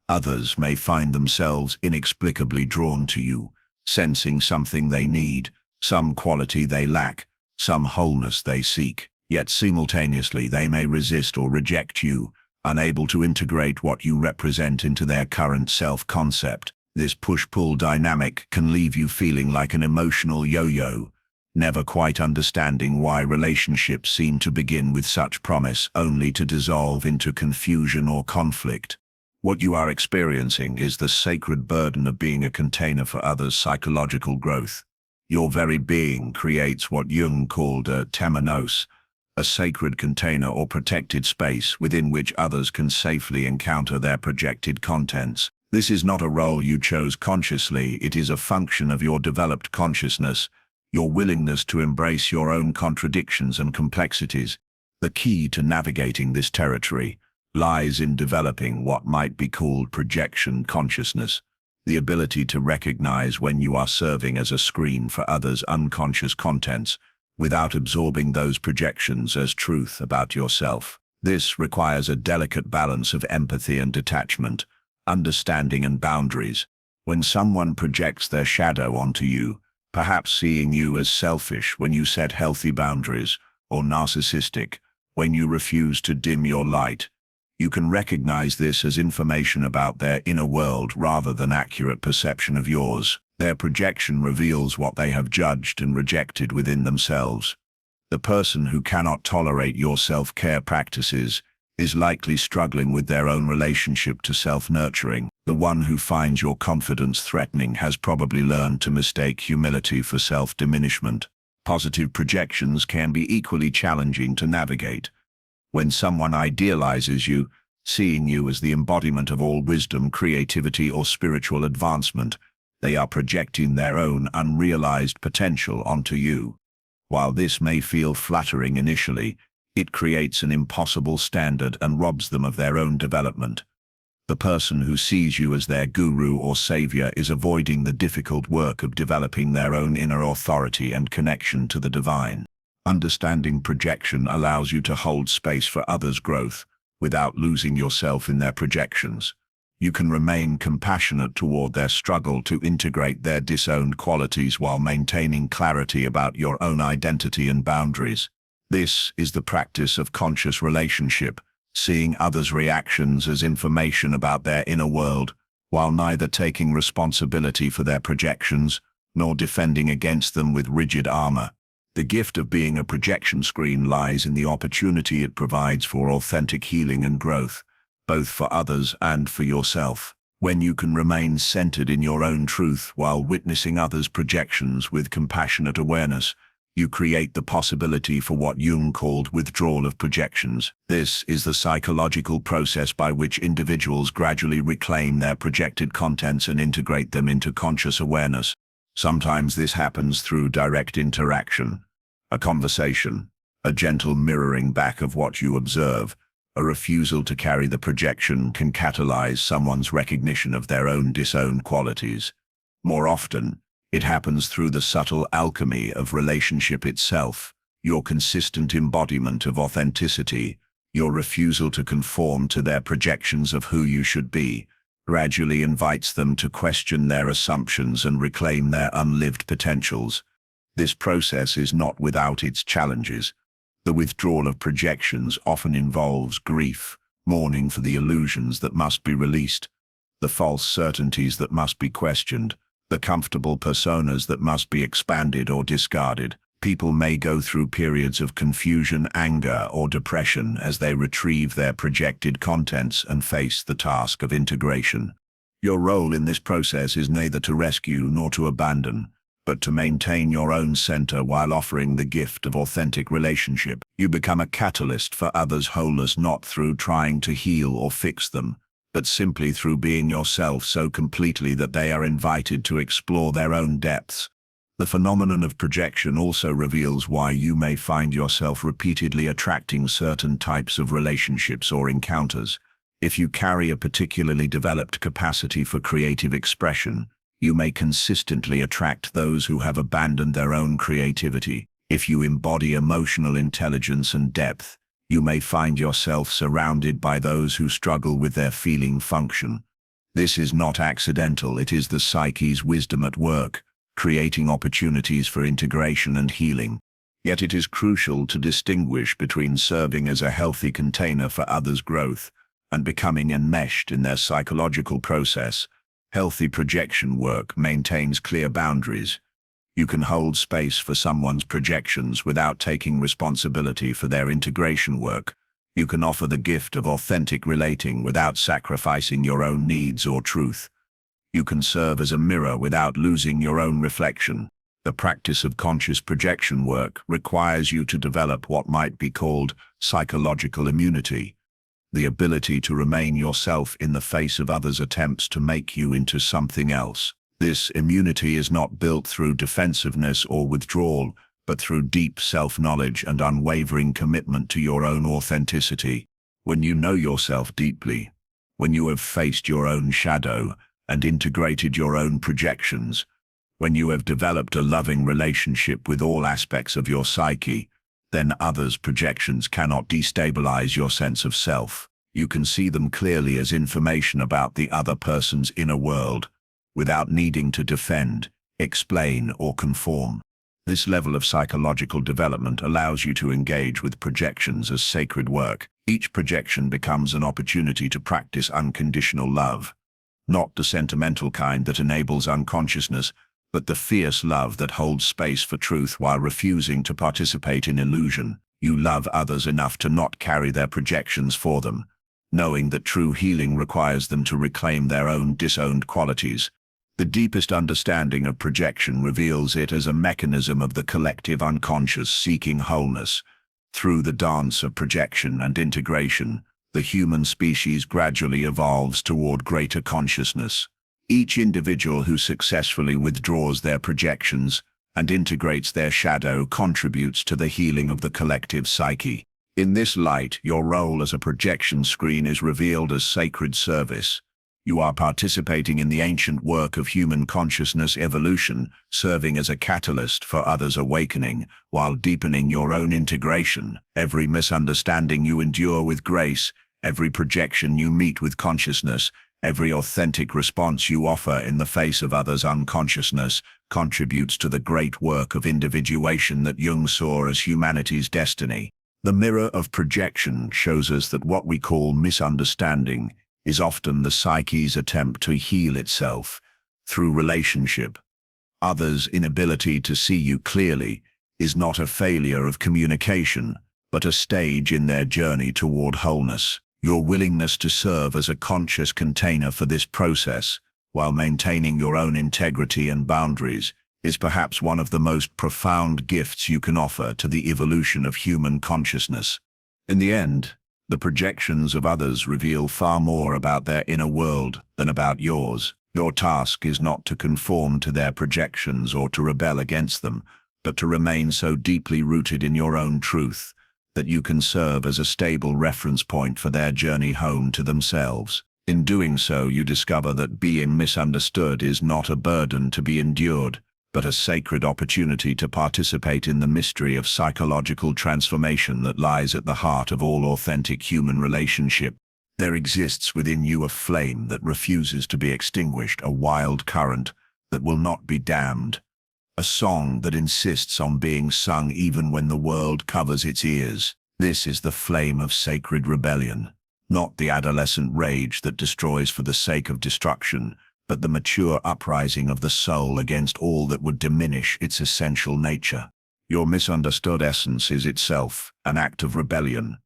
Others may find themselves inexplicably drawn to you, sensing something they need, some quality they lack, some wholeness they seek. Yet simultaneously they may resist or reject you, unable to integrate what you represent into their current self-concept. This push-pull dynamic can leave you feeling like an emotional yo-yo, never quite understanding why relationships seem to begin with such promise only to dissolve into confusion or conflict. What you are experiencing is the sacred burden of being a container for others' psychological growth. Your very being creates what Jung called a temenos, a sacred container or protected space within which others can safely encounter their projected contents. This is not a role you chose consciously, it is a function of your developed consciousness, your willingness to embrace your own contradictions and complexities. The key to navigating this territory lies in developing what might be called projection consciousness, the ability to recognize when you are serving as a screen for others' unconscious contents, without absorbing those projections as truth about yourself. This requires a delicate balance of empathy and detachment, understanding and boundaries. When someone projects their shadow onto you, perhaps seeing you as selfish when you set healthy boundaries, or narcissistic when you refuse to dim your light, you can recognize this as information about their inner world rather than accurate perception of yours. Their projection reveals what they have judged and rejected within themselves. The person who cannot tolerate your self-care practices is likely struggling with their own relationship to self-nurturing. The one who finds your confidence threatening has probably learned to mistake humility for self-diminishment. Positive projections can be equally challenging to navigate. When someone idealizes you, seeing you as the embodiment of all wisdom, creativity, or spiritual advancement, they are projecting their own unrealized potential onto you. While this may feel flattering initially, it creates an impossible standard and robs them of their own development. The person who sees you as their guru or savior is avoiding the difficult work of developing their own inner authority and connection to the divine. Understanding projection allows you to hold space for others' growth without losing yourself in their projections. You can remain compassionate toward their struggle to integrate their disowned qualities while maintaining clarity about your own identity and boundaries. This is the practice of conscious relationship, seeing others' reactions as information about their inner world, while neither taking responsibility for their projections nor defending against them with rigid armor. The gift of being a projection screen lies in the opportunity it provides for authentic healing and growth, both for others and for yourself. When you can remain centered in your own truth while witnessing others' projections with compassionate awareness, you create the possibility for what Jung called withdrawal of projections. This is the psychological process by which individuals gradually reclaim their projected contents and integrate them into conscious awareness. Sometimes this happens through direct interaction, a conversation, a gentle mirroring back of what you observe. A refusal to carry the projection can catalyze someone's recognition of their own disowned qualities. More often, it happens through the subtle alchemy of relationship itself, your consistent embodiment of authenticity, your refusal to conform to their projections of who you should be, gradually invites them to question their assumptions and reclaim their unlived potentials. This process is not without its challenges. The withdrawal of projections often involves grief, mourning for the illusions that must be released, the false certainties that must be questioned, the comfortable personas that must be expanded or discarded. People may go through periods of confusion, anger, or depression as they retrieve their projected contents and face the task of integration. Your role in this process is neither to rescue nor to abandon, but to maintain your own center while offering the gift of authentic relationship. You become a catalyst for others' wholeness not through trying to heal or fix them, but simply through being yourself so completely that they are invited to explore their own depths. The phenomenon of projection also reveals why you may find yourself repeatedly attracting certain types of relationships or encounters. If you carry a particularly developed capacity for creative expression, you may consistently attract those who have abandoned their own creativity. If you embody emotional intelligence and depth, you may find yourself surrounded by those who struggle with their feeling function. This is not accidental, it is the psyche's wisdom at work, creating opportunities for integration and healing. Yet it is crucial to distinguish between serving as a healthy container for others' growth and becoming enmeshed in their psychological process. Healthy projection work maintains clear boundaries. You can hold space for someone's projections without taking responsibility for their integration work. You can offer the gift of authentic relating without sacrificing your own needs or truth. You can serve as a mirror without losing your own reflection. The practice of conscious projection work requires you to develop what might be called psychological immunity, the ability to remain yourself in the face of others' attempts to make you into something else. This immunity is not built through defensiveness or withdrawal, but through deep self-knowledge and unwavering commitment to your own authenticity. When you know yourself deeply, when you have faced your own shadow and integrated your own projections, when you have developed a loving relationship with all aspects of your psyche, then others' projections cannot destabilize your sense of self. You can see them clearly as information about the other person's inner world, without needing to defend, explain, or conform. This level of psychological development allows you to engage with projections as sacred work. Each projection becomes an opportunity to practice unconditional love, not the sentimental kind that enables unconsciousness, but the fierce love that holds space for truth while refusing to participate in illusion. You love others enough to not carry their projections for them, knowing that true healing requires them to reclaim their own disowned qualities. The deepest understanding of projection reveals it as a mechanism of the collective unconscious seeking wholeness. Through the dance of projection and integration, the human species gradually evolves toward greater consciousness. Each individual who successfully withdraws their projections and integrates their shadow contributes to the healing of the collective psyche. In this light, your role as a projection screen is revealed as sacred service. You are participating in the ancient work of human consciousness evolution, serving as a catalyst for others' awakening, while deepening your own integration. Every misunderstanding you endure with grace, every projection you meet with consciousness, every authentic response you offer in the face of others' unconsciousness contributes to the great work of individuation that Jung saw as humanity's destiny. The mirror of projection shows us that what we call misunderstanding is often the psyche's attempt to heal itself through relationship. Others' inability to see you clearly is not a failure of communication, but a stage in their journey toward wholeness. Your willingness to serve as a conscious container for this process, while maintaining your own integrity and boundaries, is perhaps one of the most profound gifts you can offer to the evolution of human consciousness. In the end, the projections of others reveal far more about their inner world than about yours. Your task is not to conform to their projections or to rebel against them, but to remain so deeply rooted in your own truth that you can serve as a stable reference point for their journey home to themselves. In doing so, you discover that being misunderstood is not a burden to be endured, but a sacred opportunity to participate in the mystery of psychological transformation that lies at the heart of all authentic human relationship. There exists within you a flame that refuses to be extinguished, a wild current that will not be damned, a song that insists on being sung even when the world covers its ears. This is the flame of sacred rebellion, not the adolescent rage that destroys for the sake of destruction, but the mature uprising of the soul against all that would diminish its essential nature. Your misunderstood essence is itself an act of rebellion,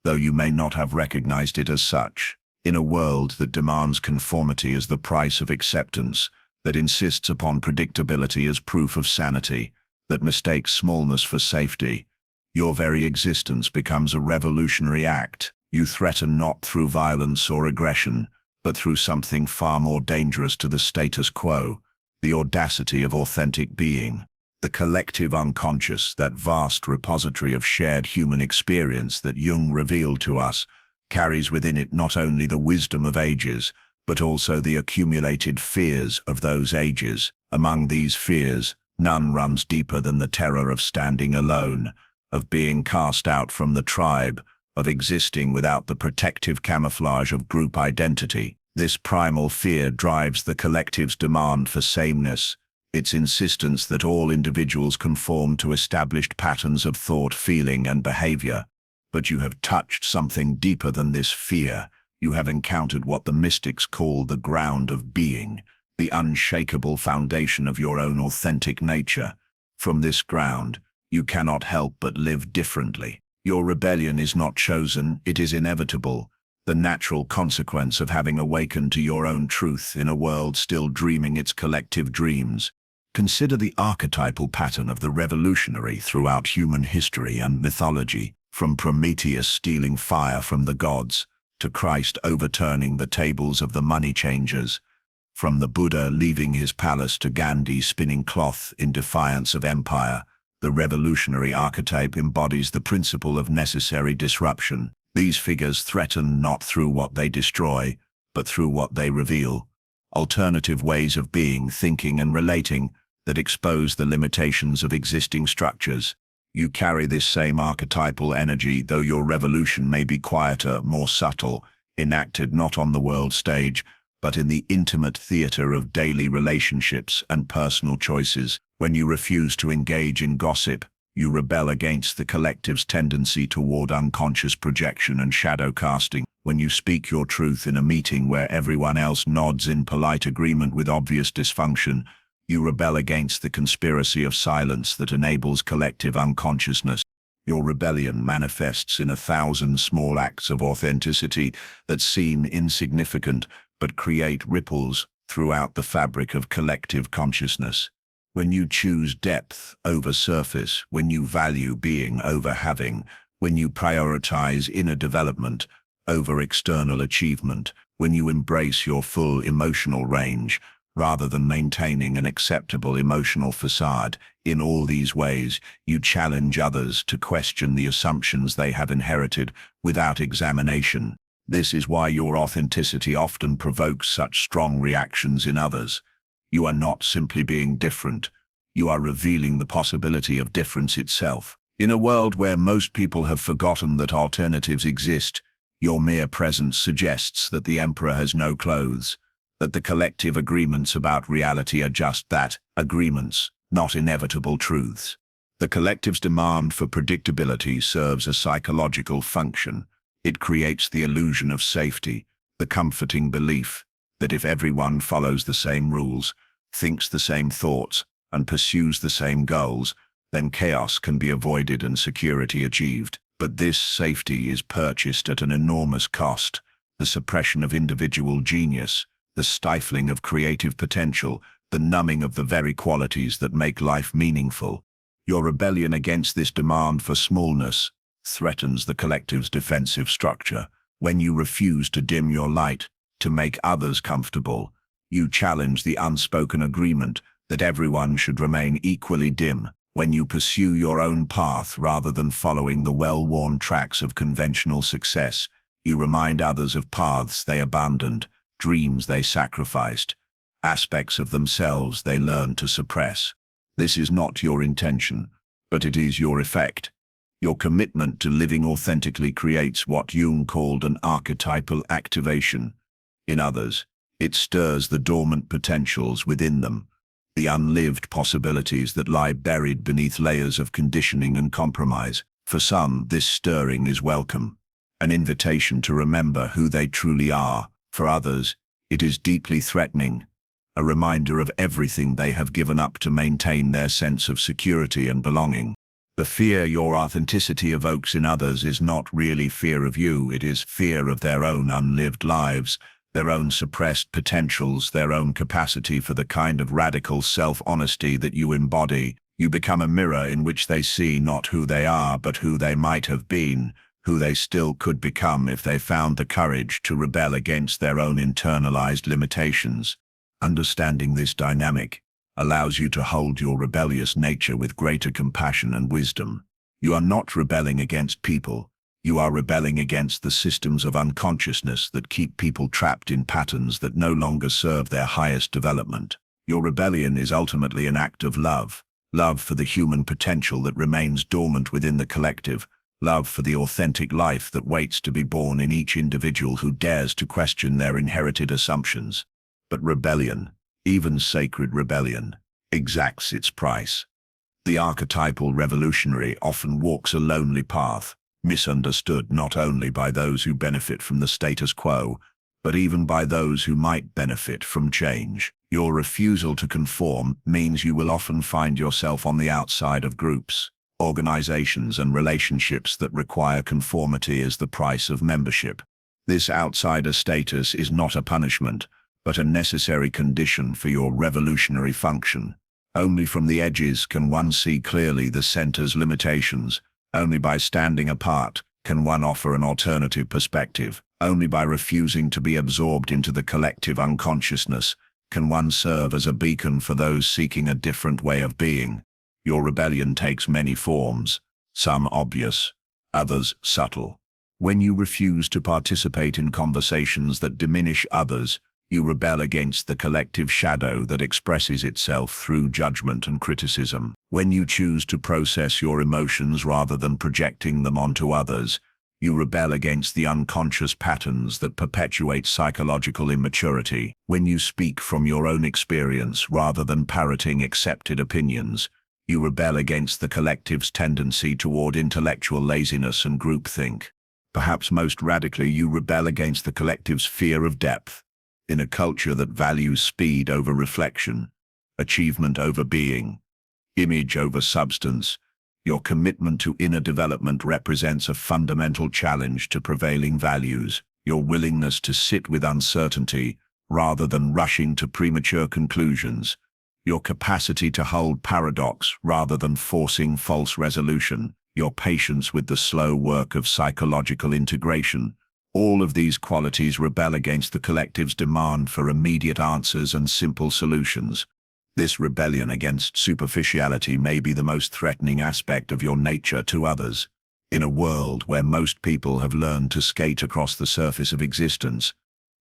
though you may not have recognized it as such. In a world that demands conformity as the price of acceptance, that insists upon predictability as proof of sanity, that mistakes smallness for safety, your very existence becomes a revolutionary act. You threaten not through violence or aggression, but through something far more dangerous to the status quo, the audacity of authentic being. The collective unconscious, that vast repository of shared human experience that Jung revealed to us, carries within it not only the wisdom of ages, but also the accumulated fears of those ages. Among these fears, none runs deeper than the terror of standing alone, of being cast out from the tribe, of existing without the protective camouflage of group identity. This primal fear drives the collective's demand for sameness, its insistence that all individuals conform to established patterns of thought, feeling, and behavior. But you have touched something deeper than this fear. You have encountered what the mystics call the ground of being, the unshakable foundation of your own authentic nature. From this ground, you cannot help but live differently. Your rebellion is not chosen, it is inevitable, the natural consequence of having awakened to your own truth in a world still dreaming its collective dreams. Consider the archetypal pattern of the revolutionary throughout human history and mythology, from Prometheus stealing fire from the gods, to Christ overturning the tables of the money changers, from the Buddha leaving his palace to Gandhi spinning cloth in defiance of empire. The revolutionary archetype embodies the principle of necessary disruption. These figures threaten not through what they destroy, but through what they reveal. Alternative ways of being, thinking, and relating that expose the limitations of existing structures. You carry this same archetypal energy, though your revolution may be quieter, more subtle, enacted not on the world stage, but in the intimate theater of daily relationships and personal choices. When you refuse to engage in gossip, you rebel against the collective's tendency toward unconscious projection and shadow casting. When you speak your truth in a meeting where everyone else nods in polite agreement with obvious dysfunction, You rebel against the conspiracy of silence that enables collective unconsciousness. Your rebellion manifests in 1,000 small acts of authenticity that seem insignificant but create ripples throughout the fabric of collective consciousness. When you choose depth over surface, when you value being over having, when you prioritize inner development over external achievement, when you embrace your full emotional range, rather than maintaining an acceptable emotional facade, in all these ways, you challenge others to question the assumptions they have inherited without examination. This is why your authenticity often provokes such strong reactions in others. You are not simply being different. You are revealing the possibility of difference itself. In a world where most people have forgotten that alternatives exist, your mere presence suggests that the emperor has no clothes, that the collective agreements about reality are just that, agreements, not inevitable truths. The collective's demand for predictability serves a psychological function. It creates the illusion of safety, the comforting belief that if everyone follows the same rules, thinks the same thoughts, and pursues the same goals, then chaos can be avoided and security achieved. But this safety is purchased at an enormous cost: the suppression of individual genius, the stifling of creative potential, the numbing of the very qualities that make life meaningful. Your rebellion against this demand for smallness threatens the collective's defensive structure. When you refuse to dim your light, to make others comfortable, you challenge the unspoken agreement that everyone should remain equally dim. When you pursue your own path rather than following the well-worn tracks of conventional success, you remind others of paths they abandoned, dreams they sacrificed, aspects of themselves they learned to suppress. This is not your intention, but it is your effect. Your commitment to living authentically creates what Jung called an archetypal activation. In others, it stirs the dormant potentials within them, the unlived possibilities that lie buried beneath layers of conditioning and compromise. For some, this stirring is welcome, an invitation to remember who they truly are. For others, it is deeply threatening, a reminder of everything they have given up to maintain their sense of security and belonging. The fear your authenticity evokes in others is not really fear of you, it is fear of their own unlived lives, their own suppressed potentials, their own capacity for the kind of radical self-honesty that you embody. You become a mirror in which they see not who they are, but who they might have been, who they still could become if they found the courage to rebel against their own internalized limitations. Understanding this dynamic allows you to hold your rebellious nature with greater compassion and wisdom. You are not rebelling against people. You are rebelling against the systems of unconsciousness that keep people trapped in patterns that no longer serve their highest development. Your rebellion is ultimately an act of love. Love for the human potential that remains dormant within the collective. Love for the authentic life that waits to be born in each individual who dares to question their inherited assumptions. But rebellion, even sacred rebellion, exacts its price. The archetypal revolutionary often walks a lonely path, misunderstood not only by those who benefit from the status quo, but even by those who might benefit from change. Your refusal to conform means you will often find yourself on the outside of groups, organizations, and relationships that require conformity as the price of membership. This outsider status is not a punishment, but a necessary condition for your revolutionary function. Only from the edges can one see clearly the center's limitations. Only by standing apart can one offer an alternative perspective. Only by refusing to be absorbed into the collective unconsciousness can one serve as a beacon for those seeking a different way of being. Your rebellion takes many forms, some obvious, others subtle. When you refuse to participate in conversations that diminish others, you rebel against the collective shadow that expresses itself through judgment and criticism. When you choose to process your emotions rather than projecting them onto others, you rebel against the unconscious patterns that perpetuate psychological immaturity. When you speak from your own experience rather than parroting accepted opinions, you rebel against the collective's tendency toward intellectual laziness and groupthink. Perhaps most radically, you rebel against the collective's fear of depth. In a culture that values speed over reflection, achievement over being, image over substance. Your commitment to inner development represents a fundamental challenge to prevailing values. Your willingness to sit with uncertainty rather than rushing to premature conclusions. Your capacity to hold paradox rather than forcing false resolution. Your patience with the slow work of psychological integration. All of these qualities rebel against the collective's demand for immediate answers and simple solutions. This rebellion against superficiality may be the most threatening aspect of your nature to others. In a world where most people have learned to skate across the surface of existence,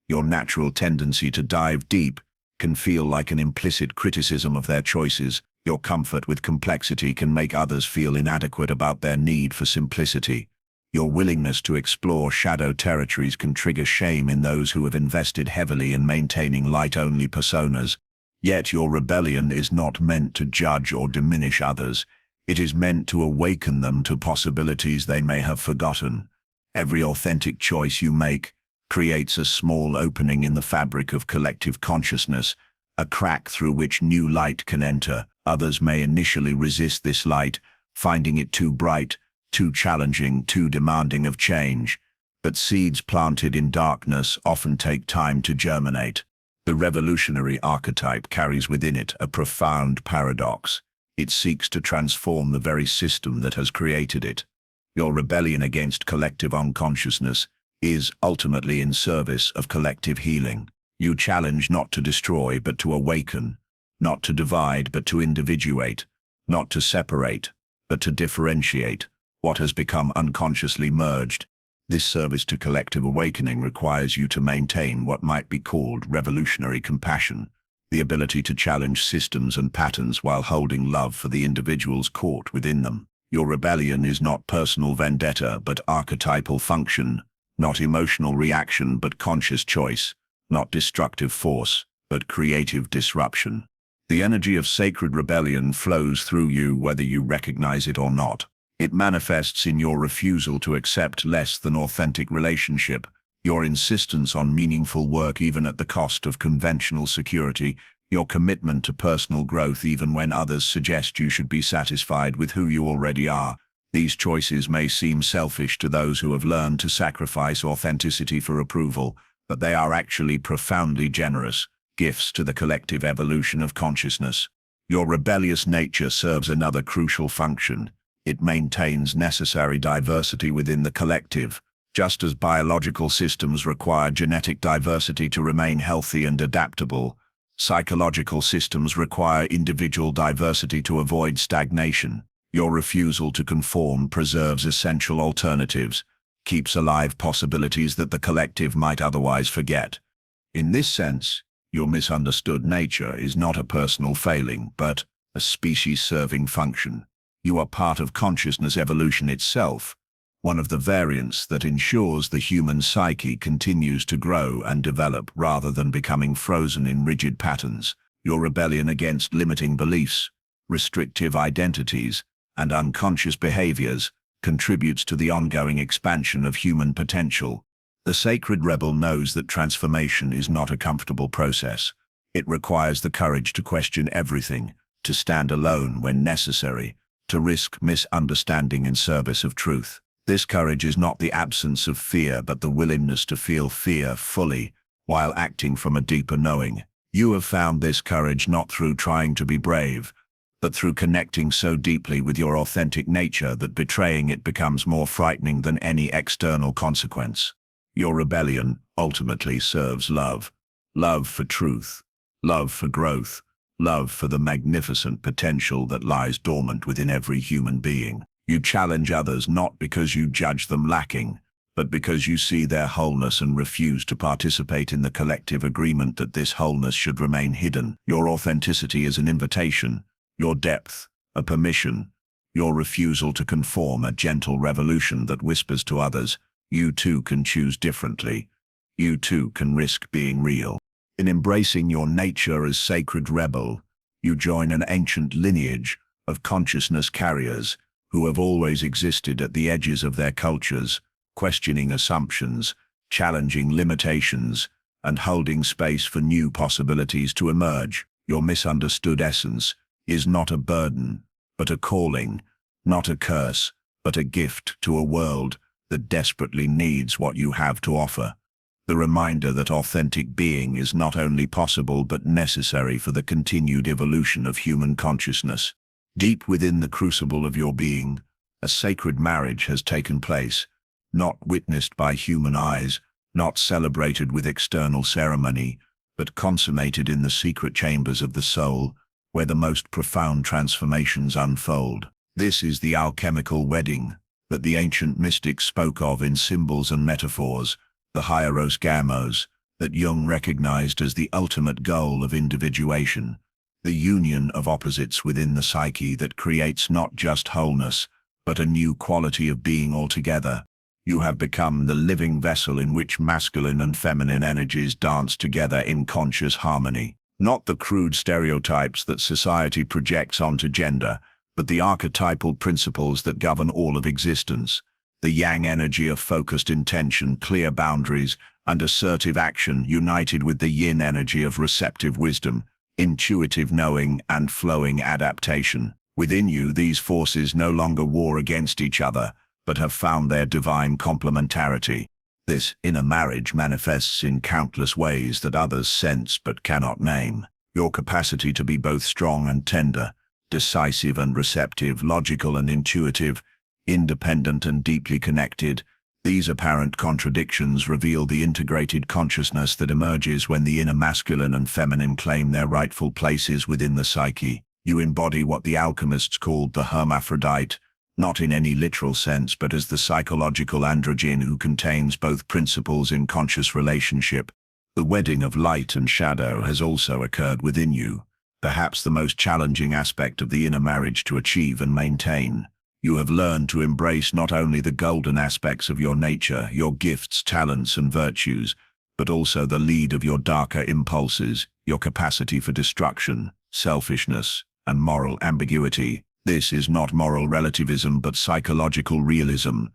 your natural tendency to dive deep can feel like an implicit criticism of their choices. Your comfort with complexity can make others feel inadequate about their need for simplicity. Your willingness to explore shadow territories can trigger shame in those who have invested heavily in maintaining light-only personas. Yet your rebellion is not meant to judge or diminish others. It is meant to awaken them to possibilities they may have forgotten. Every authentic choice you make creates a small opening in the fabric of collective consciousness, a crack through which new light can enter. Others may initially resist this light, finding it too bright, too challenging, too demanding of change. But seeds planted in darkness often take time to germinate. The revolutionary archetype carries within it a profound paradox. It seeks to transform the very system that has created it. Your rebellion against collective unconsciousness is ultimately in service of collective healing. You challenge not to destroy but to awaken, not to divide but to individuate, not to separate but to differentiate what has become unconsciously merged. This service to collective awakening requires you to maintain what might be called revolutionary compassion, the ability to challenge systems and patterns while holding love for the individuals caught within them. Your rebellion is not personal vendetta but archetypal function, not emotional reaction but conscious choice, not destructive force but creative disruption. The energy of sacred rebellion flows through you whether you recognize it or not. It manifests in your refusal to accept less than authentic relationship, your insistence on meaningful work even at the cost of conventional security, your commitment to personal growth even when others suggest you should be satisfied with who you already are. These choices may seem selfish to those who have learned to sacrifice authenticity for approval, but they are actually profoundly generous gifts to the collective evolution of consciousness. Your rebellious nature serves another crucial function. It maintains necessary diversity within the collective. Just as biological systems require genetic diversity to remain healthy and adaptable, psychological systems require individual diversity to avoid stagnation. Your refusal to conform preserves essential alternatives, keeps alive possibilities that the collective might otherwise forget. In this sense, your misunderstood nature is not a personal failing, but a species-serving function. You are part of consciousness evolution itself, one of the variants that ensures the human psyche continues to grow and develop rather than becoming frozen in rigid patterns. Your rebellion against limiting beliefs, restrictive identities, and unconscious behaviors contributes to the ongoing expansion of human potential. The sacred rebel knows that transformation is not a comfortable process. It requires the courage to question everything, to stand alone when necessary, to risk misunderstanding in service of truth. This courage is not the absence of fear but the willingness to feel fear fully while acting from a deeper knowing. You have found this courage not through trying to be brave, but through connecting so deeply with your authentic nature that betraying it becomes more frightening than any external consequence. Your rebellion ultimately serves love. Love for truth, love for growth, love for the magnificent potential that lies dormant within every human being. You challenge others not because you judge them lacking, but because you see their wholeness and refuse to participate in the collective agreement that this wholeness should remain hidden. Your authenticity is an invitation, your depth a permission, your refusal to conform a gentle revolution that whispers to others, you too can choose differently. You too can risk being real. In embracing your nature as sacred rebel, you join an ancient lineage of consciousness carriers who have always existed at the edges of their cultures, questioning assumptions, challenging limitations, and holding space for new possibilities to emerge. Your misunderstood essence is not a burden, but a calling, not a curse, but a gift to a world that desperately needs what you have to offer. The reminder that authentic being is not only possible but necessary for the continued evolution of human consciousness. Deep within the crucible of your being, a sacred marriage has taken place, not witnessed by human eyes, not celebrated with external ceremony, but consummated in the secret chambers of the soul, where the most profound transformations unfold. This is the alchemical wedding that the ancient mystics spoke of in symbols and metaphors, the hieros gamos, that Jung recognized as the ultimate goal of individuation, the union of opposites within the psyche that creates not just wholeness, but a new quality of being altogether. You have become the living vessel in which masculine and feminine energies dance together in conscious harmony. Not the crude stereotypes that society projects onto gender, but the archetypal principles that govern all of existence. The yang energy of focused intention, clear boundaries, and assertive action united with the yin energy of receptive wisdom, intuitive knowing, and flowing adaptation. Within you, these forces no longer war against each other, but have found their divine complementarity. This inner marriage manifests in countless ways that others sense but cannot name. Your capacity to be both strong and tender, decisive and receptive, logical and intuitive, independent and deeply connected. These apparent contradictions reveal the integrated consciousness that emerges when the inner masculine and feminine claim their rightful places within the psyche. You embody what the alchemists called the hermaphrodite, not in any literal sense but as the psychological androgyne who contains both principles in conscious relationship. The wedding of light and shadow has also occurred within you, perhaps the most challenging aspect of the inner marriage to achieve and maintain. You have learned to embrace not only the golden aspects of your nature, your gifts, talents, and virtues, but also the lead of your darker impulses, your capacity for destruction, selfishness, and moral ambiguity. This is not moral relativism but psychological realism,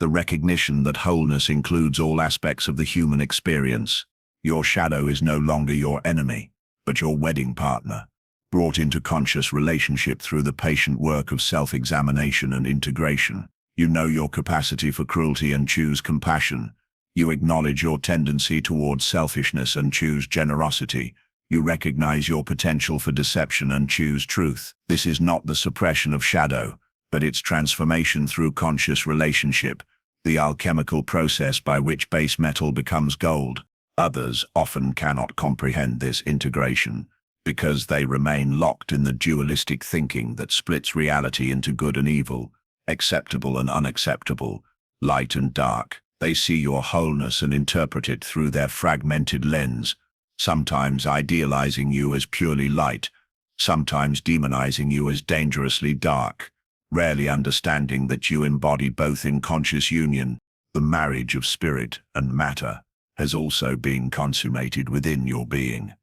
the recognition that wholeness includes all aspects of the human experience. Your shadow is no longer your enemy, but your wedding partner, brought into conscious relationship through the patient work of self-examination and integration. You know your capacity for cruelty and choose compassion. You acknowledge your tendency towards selfishness and choose generosity. You recognize your potential for deception and choose truth. This is not the suppression of shadow, but its transformation through conscious relationship, the alchemical process by which base metal becomes gold. Others often cannot comprehend this integration, because they remain locked in the dualistic thinking that splits reality into good and evil, acceptable and unacceptable, light and dark. They see your wholeness and interpret it through their fragmented lens, sometimes idealizing you as purely light, sometimes demonizing you as dangerously dark, rarely understanding that you embody both in conscious union. The marriage of spirit and matter has also been consummated within your being.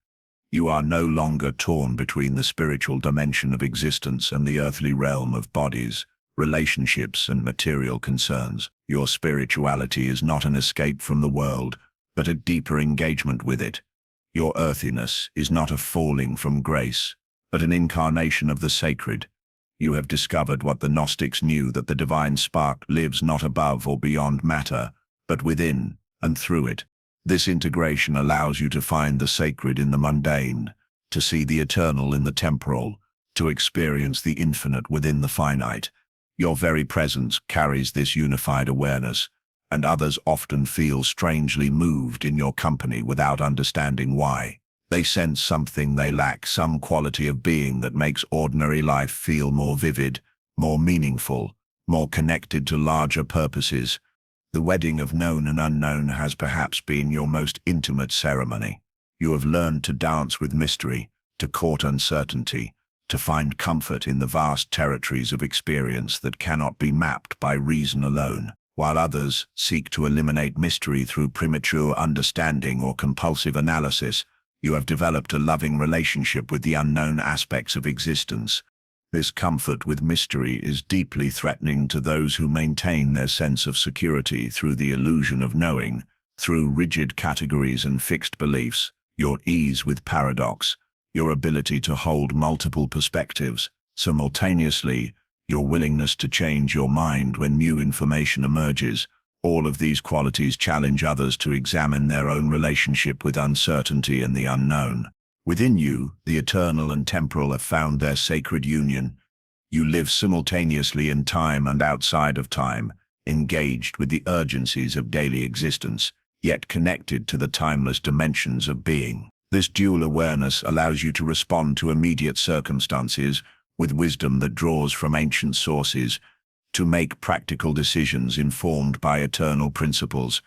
You are no longer torn between the spiritual dimension of existence and the earthly realm of bodies, relationships, and material concerns. Your spirituality is not an escape from the world, but a deeper engagement with it. Your earthiness is not a falling from grace, but an incarnation of the sacred. You have discovered what the Gnostics knew, that the divine spark lives not above or beyond matter, but within and through it. This integration allows you to find the sacred in the mundane, to see the eternal in the temporal, to experience the infinite within the finite. Your very presence carries this unified awareness, and others often feel strangely moved in your company without understanding why. They sense something they lack, some quality of being that makes ordinary life feel more vivid, more meaningful, more connected to larger purposes. The wedding of known and unknown has perhaps been your most intimate ceremony. You have learned to dance with mystery, to court uncertainty, to find comfort in the vast territories of experience that cannot be mapped by reason alone. While others seek to eliminate mystery through premature understanding or compulsive analysis, you have developed a loving relationship with the unknown aspects of existence. This comfort with mystery is deeply threatening to those who maintain their sense of security through the illusion of knowing, through rigid categories and fixed beliefs. Your ease with paradox, your ability to hold multiple perspectives simultaneously, your willingness to change your mind when new information emerges. All of these qualities challenge others to examine their own relationship with uncertainty and the unknown. Within you, the eternal and temporal have found their sacred union. You live simultaneously in time and outside of time, engaged with the urgencies of daily existence, yet connected to the timeless dimensions of being. This dual awareness allows you to respond to immediate circumstances with wisdom that draws from ancient sources, to make practical decisions informed by eternal principles.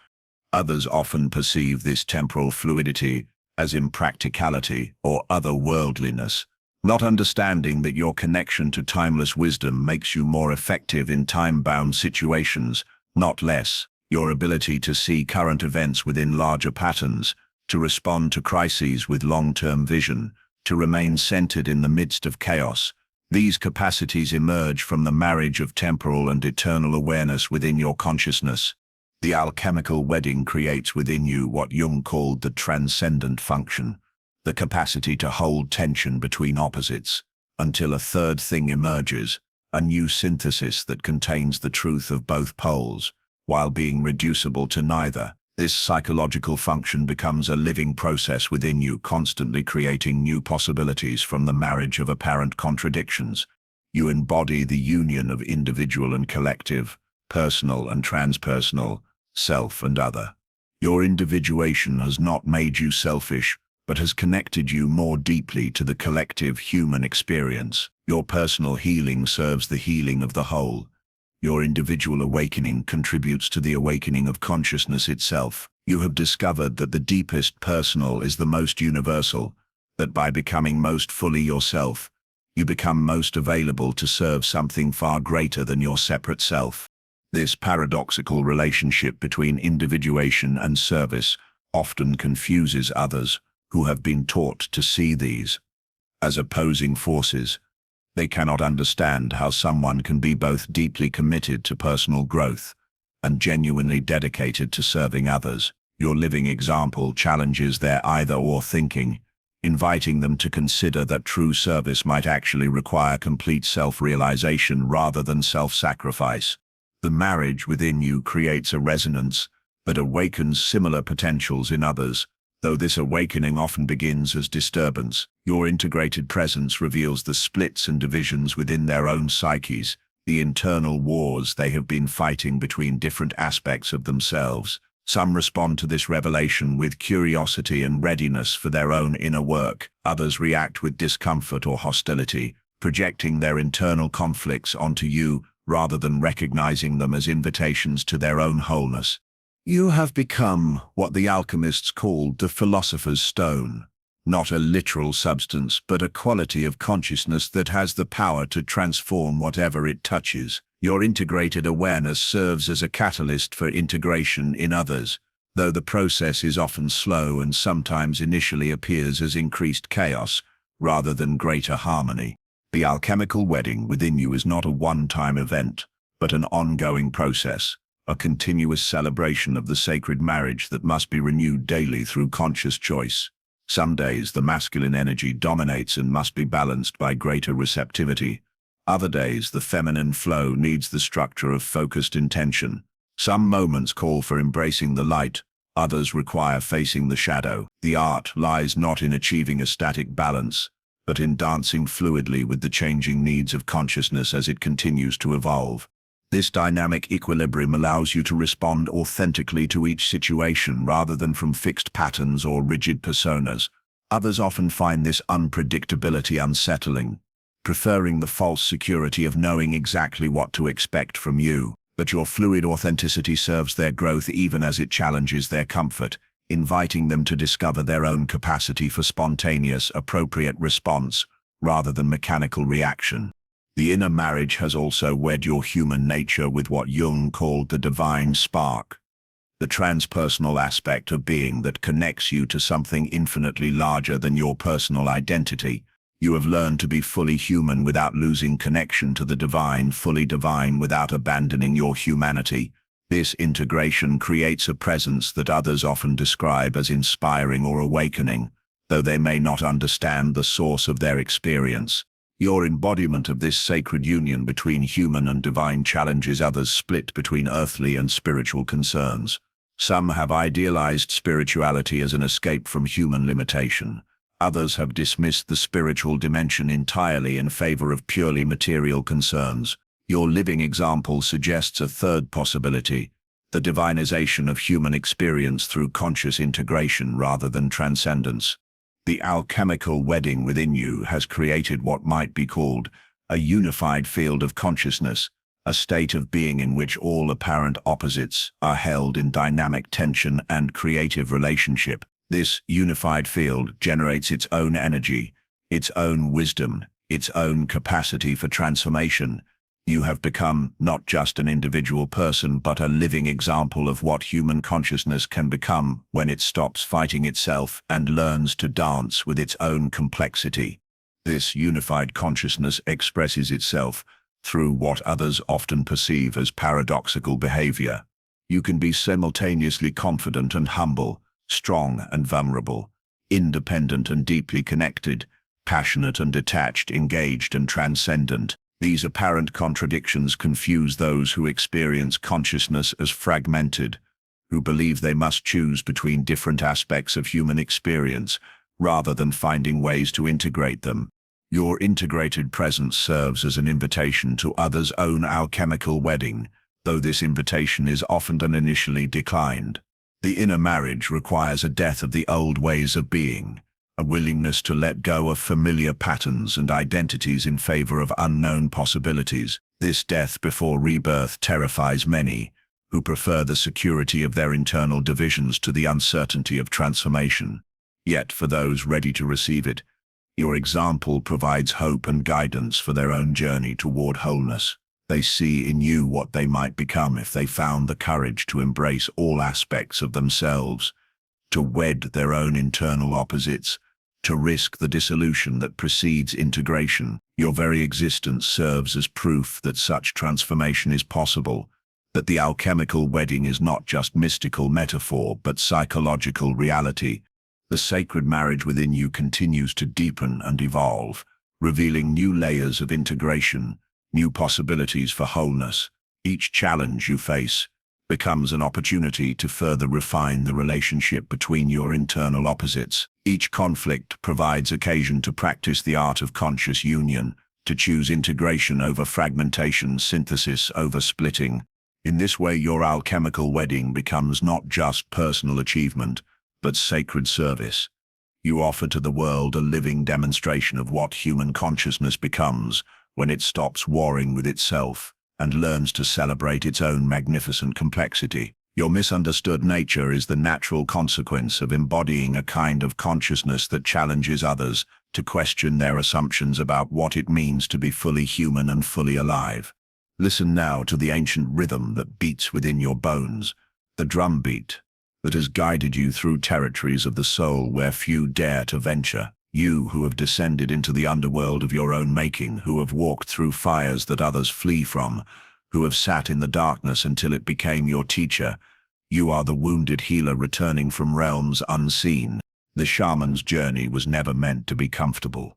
Others often perceive this temporal fluidity as impracticality or otherworldliness, not understanding that your connection to timeless wisdom makes you more effective in time-bound situations, not less. Your ability to see current events within larger patterns, to respond to crises with long-term vision, to remain centered in the midst of chaos. These capacities emerge from the marriage of temporal and eternal awareness within your consciousness. The alchemical wedding creates within you what Jung called the transcendent function, the capacity to hold tension between opposites, until a third thing emerges, a new synthesis that contains the truth of both poles, while being reducible to neither. This psychological function becomes a living process within you, constantly creating new possibilities from the marriage of apparent contradictions. You embody the union of individual and collective, personal and transpersonal, self and other. Your individuation has not made you selfish, but has connected you more deeply to the collective human experience. Your personal healing serves the healing of the whole. Your individual awakening contributes to the awakening of consciousness itself. You have discovered that the deepest personal is the most universal, that by becoming most fully yourself, you become most available to serve something far greater than your separate self. This paradoxical relationship between individuation and service often confuses others who have been taught to see these as opposing forces. They cannot understand how someone can be both deeply committed to personal growth and genuinely dedicated to serving others. Your living example challenges their either-or thinking, inviting them to consider that true service might actually require complete self-realization rather than self-sacrifice. The marriage within you creates a resonance that awakens similar potentials in others. Though this awakening often begins as disturbance, your integrated presence reveals the splits and divisions within their own psyches, the internal wars they have been fighting between different aspects of themselves. Some respond to this revelation with curiosity and readiness for their own inner work. Others react with discomfort or hostility, projecting their internal conflicts onto you rather than recognizing them as invitations to their own wholeness. You have become what the alchemists called the philosopher's stone, not a literal substance, but a quality of consciousness that has the power to transform whatever it touches. Your integrated awareness serves as a catalyst for integration in others, though the process is often slow and sometimes initially appears as increased chaos rather than greater harmony. The alchemical wedding within you is not a one-time event, but an ongoing process, a continuous celebration of the sacred marriage that must be renewed daily through conscious choice. Some days the masculine energy dominates and must be balanced by greater receptivity. Other days the feminine flow needs the structure of focused intention. Some moments call for embracing the light, others require facing the shadow. The art lies not in achieving a static balance, but in dancing fluidly with the changing needs of consciousness as it continues to evolve. This dynamic equilibrium allows you to respond authentically to each situation rather than from fixed patterns or rigid personas. Others often find this unpredictability unsettling, preferring the false security of knowing exactly what to expect from you. But your fluid authenticity serves their growth even as it challenges their comfort, inviting them to discover their own capacity for spontaneous, appropriate response rather than mechanical reaction. The inner marriage has also wed your human nature with what Jung called the divine spark, the transpersonal aspect of being that connects you to something infinitely larger than your personal identity. You have learned to be fully human without losing connection to the divine, fully divine without abandoning your humanity. This integration creates a presence that others often describe as inspiring or awakening. though they may not understand the source of their experience. Your embodiment of this sacred union between human and divine challenges others split between earthly and spiritual concerns. Some have idealized spirituality as an escape from human limitation. Others have dismissed the spiritual dimension entirely in favor of purely material concerns. Your living example suggests a third possibility, the divinization of human experience through conscious integration rather than transcendence. The alchemical wedding within you has created what might be called a unified field of consciousness, a state of being in which all apparent opposites are held in dynamic tension and creative relationship. This unified field generates its own energy, its own wisdom, its own capacity for transformation. You have become not just an individual person, but a living example of what human consciousness can become when it stops fighting itself and learns to dance with its own complexity. This unified consciousness expresses itself through what others often perceive as paradoxical behavior. You can be simultaneously confident and humble, strong and vulnerable, independent and deeply connected, passionate and detached, engaged and transcendent. These apparent contradictions confuse those who experience consciousness as fragmented, who believe they must choose between different aspects of human experience rather than finding ways to integrate them. Your integrated presence serves as an invitation to others' own alchemical wedding, though this invitation is often initially declined. The inner marriage requires a death of the old ways of being, a willingness to let go of familiar patterns and identities in favor of unknown possibilities. This death before rebirth terrifies many, who prefer the security of their internal divisions to the uncertainty of transformation. Yet for those ready to receive it, your example provides hope and guidance for their own journey toward wholeness. They see in you what they might become if they found the courage to embrace all aspects of themselves, to wed their own internal opposites, to risk the dissolution that precedes integration. Your very existence serves as proof that such transformation is possible, that the alchemical wedding is not just mystical metaphor but psychological reality. The sacred marriage within you continues to deepen and evolve, revealing new layers of integration, new possibilities for wholeness. Each challenge you face becomes an opportunity to further refine the relationship between your internal opposites. Each conflict provides occasion to practice the art of conscious union, to choose integration over fragmentation, synthesis over splitting. In this way, your alchemical wedding becomes not just personal achievement, but sacred service. You offer to the world a living demonstration of what human consciousness becomes when it stops warring with itself and learns to celebrate its own magnificent complexity. Your misunderstood nature is the natural consequence of embodying a kind of consciousness that challenges others to question their assumptions about what it means to be fully human and fully alive. Listen now to the ancient rhythm that beats within your bones, the drumbeat that has guided you through territories of the soul where few dare to venture. You who have descended into the underworld of your own making, who have walked through fires that others flee from, who have sat in the darkness until it became your teacher. You are the wounded healer returning from realms unseen. The shaman's journey was never meant to be comfortable.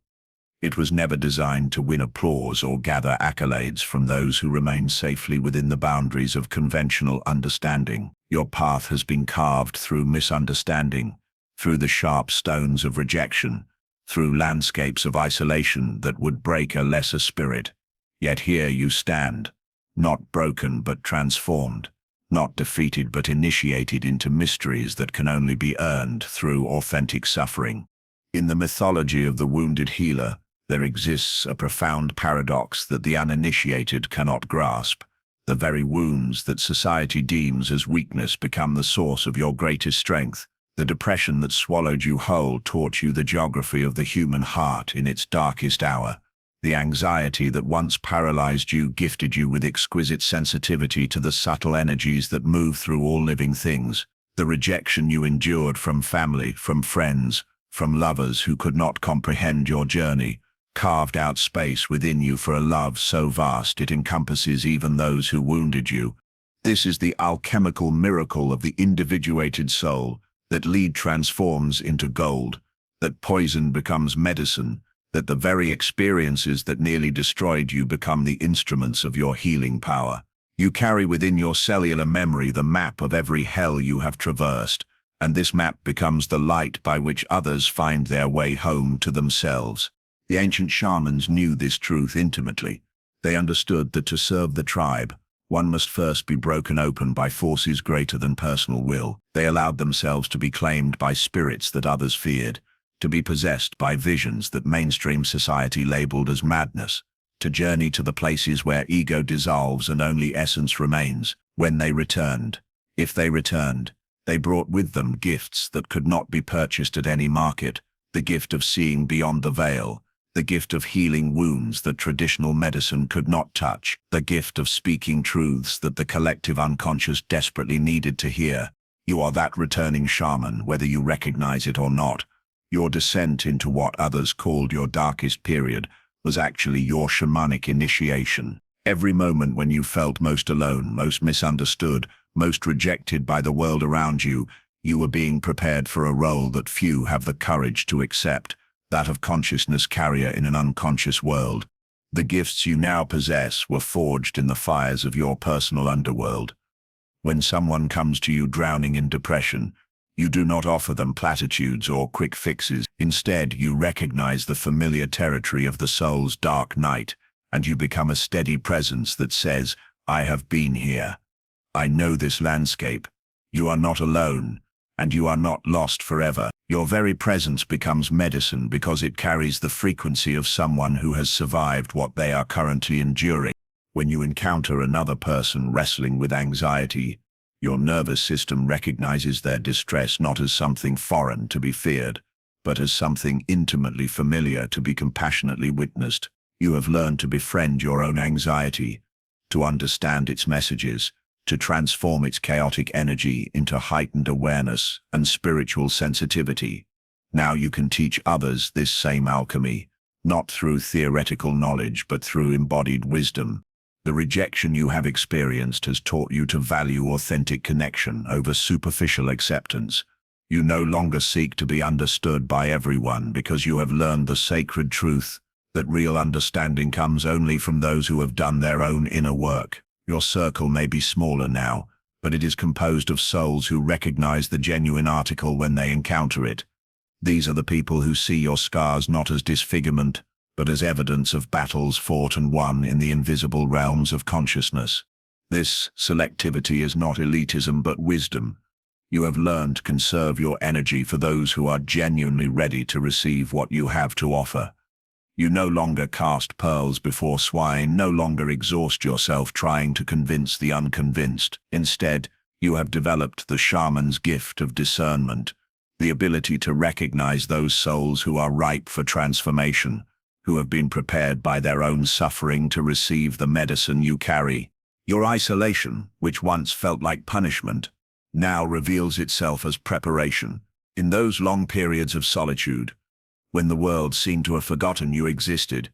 It was never designed to win applause or gather accolades from those who remain safely within the boundaries of conventional understanding. Your path has been carved through misunderstanding, through the sharp stones of rejection, through landscapes of isolation that would break a lesser spirit. Yet here you stand, not broken but transformed, not defeated but initiated into mysteries that can only be earned through authentic suffering. In the mythology of the wounded healer, there exists a profound paradox that the uninitiated cannot grasp. The very wounds that society deems as weakness become the source of your greatest strength. The depression that swallowed you whole taught you the geography of the human heart in its darkest hour. The anxiety that once paralyzed you gifted you with exquisite sensitivity to the subtle energies that move through all living things. The rejection you endured from family, from friends, from lovers who could not comprehend your journey, carved out space within you for a love so vast it encompasses even those who wounded you. This is the alchemical miracle of the individuated soul that lead transforms into gold, that poison becomes medicine, that the very experiences that nearly destroyed you become the instruments of your healing power. You carry within your cellular memory the map of every hell you have traversed, and this map becomes the light by which others find their way home to themselves. The ancient shamans knew this truth intimately. They understood that to serve the tribe, one must first be broken open by forces greater than personal will. They allowed themselves to be claimed by spirits that others feared, to be possessed by visions that mainstream society labeled as madness, to journey to the places where ego dissolves and only essence remains. When they returned, if they returned, they brought with them gifts that could not be purchased at any market, the gift of seeing beyond the veil, the gift of healing wounds that traditional medicine could not touch, the gift of speaking truths that the collective unconscious desperately needed to hear. You are that returning shaman, whether you recognize it or not. Your descent into what others called your darkest period was actually your shamanic initiation. Every moment when you felt most alone, most misunderstood, most rejected by the world around you, you were being prepared for a role that few have the courage to accept, that of consciousness carrier in an unconscious world. The gifts you now possess were forged in the fires of your personal underworld. When someone comes to you drowning in depression, you do not offer them platitudes or quick fixes. Instead, you recognize the familiar territory of the soul's dark night, and you become a steady presence that says, "I have been here. I know this landscape. You are not alone, and you are not lost forever." Your very presence becomes medicine because it carries the frequency of someone who has survived what they are currently enduring. When you encounter another person wrestling with anxiety, your nervous system recognizes their distress not as something foreign to be feared, but as something intimately familiar to be compassionately witnessed. You have learned to befriend your own anxiety, to understand its messages, to transform its chaotic energy into heightened awareness and spiritual sensitivity. Now you can teach others this same alchemy, not through theoretical knowledge but through embodied wisdom. The rejection you have experienced has taught you to value authentic connection over superficial acceptance. You no longer seek to be understood by everyone because you have learned the sacred truth that real understanding comes only from those who have done their own inner work. Your circle may be smaller now, but it is composed of souls who recognize the genuine article when they encounter it. These are the people who see your scars not as disfigurement, but as evidence of battles fought and won in the invisible realms of consciousness. This selectivity is not elitism but wisdom. You have learned to conserve your energy for those who are genuinely ready to receive what you have to offer. You no longer cast pearls before swine, no longer exhaust yourself trying to convince the unconvinced. Instead, you have developed the shaman's gift of discernment, the ability to recognize those souls who are ripe for transformation, who have been prepared by their own suffering to receive the medicine you carry. Your isolation, which once felt like punishment, now reveals itself as preparation. In those long periods of solitude, when the world seemed to have forgotten you existed,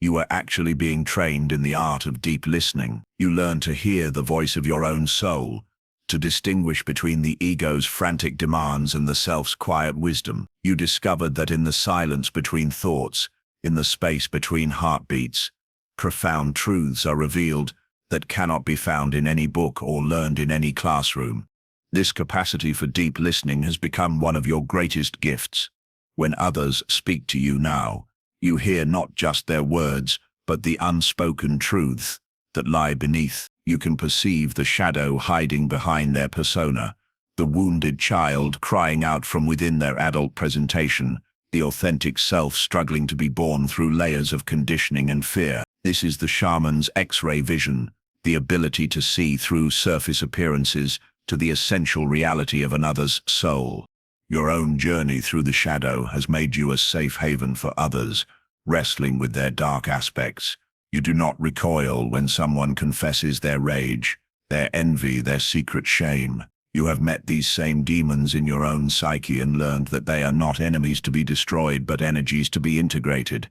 you were actually being trained in the art of deep listening. You learned to hear the voice of your own soul, to distinguish between the ego's frantic demands and the self's quiet wisdom. You discovered that in the silence between thoughts, in the space between heartbeats, profound truths are revealed that cannot be found in any book or learned in any classroom. This capacity for deep listening has become one of your greatest gifts. When others speak to you now, you hear not just their words, but the unspoken truths that lie beneath. You can perceive the shadow hiding behind their persona, the wounded child crying out from within their adult presentation, the authentic self struggling to be born through layers of conditioning and fear. This is the shaman's X-ray vision, the ability to see through surface appearances to the essential reality of another's soul. Your own journey through the shadow has made you a safe haven for others, wrestling with their dark aspects. You do not recoil when someone confesses their rage, their envy, their secret shame. You have met these same demons in your own psyche and learned that they are not enemies to be destroyed but energies to be integrated.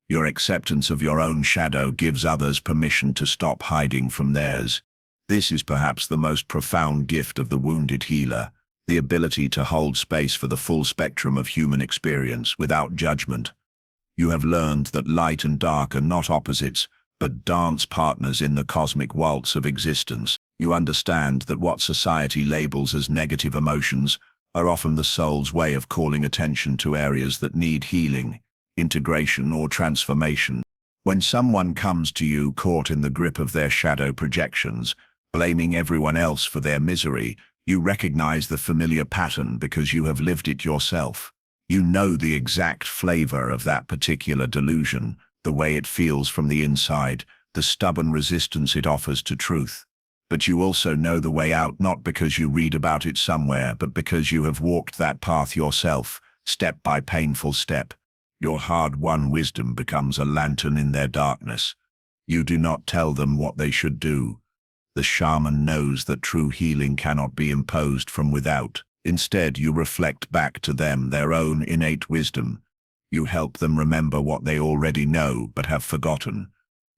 Your acceptance of your own shadow gives others permission to stop hiding from theirs. This is perhaps the most profound gift of the wounded healer, the ability to hold space for the full spectrum of human experience without judgment. You have learned that light and dark are not opposites, but dance partners in the cosmic waltz of existence. You understand that what society labels as negative emotions are often the soul's way of calling attention to areas that need healing, integration, or transformation. When someone comes to you caught in the grip of their shadow projections, blaming everyone else for their misery, you recognize the familiar pattern because you have lived it yourself. You know the exact flavor of that particular delusion, the way it feels from the inside, the stubborn resistance it offers to truth. But you also know the way out, not because you read about it somewhere, but because you have walked that path yourself, step by painful step. Your hard-won wisdom becomes a lantern in their darkness. You do not tell them what they should do. The shaman knows that true healing cannot be imposed from without. Instead, you reflect back to them their own innate wisdom. You help them remember what they already know but have forgotten.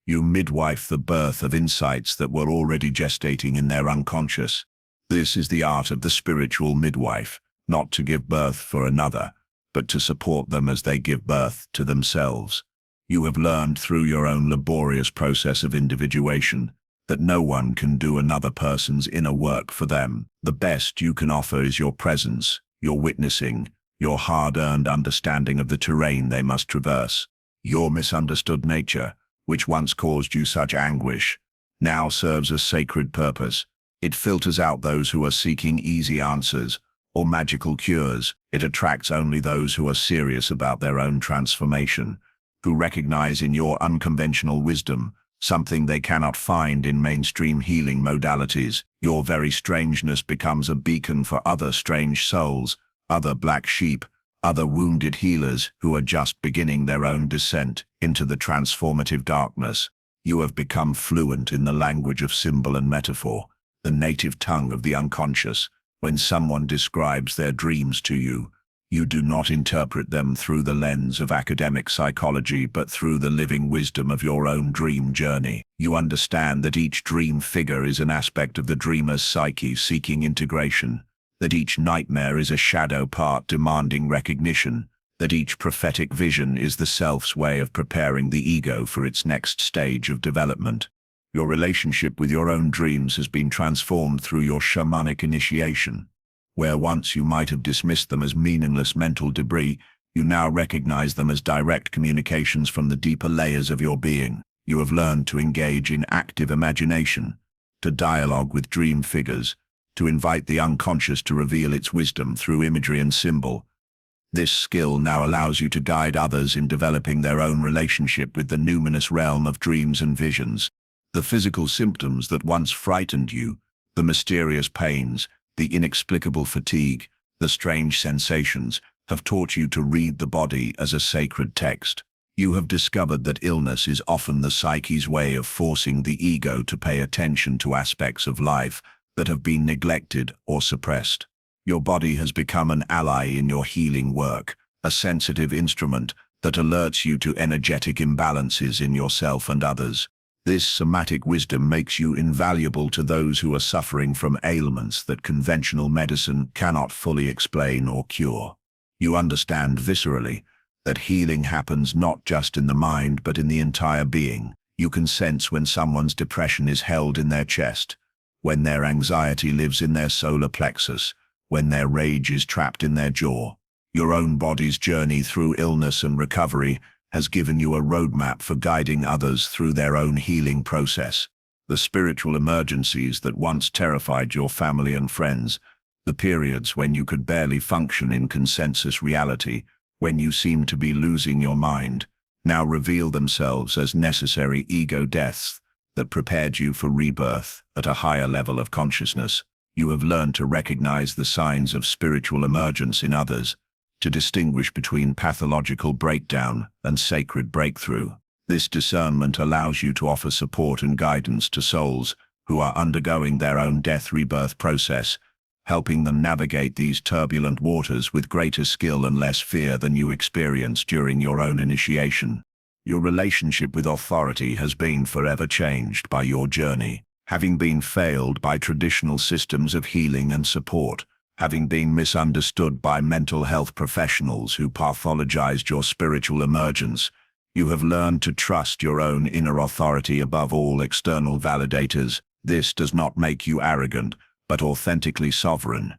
You midwife the birth of insights that were already gestating in their unconscious. This is the art of the spiritual midwife, not to give birth for another, but to support them as they give birth to themselves. You have learned through your own laborious process of individuation that no one can do another person's inner work for them. The best you can offer is your presence, your witnessing, your hard-earned understanding of the terrain they must traverse. Your misunderstood nature, which once caused you such anguish, now serves a sacred purpose. It filters out those who are seeking easy answers or magical cures. It attracts only those who are serious about their own transformation, who recognize in your unconventional wisdom something they cannot find in mainstream healing modalities. Your very strangeness becomes a beacon for other strange souls, other black sheep, other wounded healers who are just beginning their own descent into the transformative darkness. You have become fluent in the language of symbol and metaphor, the native tongue of the unconscious. When someone describes their dreams to you, you do not interpret them through the lens of academic psychology, but through the living wisdom of your own dream journey. You understand that each dream figure is an aspect of the dreamer's psyche seeking integration, that each nightmare is a shadow part demanding recognition, that each prophetic vision is the self's way of preparing the ego for its next stage of development. Your relationship with your own dreams has been transformed through your shamanic initiation. Where once you might have dismissed them as meaningless mental debris, you now recognize them as direct communications from the deeper layers of your being. You have learned to engage in active imagination, to dialogue with dream figures, to invite the unconscious to reveal its wisdom through imagery and symbol. This skill now allows you to guide others in developing their own relationship with the numinous realm of dreams and visions. The physical symptoms that once frightened you, the mysterious pains, the inexplicable fatigue, the strange sensations, have taught you to read the body as a sacred text. You have discovered that illness is often the psyche's way of forcing the ego to pay attention to aspects of life that have been neglected or suppressed. Your body has become an ally in your healing work, a sensitive instrument that alerts you to energetic imbalances in yourself and others. This somatic wisdom makes you invaluable to those who are suffering from ailments that conventional medicine cannot fully explain or cure. You understand viscerally that healing happens not just in the mind but in the entire being. You can sense when someone's depression is held in their chest, when their anxiety lives in their solar plexus, when their rage is trapped in their jaw. Your own body's journey through illness and recovery has given you a roadmap for guiding others through their own healing process. The spiritual emergencies that once terrified your family and friends, the periods when you could barely function in consensus reality, when you seemed to be losing your mind, now reveal themselves as necessary ego deaths that prepared you for rebirth at a higher level of consciousness. You have learned to recognize the signs of spiritual emergence in others, to distinguish between pathological breakdown and sacred breakthrough. This discernment allows you to offer support and guidance to souls who are undergoing their own death-rebirth process, helping them navigate these turbulent waters with greater skill and less fear than you experienced during your own initiation. Your relationship with authority has been forever changed by your journey. Having been failed by traditional systems of healing and support, Having been misunderstood by mental health professionals who pathologized your spiritual emergence, you have learned to trust your own inner authority above all external validators. This does not make you arrogant, but authentically sovereign.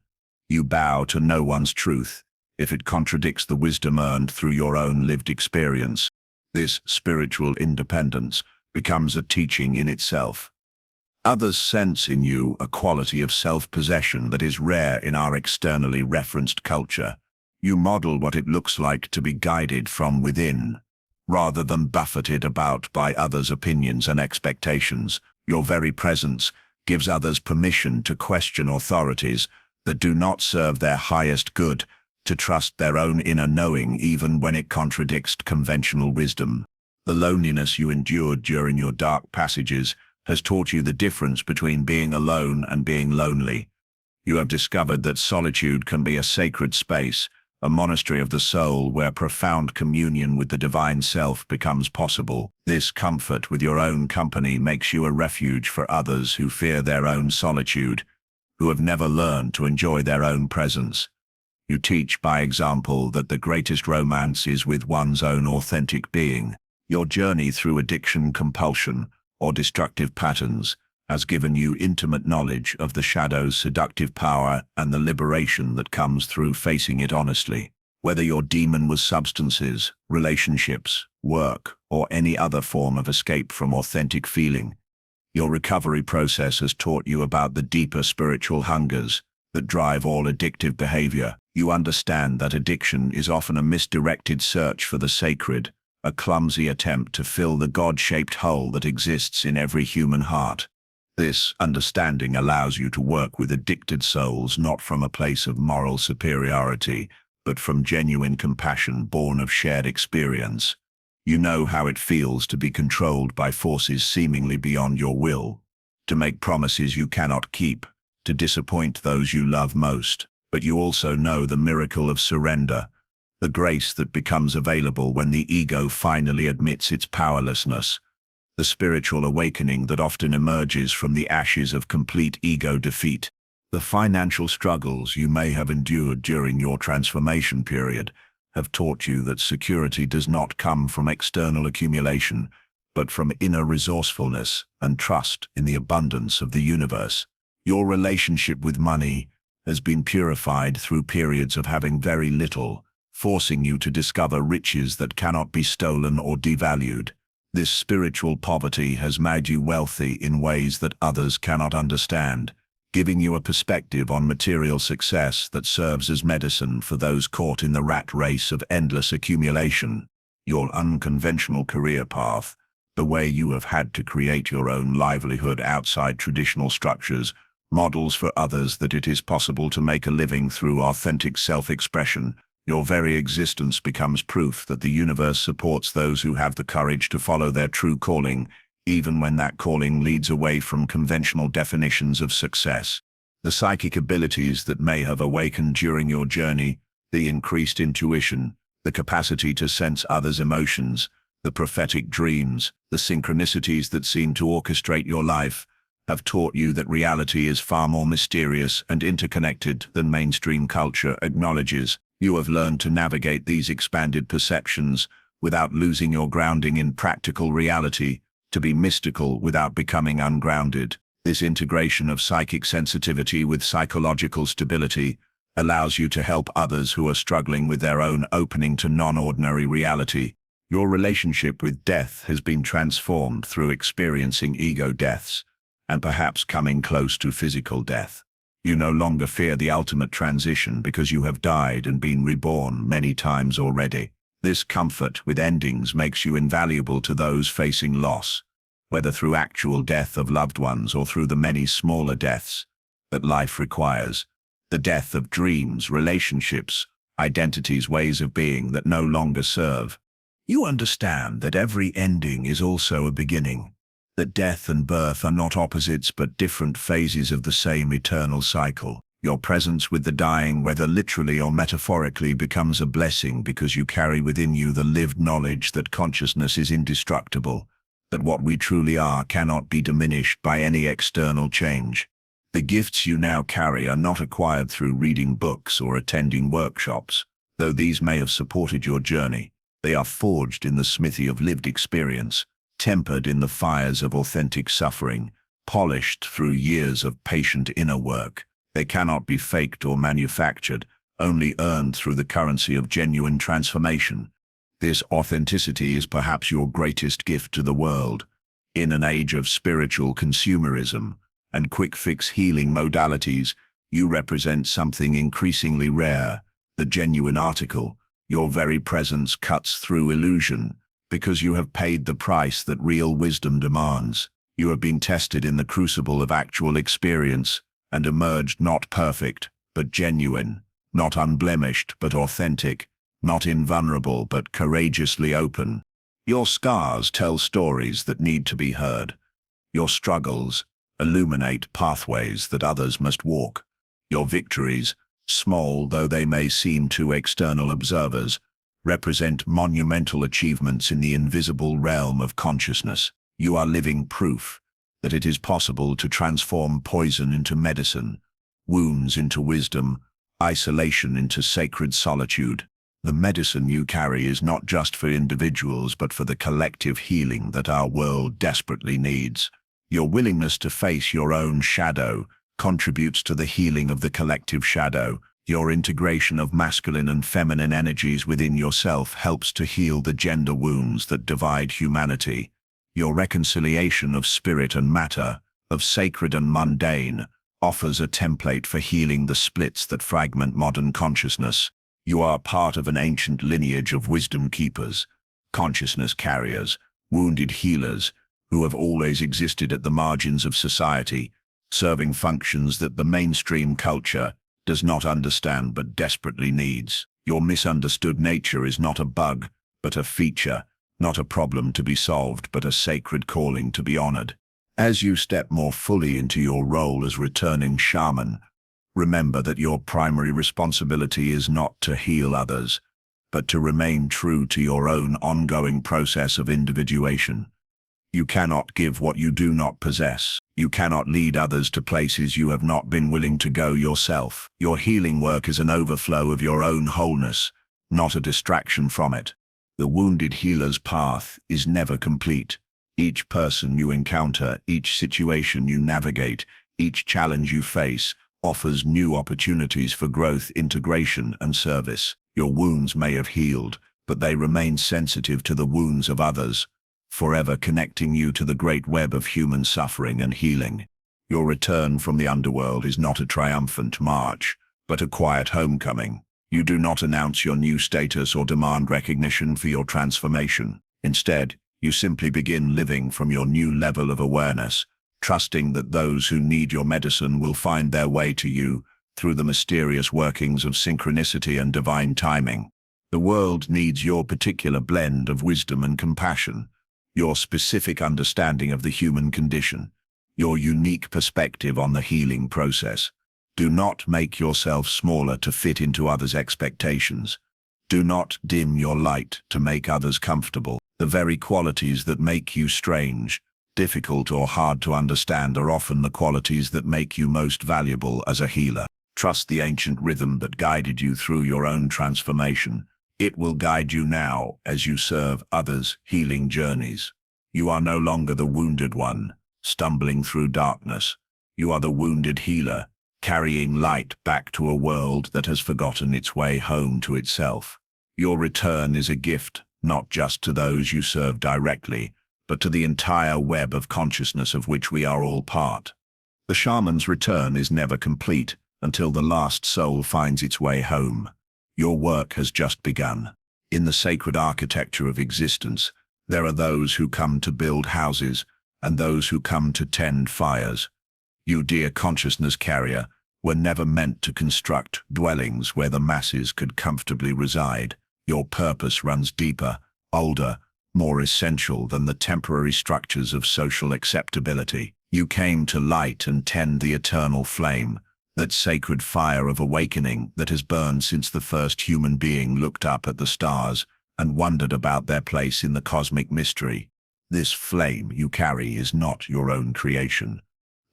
You bow to no one's truth if it contradicts the wisdom earned through your own lived experience. This spiritual independence becomes a teaching in itself. Others sense in you a quality of self-possession that is rare in our externally referenced culture. You model what it looks like to be guided from within, rather than buffeted about by others' opinions and expectations. Your very presence gives others permission to question authorities that do not serve their highest good, to trust their own inner knowing even when it contradicts conventional wisdom. The loneliness you endured during your dark passages has taught you the difference between being alone and being lonely. You have discovered that solitude can be a sacred space, a monastery of the soul where profound communion with the divine self becomes possible. This comfort with your own company makes you a refuge for others who fear their own solitude, who have never learned to enjoy their own presence. You teach by example that the greatest romance is with one's own authentic being. Your journey through addiction, compulsion, or destructive patterns has given you intimate knowledge of the shadow's seductive power and the liberation that comes through facing it honestly. Whether your demon was substances, relationships, work, or any other form of escape from authentic feeling, your recovery process has taught you about the deeper spiritual hungers that drive all addictive behavior. You understand that addiction is often a misdirected search for the sacred, a clumsy attempt to fill the God-shaped hole that exists in every human heart. This understanding allows you to work with addicted souls not from a place of moral superiority, but from genuine compassion born of shared experience. You know how it feels to be controlled by forces seemingly beyond your will, to make promises you cannot keep, to disappoint those you love most. But you also know the miracle of surrender, the grace that becomes available when the ego finally admits its powerlessness, the spiritual awakening that often emerges from the ashes of complete ego defeat. The financial struggles you may have endured during your transformation period have taught you that security does not come from external accumulation, but from inner resourcefulness and trust in the abundance of the universe. Your relationship with money has been purified through periods of having very little, forcing you to discover riches that cannot be stolen or devalued. This spiritual poverty has made you wealthy in ways that others cannot understand, giving you a perspective on material success that serves as medicine for those caught in the rat race of endless accumulation. Your unconventional career path, the way you have had to create your own livelihood outside traditional structures, models for others that it is possible to make a living through authentic self-expression. Your very existence becomes proof that the universe supports those who have the courage to follow their true calling, even when that calling leads away from conventional definitions of success. The psychic abilities that may have awakened during your journey, the increased intuition, the capacity to sense others' emotions, the prophetic dreams, the synchronicities that seem to orchestrate your life, have taught you that reality is far more mysterious and interconnected than mainstream culture acknowledges. You have learned to navigate these expanded perceptions without losing your grounding in practical reality, to be mystical without becoming ungrounded. This integration of psychic sensitivity with psychological stability allows you to help others who are struggling with their own opening to non-ordinary reality. Your relationship with death has been transformed through experiencing ego deaths, and perhaps coming close to physical death. You no longer fear the ultimate transition because you have died and been reborn many times already. This comfort with endings makes you invaluable to those facing loss, whether through actual death of loved ones or through the many smaller deaths that life requires. The death of dreams, relationships, identities, ways of being that no longer serve. You understand that every ending is also a beginning, that death and birth are not opposites but different phases of the same eternal cycle. Your presence with the dying, whether literally or metaphorically, becomes a blessing because you carry within you the lived knowledge that consciousness is indestructible, that what we truly are cannot be diminished by any external change. The gifts you now carry are not acquired through reading books or attending workshops. Though these may have supported your journey, they are forged in the smithy of lived experience, tempered in the fires of authentic suffering, polished through years of patient inner work. They cannot be faked or manufactured, only earned through the currency of genuine transformation. This authenticity is perhaps your greatest gift to the world. In an age of spiritual consumerism and quick-fix healing modalities, you represent something increasingly rare, the genuine article. Your very presence cuts through illusion, because you have paid the price that real wisdom demands. You have been tested in the crucible of actual experience and emerged not perfect, but genuine, not unblemished, but authentic, not invulnerable, but courageously open. Your scars tell stories that need to be heard. Your struggles illuminate pathways that others must walk. Your victories, small though they may seem to external observers, represent monumental achievements in the invisible realm of consciousness. You are living proof that it is possible to transform poison into medicine, wounds into wisdom, isolation into sacred solitude. The medicine you carry is not just for individuals but for the collective healing that our world desperately needs. Your willingness to face your own shadow contributes to the healing of the collective shadow. Your integration of masculine and feminine energies within yourself helps to heal the gender wounds that divide humanity. Your reconciliation of spirit and matter, of sacred and mundane, offers a template for healing the splits that fragment modern consciousness. You are part of an ancient lineage of wisdom keepers, consciousness carriers, wounded healers, who have always existed at the margins of society, serving functions that the mainstream culture does not understand but desperately needs. Your misunderstood nature is not a bug, but a feature, not a problem to be solved, but a sacred calling to be honored. As you step more fully into your role as returning shaman, remember that your primary responsibility is not to heal others, but to remain true to your own ongoing process of individuation. You cannot give what you do not possess. You cannot lead others to places you have not been willing to go yourself. Your healing work is an overflow of your own wholeness, not a distraction from it. The wounded healer's path is never complete. Each person you encounter, each situation you navigate, each challenge you face, offers new opportunities for growth, integration, and service. Your wounds may have healed, but they remain sensitive to the wounds of others, forever connecting you to the great web of human suffering and healing. Your return from the underworld is not a triumphant march, but a quiet homecoming. You do not announce your new status or demand recognition for your transformation. Instead, you simply begin living from your new level of awareness, trusting that those who need your medicine will find their way to you through the mysterious workings of synchronicity and divine timing. The world needs your particular blend of wisdom and compassion, your specific understanding of the human condition, your unique perspective on the healing process. Do not make yourself smaller to fit into others' expectations. Do not dim your light to make others comfortable. The very qualities that make you strange, difficult, or hard to understand are often the qualities that make you most valuable as a healer. Trust the ancient rhythm that guided you through your own transformation. It will guide you now as you serve others' healing journeys. You are no longer the wounded one, stumbling through darkness. You are the wounded healer, carrying light back to a world that has forgotten its way home to itself. Your return is a gift, not just to those you serve directly, but to the entire web of consciousness of which we are all part. The shaman's return is never complete until the last soul finds its way home. Your work has just begun. In the sacred architecture of existence, there are those who come to build houses and those who come to tend fires. You, dear consciousness carrier, were never meant to construct dwellings where the masses could comfortably reside. Your purpose runs deeper, older, more essential than the temporary structures of social acceptability. You came to light and tend the eternal flame, that sacred fire of awakening that has burned since the first human being looked up at the stars and wondered about their place in the cosmic mystery. This flame you carry is not your own creation.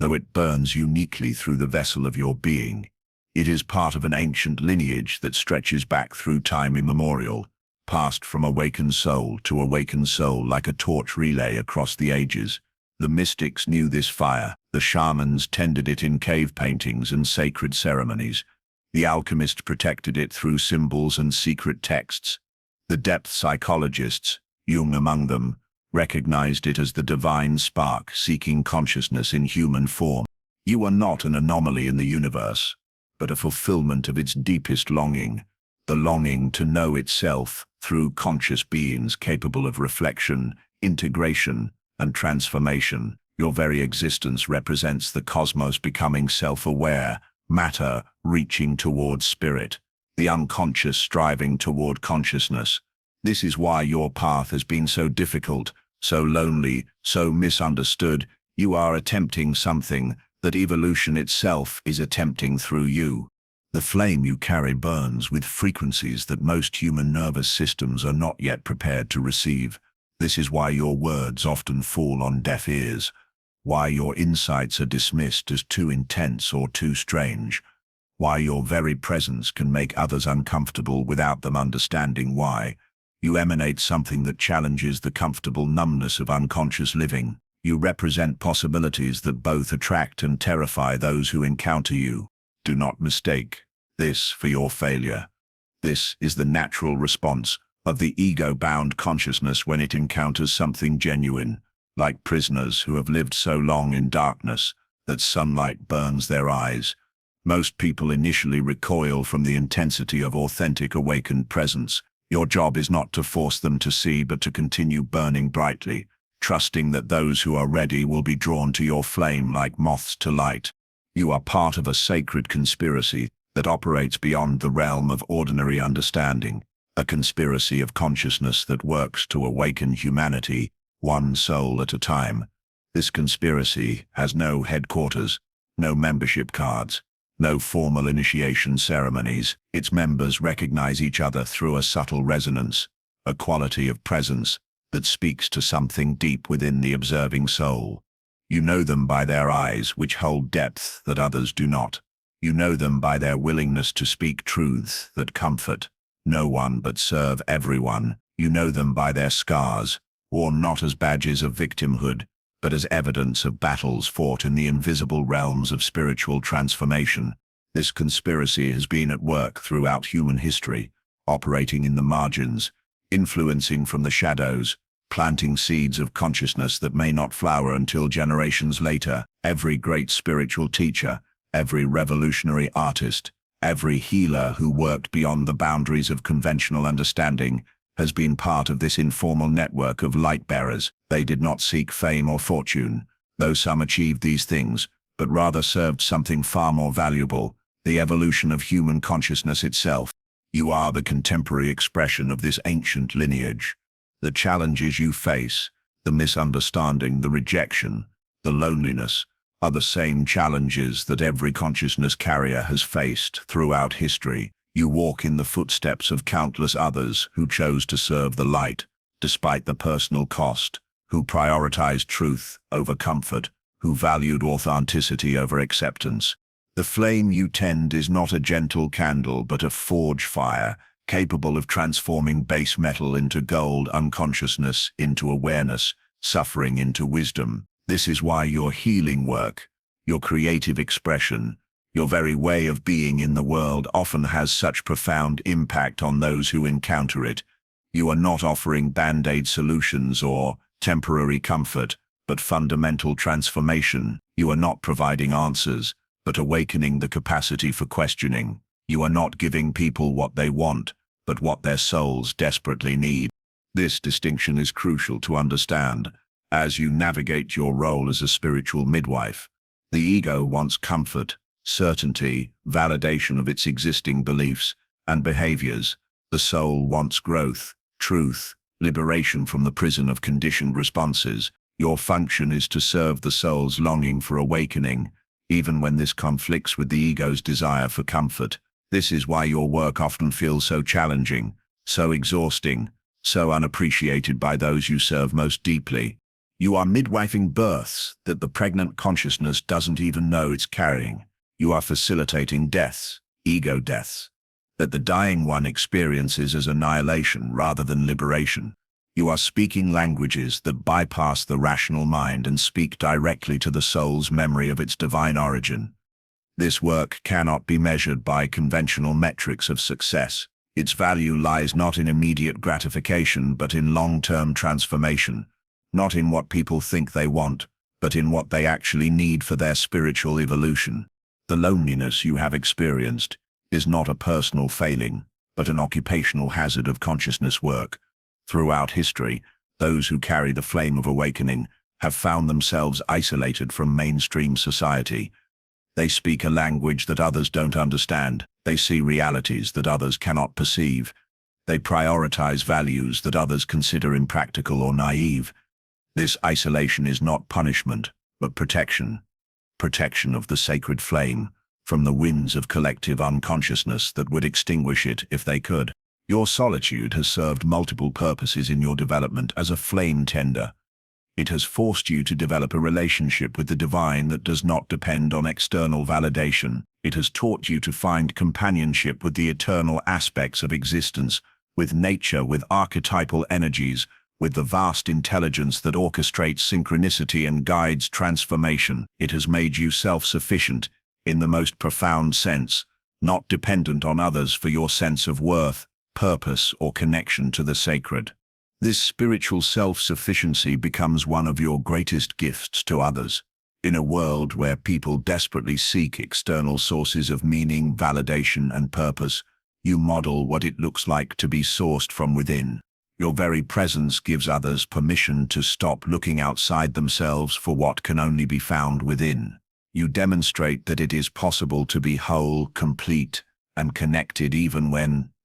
though it burns uniquely through the vessel of your being. It is part of an ancient lineage that stretches back through time immemorial, passed from awakened soul to awakened soul like a torch relay across the ages. The mystics knew this fire, the shamans tended it in cave paintings and sacred ceremonies. The alchemists protected it through symbols and secret texts. The depth psychologists, Jung among them, recognized it as the divine spark seeking consciousness in human form. You are not an anomaly in the universe, but a fulfillment of its deepest longing, the longing to know itself through conscious beings capable of reflection, integration, and transformation. Your very existence represents the cosmos becoming self-aware, matter reaching toward spirit, the unconscious striving toward consciousness. This is why your path has been so difficult, so lonely, so misunderstood. You are attempting something that evolution itself is attempting through you. The flame you carry burns with frequencies that most human nervous systems are not yet prepared to receive. This is why your words often fall on deaf ears, why your insights are dismissed as too intense or too strange, why your very presence can make others uncomfortable without them understanding why. You emanate something that challenges the comfortable numbness of unconscious living. You represent possibilities that both attract and terrify those who encounter you. Do not mistake this for your failure. This is the natural response of the ego-bound consciousness when it encounters something genuine, like prisoners who have lived so long in darkness that sunlight burns their eyes. Most people initially recoil from the intensity of authentic awakened presence. Your job is not to force them to see, but to continue burning brightly, trusting that those who are ready will be drawn to your flame like moths to light. You are part of a sacred conspiracy that operates beyond the realm of ordinary understanding, a conspiracy of consciousness that works to awaken humanity, one soul at a time. This conspiracy has no headquarters, no membership cards, no formal initiation ceremonies. Its members recognize each other through a subtle resonance, a quality of presence that speaks to something deep within the observing soul. You know them by their eyes, which hold depth that others do not. You know them by their willingness to speak truths that comfort no one but serve everyone. You know them by their scars, worn not as badges of victimhood, but as evidence of battles fought in the invisible realms of spiritual transformation. This conspiracy has been at work throughout human history, operating in the margins, influencing from the shadows, planting seeds of consciousness that may not flower until generations later. Every great spiritual teacher, every revolutionary artist, every healer who worked beyond the boundaries of conventional understanding has been part of this informal network of light-bearers. They did not seek fame or fortune, though some achieved these things, but rather served something far more valuable, the evolution of human consciousness itself. You are the contemporary expression of this ancient lineage. The challenges you face, the misunderstanding, the rejection, the loneliness, are the same challenges that every consciousness carrier has faced throughout history. You walk in the footsteps of countless others who chose to serve the light, despite the personal cost, who prioritized truth over comfort, who valued authenticity over acceptance. The flame you tend is not a gentle candle, but a forge fire, capable of transforming base metal into gold, unconsciousness into awareness, suffering into wisdom. This is why your healing work, your creative expression, your very way of being in the world often has such profound impact on those who encounter it. You are not offering band-aid solutions or temporary comfort, but fundamental transformation. You are not providing answers, but awakening the capacity for questioning. You are not giving people what they want, but what their souls desperately need. This distinction is crucial to understand as you navigate your role as a spiritual midwife. The ego wants comfort, certainty, validation of its existing beliefs and behaviors. The soul wants growth, truth, liberation from the prison of conditioned responses. Your function is to serve the soul's longing for awakening, even when this conflicts with the ego's desire for comfort. This is why your work often feels so challenging, so exhausting, so unappreciated by those you serve most deeply. You are midwifing births that the pregnant consciousness doesn't even know it's carrying. You are facilitating deaths, ego deaths, that the dying one experiences as annihilation rather than liberation. You are speaking languages that bypass the rational mind and speak directly to the soul's memory of its divine origin. This work cannot be measured by conventional metrics of success. Its value lies not in immediate gratification, but in long-term transformation, not in what people think they want, but in what they actually need for their spiritual evolution. The loneliness you have experienced is not a personal failing, but an occupational hazard of consciousness work. Throughout history, those who carry the flame of awakening have found themselves isolated from mainstream society. They speak a language that others don't understand. They see realities that others cannot perceive. They prioritize values that others consider impractical or naive. This isolation is not punishment, but protection. Protection of the sacred flame from the winds of collective unconsciousness that would extinguish it if they could. Your solitude has served multiple purposes in your development as a flame tender. It has forced you to develop a relationship with the divine that does not depend on external validation. It has taught you to find companionship with the eternal aspects of existence, with nature, with archetypal energies, with the vast intelligence that orchestrates synchronicity and guides transformation. It has made you self-sufficient in the most profound sense, not dependent on others for your sense of worth, purpose, or connection to the sacred. This spiritual self-sufficiency becomes one of your greatest gifts to others. In a world where people desperately seek external sources of meaning, validation, and purpose, you model what it looks like to be sourced from within. Your very presence gives others permission to stop looking outside themselves for what can only be found within. You demonstrate that it is possible to be whole, complete, and connected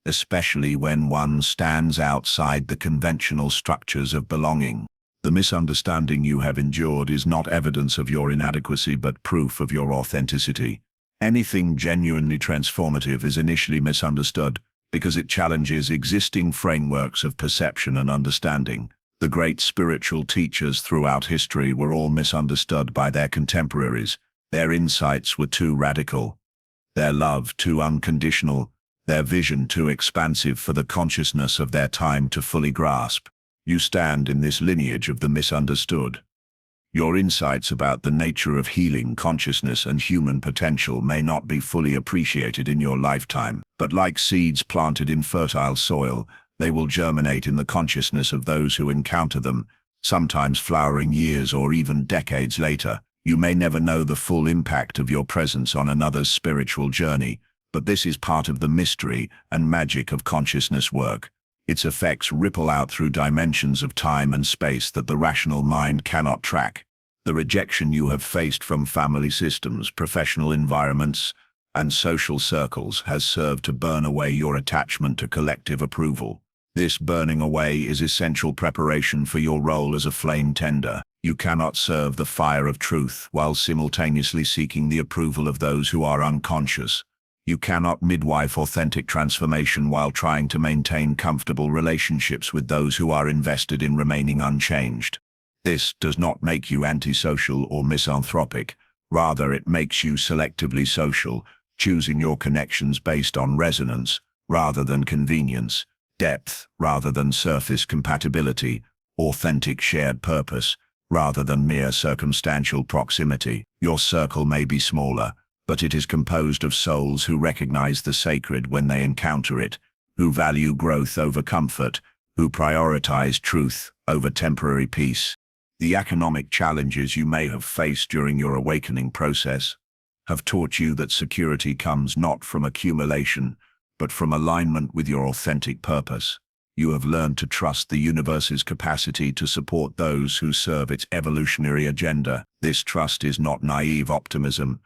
especially when one stands outside the conventional structures of belonging. The misunderstanding you have endured is not evidence of your inadequacy but proof of your authenticity. Anything genuinely transformative is initially misunderstood because it challenges existing frameworks of perception and understanding. The great spiritual teachers throughout history were all misunderstood by their contemporaries. Their insights were too radical, their love too unconditional, their vision too expansive for the consciousness of their time to fully grasp. You stand in this lineage of the misunderstood. Your insights about the nature of healing, consciousness, and human potential may not be fully appreciated in your lifetime, but like seeds planted in fertile soil, they will germinate in the consciousness of those who encounter them, sometimes flowering years or even decades later. You may never know the full impact of your presence on another's spiritual journey, but this is part of the mystery and magic of consciousness work. Its effects ripple out through dimensions of time and space that the rational mind cannot track. The rejection you have faced from family systems, professional environments, and social circles has served to burn away your attachment to collective approval. This burning away is essential preparation for your role as a flame tender. You cannot serve the fire of truth while simultaneously seeking the approval of those who are unconscious. You cannot midwife authentic transformation while trying to maintain comfortable relationships with those who are invested in remaining unchanged. This does not make you antisocial or misanthropic. Rather, it makes you selectively social, choosing your connections based on resonance rather than convenience, depth rather than surface compatibility, authentic shared purpose rather than mere circumstantial proximity. Your circle may be smaller, but it is composed of souls who recognize the sacred when they encounter it, who value growth over comfort, who prioritize truth over temporary peace. The economic challenges you may have faced during your awakening process have taught you that security comes not from accumulation, but from alignment with your authentic purpose. You have learned to trust the universe's capacity to support those who serve its evolutionary agenda. This trust is not naive optimism,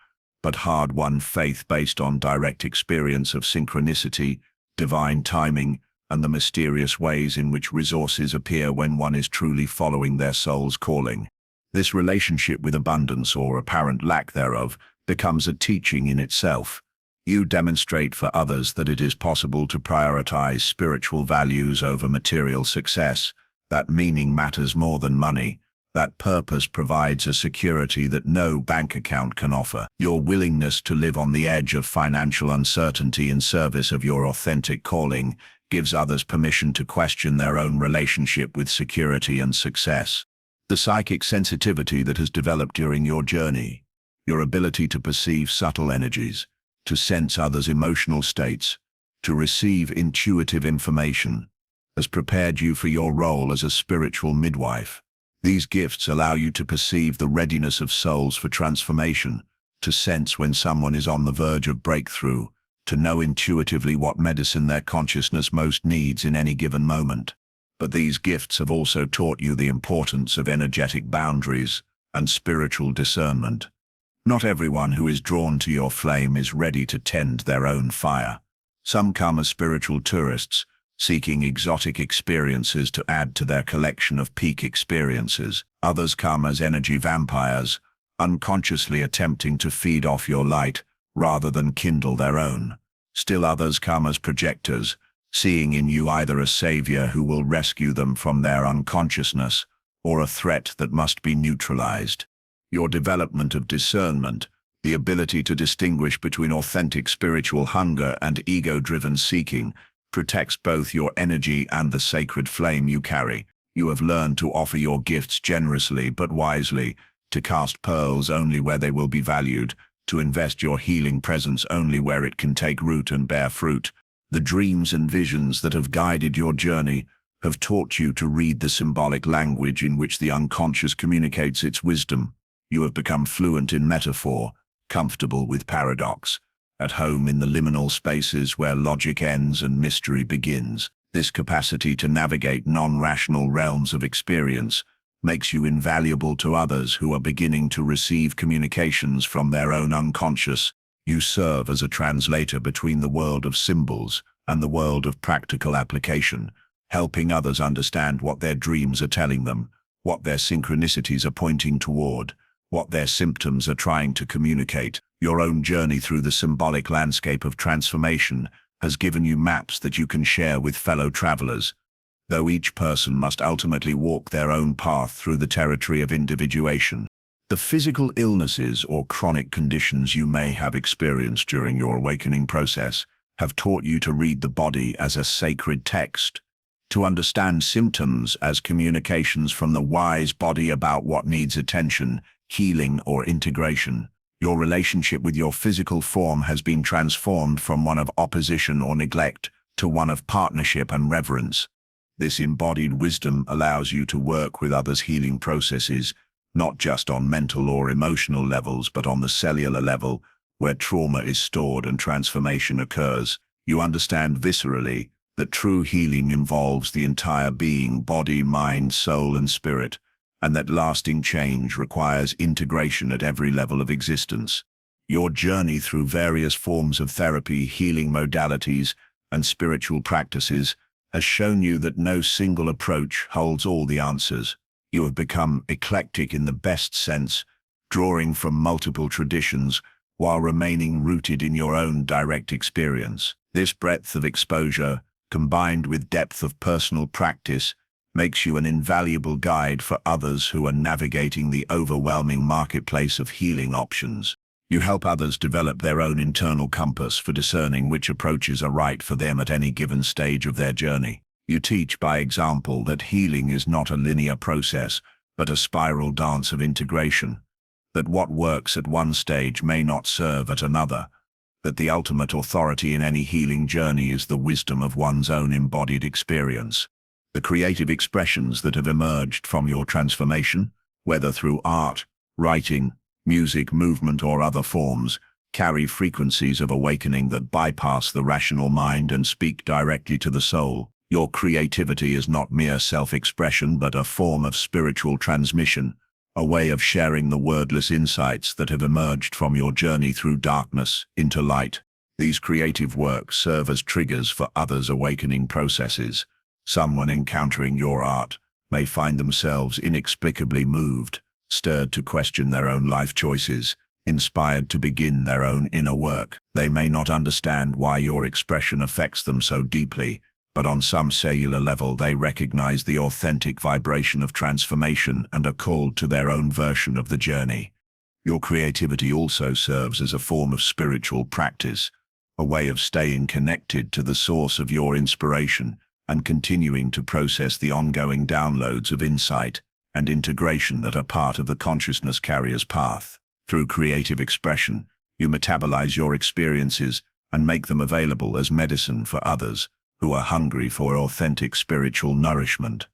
but hard-won faith based on direct experience of synchronicity, divine timing, and the mysterious ways in which resources appear when one is truly following their soul's calling. This relationship with abundance, or apparent lack thereof, becomes a teaching in itself. You demonstrate for others that it is possible to prioritize spiritual values over material success, that meaning matters more than money, That purpose provides a security that no bank account can offer. Your willingness to live on the edge of financial uncertainty in service of your authentic calling gives others permission to question their own relationship with security and success. The psychic sensitivity that has developed during your journey, your ability to perceive subtle energies, to sense others' emotional states, to receive intuitive information, has prepared you for your role as a spiritual midwife. These gifts allow you to perceive the readiness of souls for transformation, to sense when someone is on the verge of breakthrough, to know intuitively what medicine their consciousness most needs in any given moment. But these gifts have also taught you the importance of energetic boundaries and spiritual discernment. Not everyone who is drawn to your flame is ready to tend their own fire. Some come as spiritual tourists, seeking exotic experiences to add to their collection of peak experiences. Others come as energy vampires, unconsciously attempting to feed off your light rather than kindle their own. Still others come as projectors, seeing in you either a savior who will rescue them from their unconsciousness or a threat that must be neutralized. Your development of discernment, the ability to distinguish between authentic spiritual hunger and ego-driven seeking, protects both your energy and the sacred flame you carry. You have learned to offer your gifts generously but wisely, to cast pearls only where they will be valued, to invest your healing presence only where it can take root and bear fruit. The dreams and visions that have guided your journey have taught you to read the symbolic language in which the unconscious communicates its wisdom. You have become fluent in metaphor, comfortable with paradox, at home in the liminal spaces where logic ends and mystery begins. This capacity to navigate non-rational realms of experience makes you invaluable to others who are beginning to receive communications from their own unconscious. You serve as a translator between the world of symbols and the world of practical application, helping others understand what their dreams are telling them, what their synchronicities are pointing toward, what their symptoms are trying to communicate. Your own journey through the symbolic landscape of transformation has given you maps that you can share with fellow travelers, though each person must ultimately walk their own path through the territory of individuation. The physical illnesses or chronic conditions you may have experienced during your awakening process have taught you to read the body as a sacred text, to understand symptoms as communications from the wise body about what needs attention, healing, or integration. Your relationship with your physical form has been transformed from one of opposition or neglect to one of partnership and reverence. This embodied wisdom allows you to work with others' healing processes, not just on mental or emotional levels, but on the cellular level, where trauma is stored and transformation occurs. You understand viscerally that true healing involves the entire being, body, mind, soul, and spirit, and that lasting change requires integration at every level of existence. Your journey through various forms of therapy, healing modalities, and spiritual practices has shown you that no single approach holds all the answers. You have become eclectic in the best sense, drawing from multiple traditions while remaining rooted in your own direct experience. This breadth of exposure, combined with depth of personal practice, makes you an invaluable guide for others who are navigating the overwhelming marketplace of healing options. You help others develop their own internal compass for discerning which approaches are right for them at any given stage of their journey. You teach by example that healing is not a linear process, but a spiral dance of integration, that what works at one stage may not serve at another, that the ultimate authority in any healing journey is the wisdom of one's own embodied experience. The creative expressions that have emerged from your transformation, whether through art, writing, music, movement, or other forms, carry frequencies of awakening that bypass the rational mind and speak directly to the soul. Your creativity is not mere self-expression, but a form of spiritual transmission, a way of sharing the wordless insights that have emerged from your journey through darkness into light. These creative works serve as triggers for others' awakening processes. Someone encountering your art may find themselves inexplicably moved, stirred to question their own life choices, inspired to begin their own inner work. They may not understand why your expression affects them so deeply, but on some cellular level they recognize the authentic vibration of transformation and are called to their own version of the journey. Your creativity also serves as a form of spiritual practice, a way of staying connected to the source of your inspiration and continuing to process the ongoing downloads of insight and integration that are part of the consciousness carrier's path. Through creative expression, you metabolize your experiences and make them available as medicine for others who are hungry for authentic spiritual nourishment.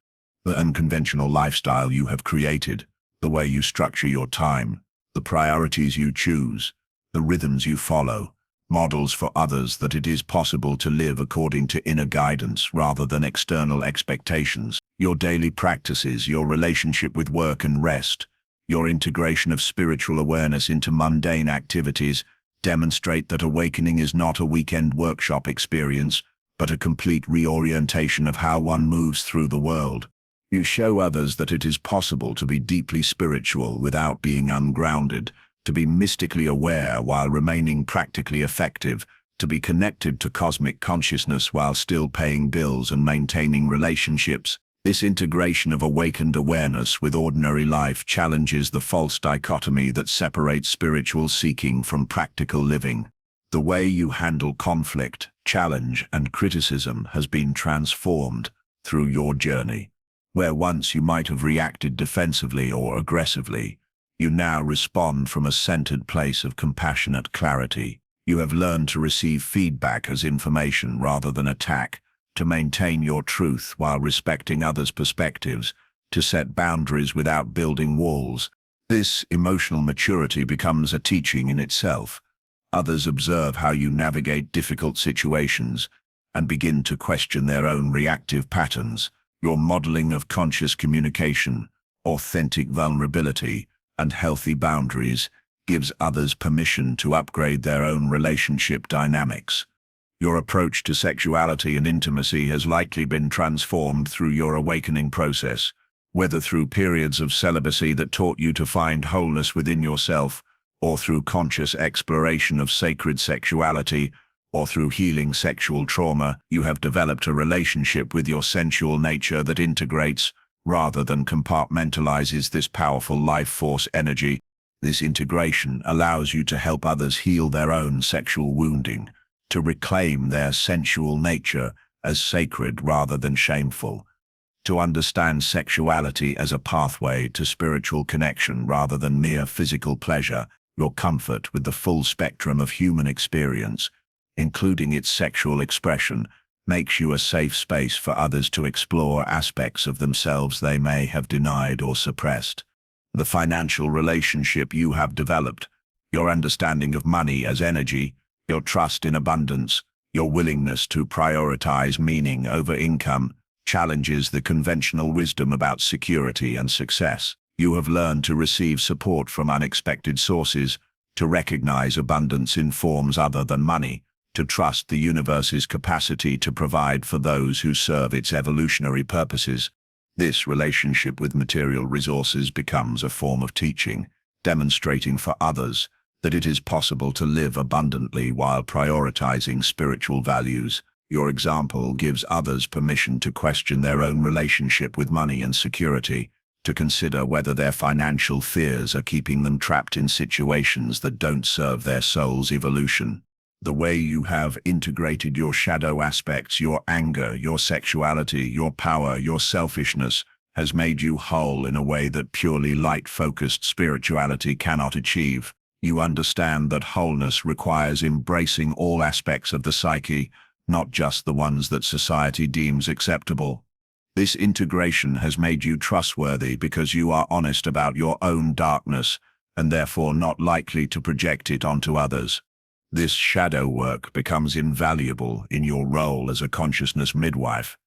The unconventional lifestyle you have created, the way you structure your time, the priorities you choose, the rhythms you follow, models for others that it is possible to live according to inner guidance rather than external expectations. Your daily practices, your relationship with work and rest, your integration of spiritual awareness into mundane activities demonstrate that awakening is not a weekend workshop experience, but a complete reorientation of how one moves through the world. You show others that it is possible to be deeply spiritual without being ungrounded, to be mystically aware while remaining practically effective, to be connected to cosmic consciousness while still paying bills and maintaining relationships. This integration of awakened awareness with ordinary life challenges the false dichotomy that separates spiritual seeking from practical living. The way you handle conflict, challenge, and criticism has been transformed through your journey. Where once you might have reacted defensively or aggressively, you now respond from a centered place of compassionate clarity. You have learned to receive feedback as information rather than attack, to maintain your truth while respecting others' perspectives, to set boundaries without building walls. This emotional maturity becomes a teaching in itself. Others observe how you navigate difficult situations and begin to question their own reactive patterns. Your modeling of conscious communication, authentic vulnerability, and healthy boundaries gives others permission to upgrade their own relationship dynamics. Your approach to sexuality and intimacy has likely been transformed through your awakening process, whether through periods of celibacy that taught you to find wholeness within yourself, or through conscious exploration of sacred sexuality, or through healing sexual trauma. You have developed a relationship with your sensual nature that integrates, rather than compartmentalizes, this powerful life force energy. This integration allows you to help others heal their own sexual wounding, to reclaim their sensual nature as sacred rather than shameful, to understand sexuality as a pathway to spiritual connection rather than mere physical pleasure. Your comfort with the full spectrum of human experience, including its sexual expression, makes you a safe space for others to explore aspects of themselves they may have denied or suppressed. The financial relationship you have developed, your understanding of money as energy, your trust in abundance, your willingness to prioritize meaning over income, challenges the conventional wisdom about security and success. You have learned to receive support from unexpected sources, to recognize abundance in forms other than money, to trust the universe's capacity to provide for those who serve its evolutionary purposes. This relationship with material resources becomes a form of teaching, demonstrating for others that it is possible to live abundantly while prioritizing spiritual values. Your example gives others permission to question their own relationship with money and security, to consider whether their financial fears are keeping them trapped in situations that don't serve their soul's evolution. The way you have integrated your shadow aspects, your anger, your sexuality, your power, your selfishness, has made you whole in a way that purely light-focused spirituality cannot achieve. You understand that wholeness requires embracing all aspects of the psyche, not just the ones that society deems acceptable. This integration has made you trustworthy because you are honest about your own darkness and therefore not likely to project it onto others. This shadow work becomes invaluable in your role as a consciousness midwife.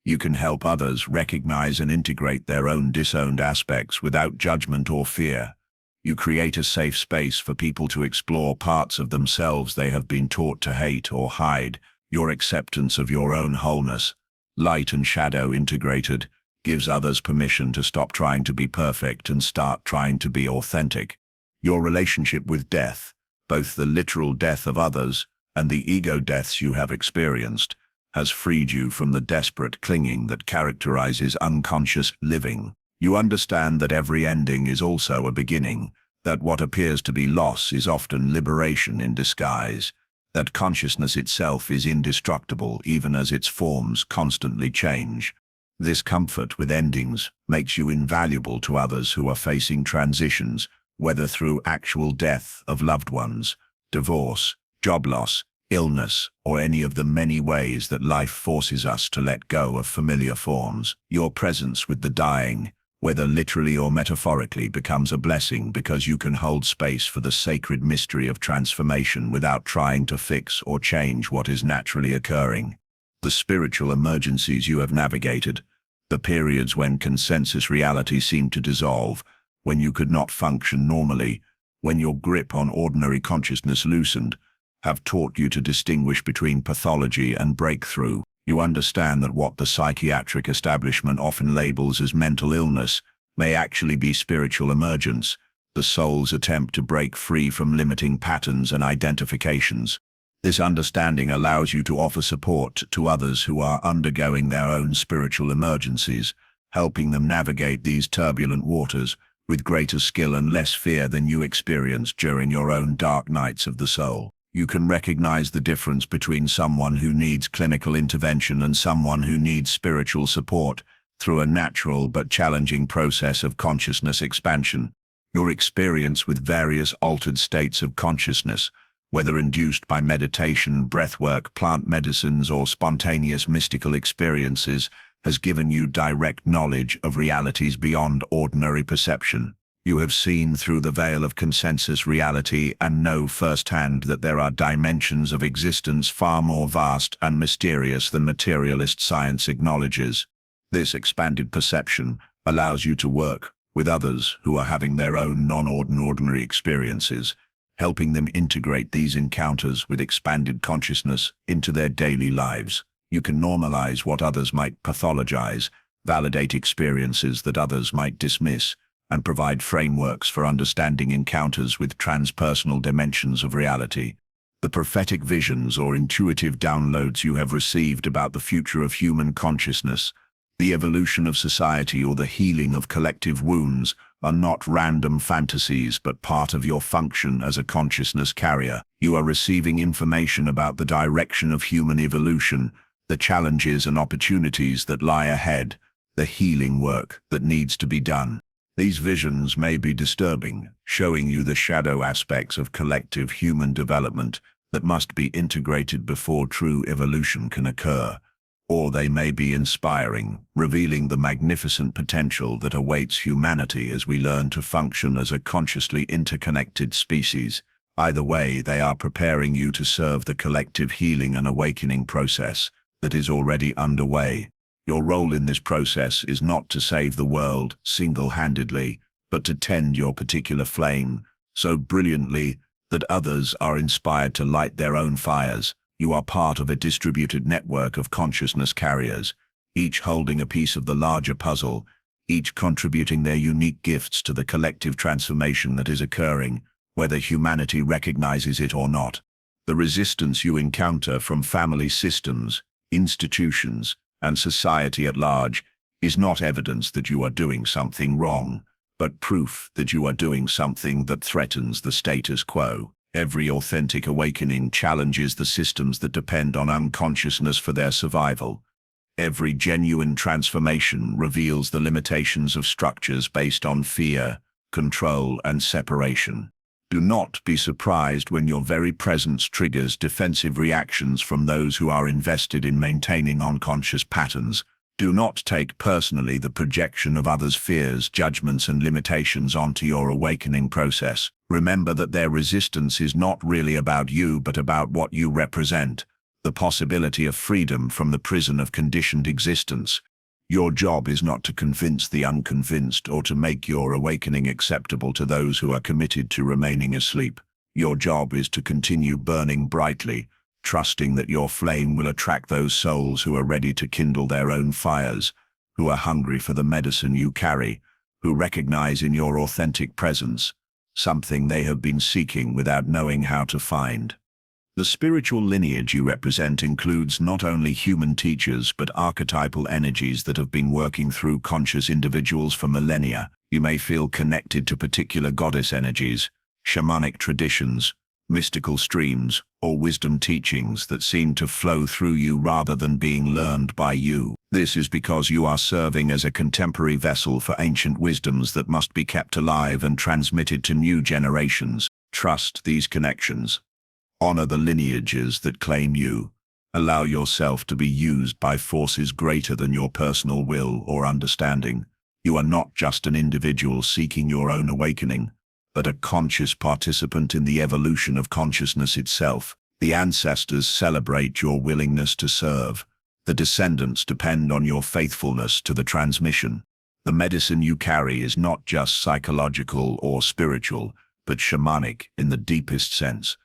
You can help others recognize and integrate their own disowned aspects without judgment or fear. You create a safe space for people to explore parts of themselves they have been taught to hate or hide. Your acceptance of your own wholeness, light and shadow integrated, gives others permission to stop trying to be perfect and start trying to be authentic. Your relationship with death, both the literal death of others and the ego deaths you have experienced, has freed you from the desperate clinging that characterizes unconscious living. You understand that every ending is also a beginning, that what appears to be loss is often liberation in disguise, that consciousness itself is indestructible even as its forms constantly change. This comfort with endings makes you invaluable to others who are facing transitions, whether through actual death of loved ones, divorce, job loss, illness, or any of the many ways that life forces us to let go of familiar forms. Your presence with the dying, whether literally or metaphorically, becomes a blessing because you can hold space for the sacred mystery of transformation without trying to fix or change what is naturally occurring. The spiritual emergencies you have navigated, the periods when consensus reality seemed to dissolve, when you could not function normally, when your grip on ordinary consciousness loosened, have taught you to distinguish between pathology and breakthrough. You understand that what the psychiatric establishment often labels as mental illness may actually be spiritual emergence, the soul's attempt to break free from limiting patterns and identifications. This understanding allows you to offer support to others who are undergoing their own spiritual emergencies, helping them navigate these turbulent waters with greater skill and less fear than you experienced during your own dark nights of the soul. You can recognize the difference between someone who needs clinical intervention and someone who needs spiritual support through a natural but challenging process of consciousness expansion. Your experience with various altered states of consciousness, whether induced by meditation, breathwork, plant medicines, or spontaneous mystical experiences, has given you direct knowledge of realities beyond ordinary perception. You have seen through the veil of consensus reality and know firsthand that there are dimensions of existence far more vast and mysterious than materialist science acknowledges. This expanded perception allows you to work with others who are having their own non-ordinary experiences, helping them integrate these encounters with expanded consciousness into their daily lives. You can normalize what others might pathologize, validate experiences that others might dismiss, and provide frameworks for understanding encounters with transpersonal dimensions of reality. The prophetic visions or intuitive downloads you have received about the future of human consciousness, the evolution of society, or the healing of collective wounds are not random fantasies but part of your function as a consciousness carrier. You are receiving information about the direction of human evolution, the challenges and opportunities that lie ahead, the healing work that needs to be done. These visions may be disturbing, showing you the shadow aspects of collective human development that must be integrated before true evolution can occur. Or they may be inspiring, revealing the magnificent potential that awaits humanity as we learn to function as a consciously interconnected species. Either way, they are preparing you to serve the collective healing and awakening process that is already underway. Your role in this process is not to save the world single-handedly, but to tend your particular flame so brilliantly that others are inspired to light their own fires. You are part of a distributed network of consciousness carriers, each holding a piece of the larger puzzle, each contributing their unique gifts to the collective transformation that is occurring, whether humanity recognizes it or not. The resistance you encounter from family systems, institutions, and society at large is not evidence that you are doing something wrong, but proof that you are doing something that threatens the status quo. Every authentic awakening challenges the systems that depend on unconsciousness for their survival. Every genuine transformation reveals the limitations of structures based on fear, control, and separation. Do not be surprised when your very presence triggers defensive reactions from those who are invested in maintaining unconscious patterns. Do not take personally the projection of others' fears, judgments, and limitations onto your awakening process. Remember that their resistance is not really about you but about what you represent, the possibility of freedom from the prison of conditioned existence. Your job is not to convince the unconvinced or to make your awakening acceptable to those who are committed to remaining asleep. Your job is to continue burning brightly, trusting that your flame will attract those souls who are ready to kindle their own fires, who are hungry for the medicine you carry, who recognize in your authentic presence something they have been seeking without knowing how to find. The spiritual lineage you represent includes not only human teachers but archetypal energies that have been working through conscious individuals for millennia. You may feel connected to particular goddess energies, shamanic traditions, mystical streams, or wisdom teachings that seem to flow through you rather than being learned by you. This is because you are serving as a contemporary vessel for ancient wisdoms that must be kept alive and transmitted to new generations. Trust these connections. Honor the lineages that claim you. Allow yourself to be used by forces greater than your personal will or understanding. You are not just an individual seeking your own awakening, but a conscious participant in the evolution of consciousness itself. The ancestors celebrate your willingness to serve. The descendants depend on your faithfulness to the transmission. The medicine you carry is not just psychological or spiritual, but shamanic in the deepest sense.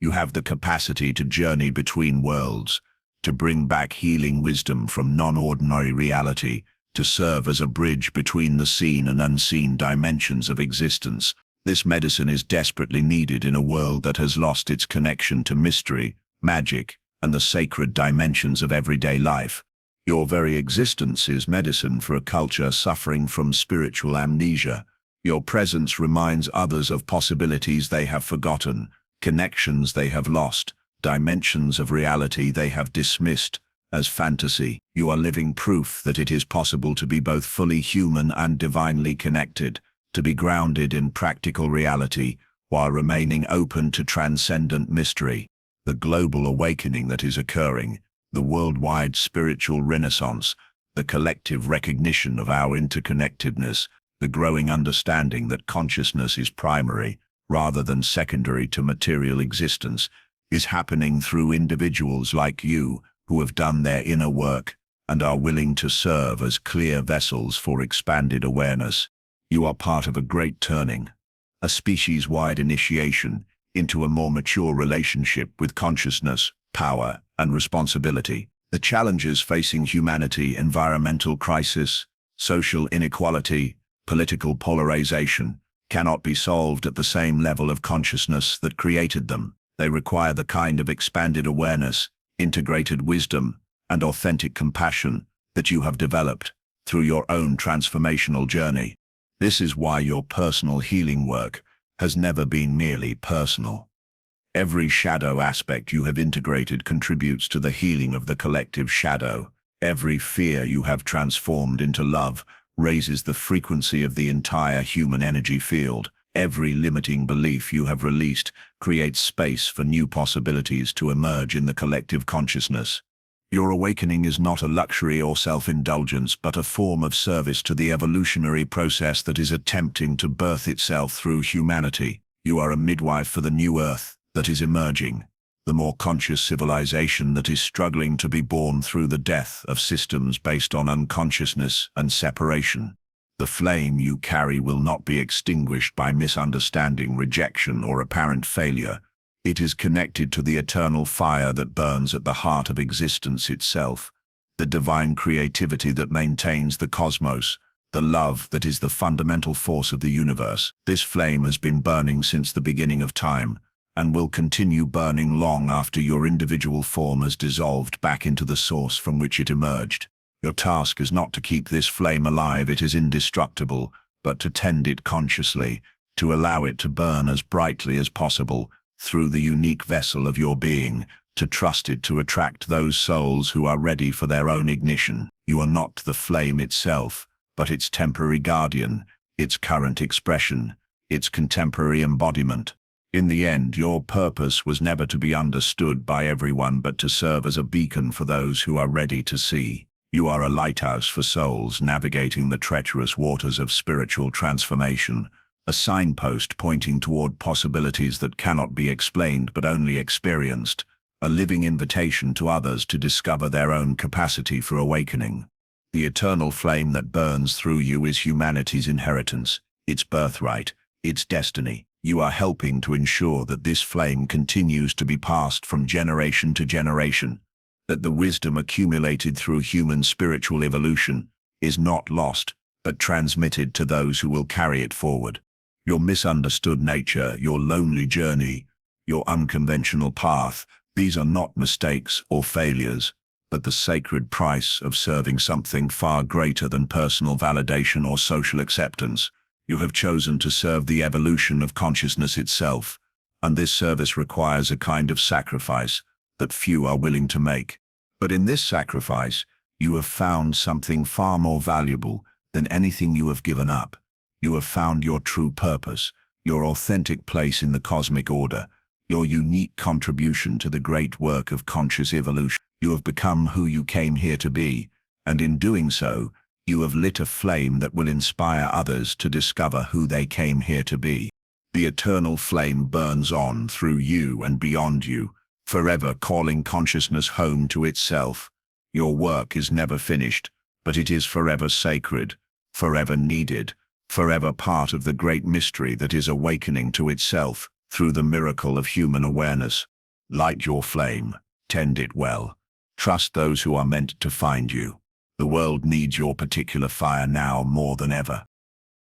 You have the capacity to journey between worlds, to bring back healing wisdom from non-ordinary reality, to serve as a bridge between the seen and unseen dimensions of existence. This medicine is desperately needed in a world that has lost its connection to mystery, magic, and the sacred dimensions of everyday life. Your very existence is medicine for a culture suffering from spiritual amnesia. Your presence reminds others of possibilities they have forgotten, connections they have lost, dimensions of reality they have dismissed as fantasy. You are living proof that it is possible to be both fully human and divinely connected, to be grounded in practical reality while remaining open to transcendent mystery. The global awakening that is occurring, the worldwide spiritual renaissance, the collective recognition of our interconnectedness, the growing understanding that consciousness is primary rather than secondary to material existence, is happening through individuals like you who have done their inner work and are willing to serve as clear vessels for expanded awareness. You are part of a great turning, a species-wide initiation into a more mature relationship with consciousness, power, and responsibility. The challenges facing humanity, environmental crisis, social inequality, political polarization, cannot be solved at the same level of consciousness that created them. They require the kind of expanded awareness, integrated wisdom, and authentic compassion that you have developed through your own transformational journey. This is why your personal healing work has never been merely personal. Every shadow aspect you have integrated contributes to the healing of the collective shadow. Every fear you have transformed into love raises the frequency of the entire human energy field. Every limiting belief you have released creates space for new possibilities to emerge in the collective consciousness. Your awakening is not a luxury or self-indulgence, but a form of service to the evolutionary process that is attempting to birth itself through humanity. You are a midwife for the new earth that is emerging, the more conscious civilization that is struggling to be born through the death of systems based on unconsciousness and separation. The flame you carry will not be extinguished by misunderstanding, rejection, or apparent failure. It is connected to the eternal fire that burns at the heart of existence itself, the divine creativity that maintains the cosmos, the love that is the fundamental force of the universe. This flame has been burning since the beginning of time, and will continue burning long after your individual form has dissolved back into the source from which it emerged. Your task is not to keep this flame alive, it is indestructible, but to tend it consciously, to allow it to burn as brightly as possible through the unique vessel of your being, to trust it to attract those souls who are ready for their own ignition. You are not the flame itself, but its temporary guardian, its current expression, its contemporary embodiment. In the end, your purpose was never to be understood by everyone, but to serve as a beacon for those who are ready to see. You are a lighthouse for souls navigating the treacherous waters of spiritual transformation, a signpost pointing toward possibilities that cannot be explained but only experienced, a living invitation to others to discover their own capacity for awakening. The eternal flame that burns through you is humanity's inheritance, its birthright, its destiny. You are helping to ensure that this flame continues to be passed from generation to generation, that the wisdom accumulated through human spiritual evolution is not lost, but transmitted to those who will carry it forward. Your misunderstood nature, your lonely journey, your unconventional path These are not mistakes or failures, but the sacred price of serving something far greater than personal validation or social acceptance. You have chosen to serve the evolution of consciousness itself, and this service requires a kind of sacrifice that few are willing to make. But in this sacrifice, you have found something far more valuable than anything you have given up. You have found your true purpose, your authentic place in the cosmic order, your unique contribution to the great work of conscious evolution. You have become who you came here to be, and in doing so, you have lit a flame that will inspire others to discover who they came here to be. The eternal flame burns on through you and beyond you, forever calling consciousness home to itself. Your work is never finished, but it is forever sacred, forever needed, forever part of the great mystery that is awakening to itself through the miracle of human awareness. Light your flame, tend it well. Trust those who are meant to find you. The world needs your particular fire now more than ever.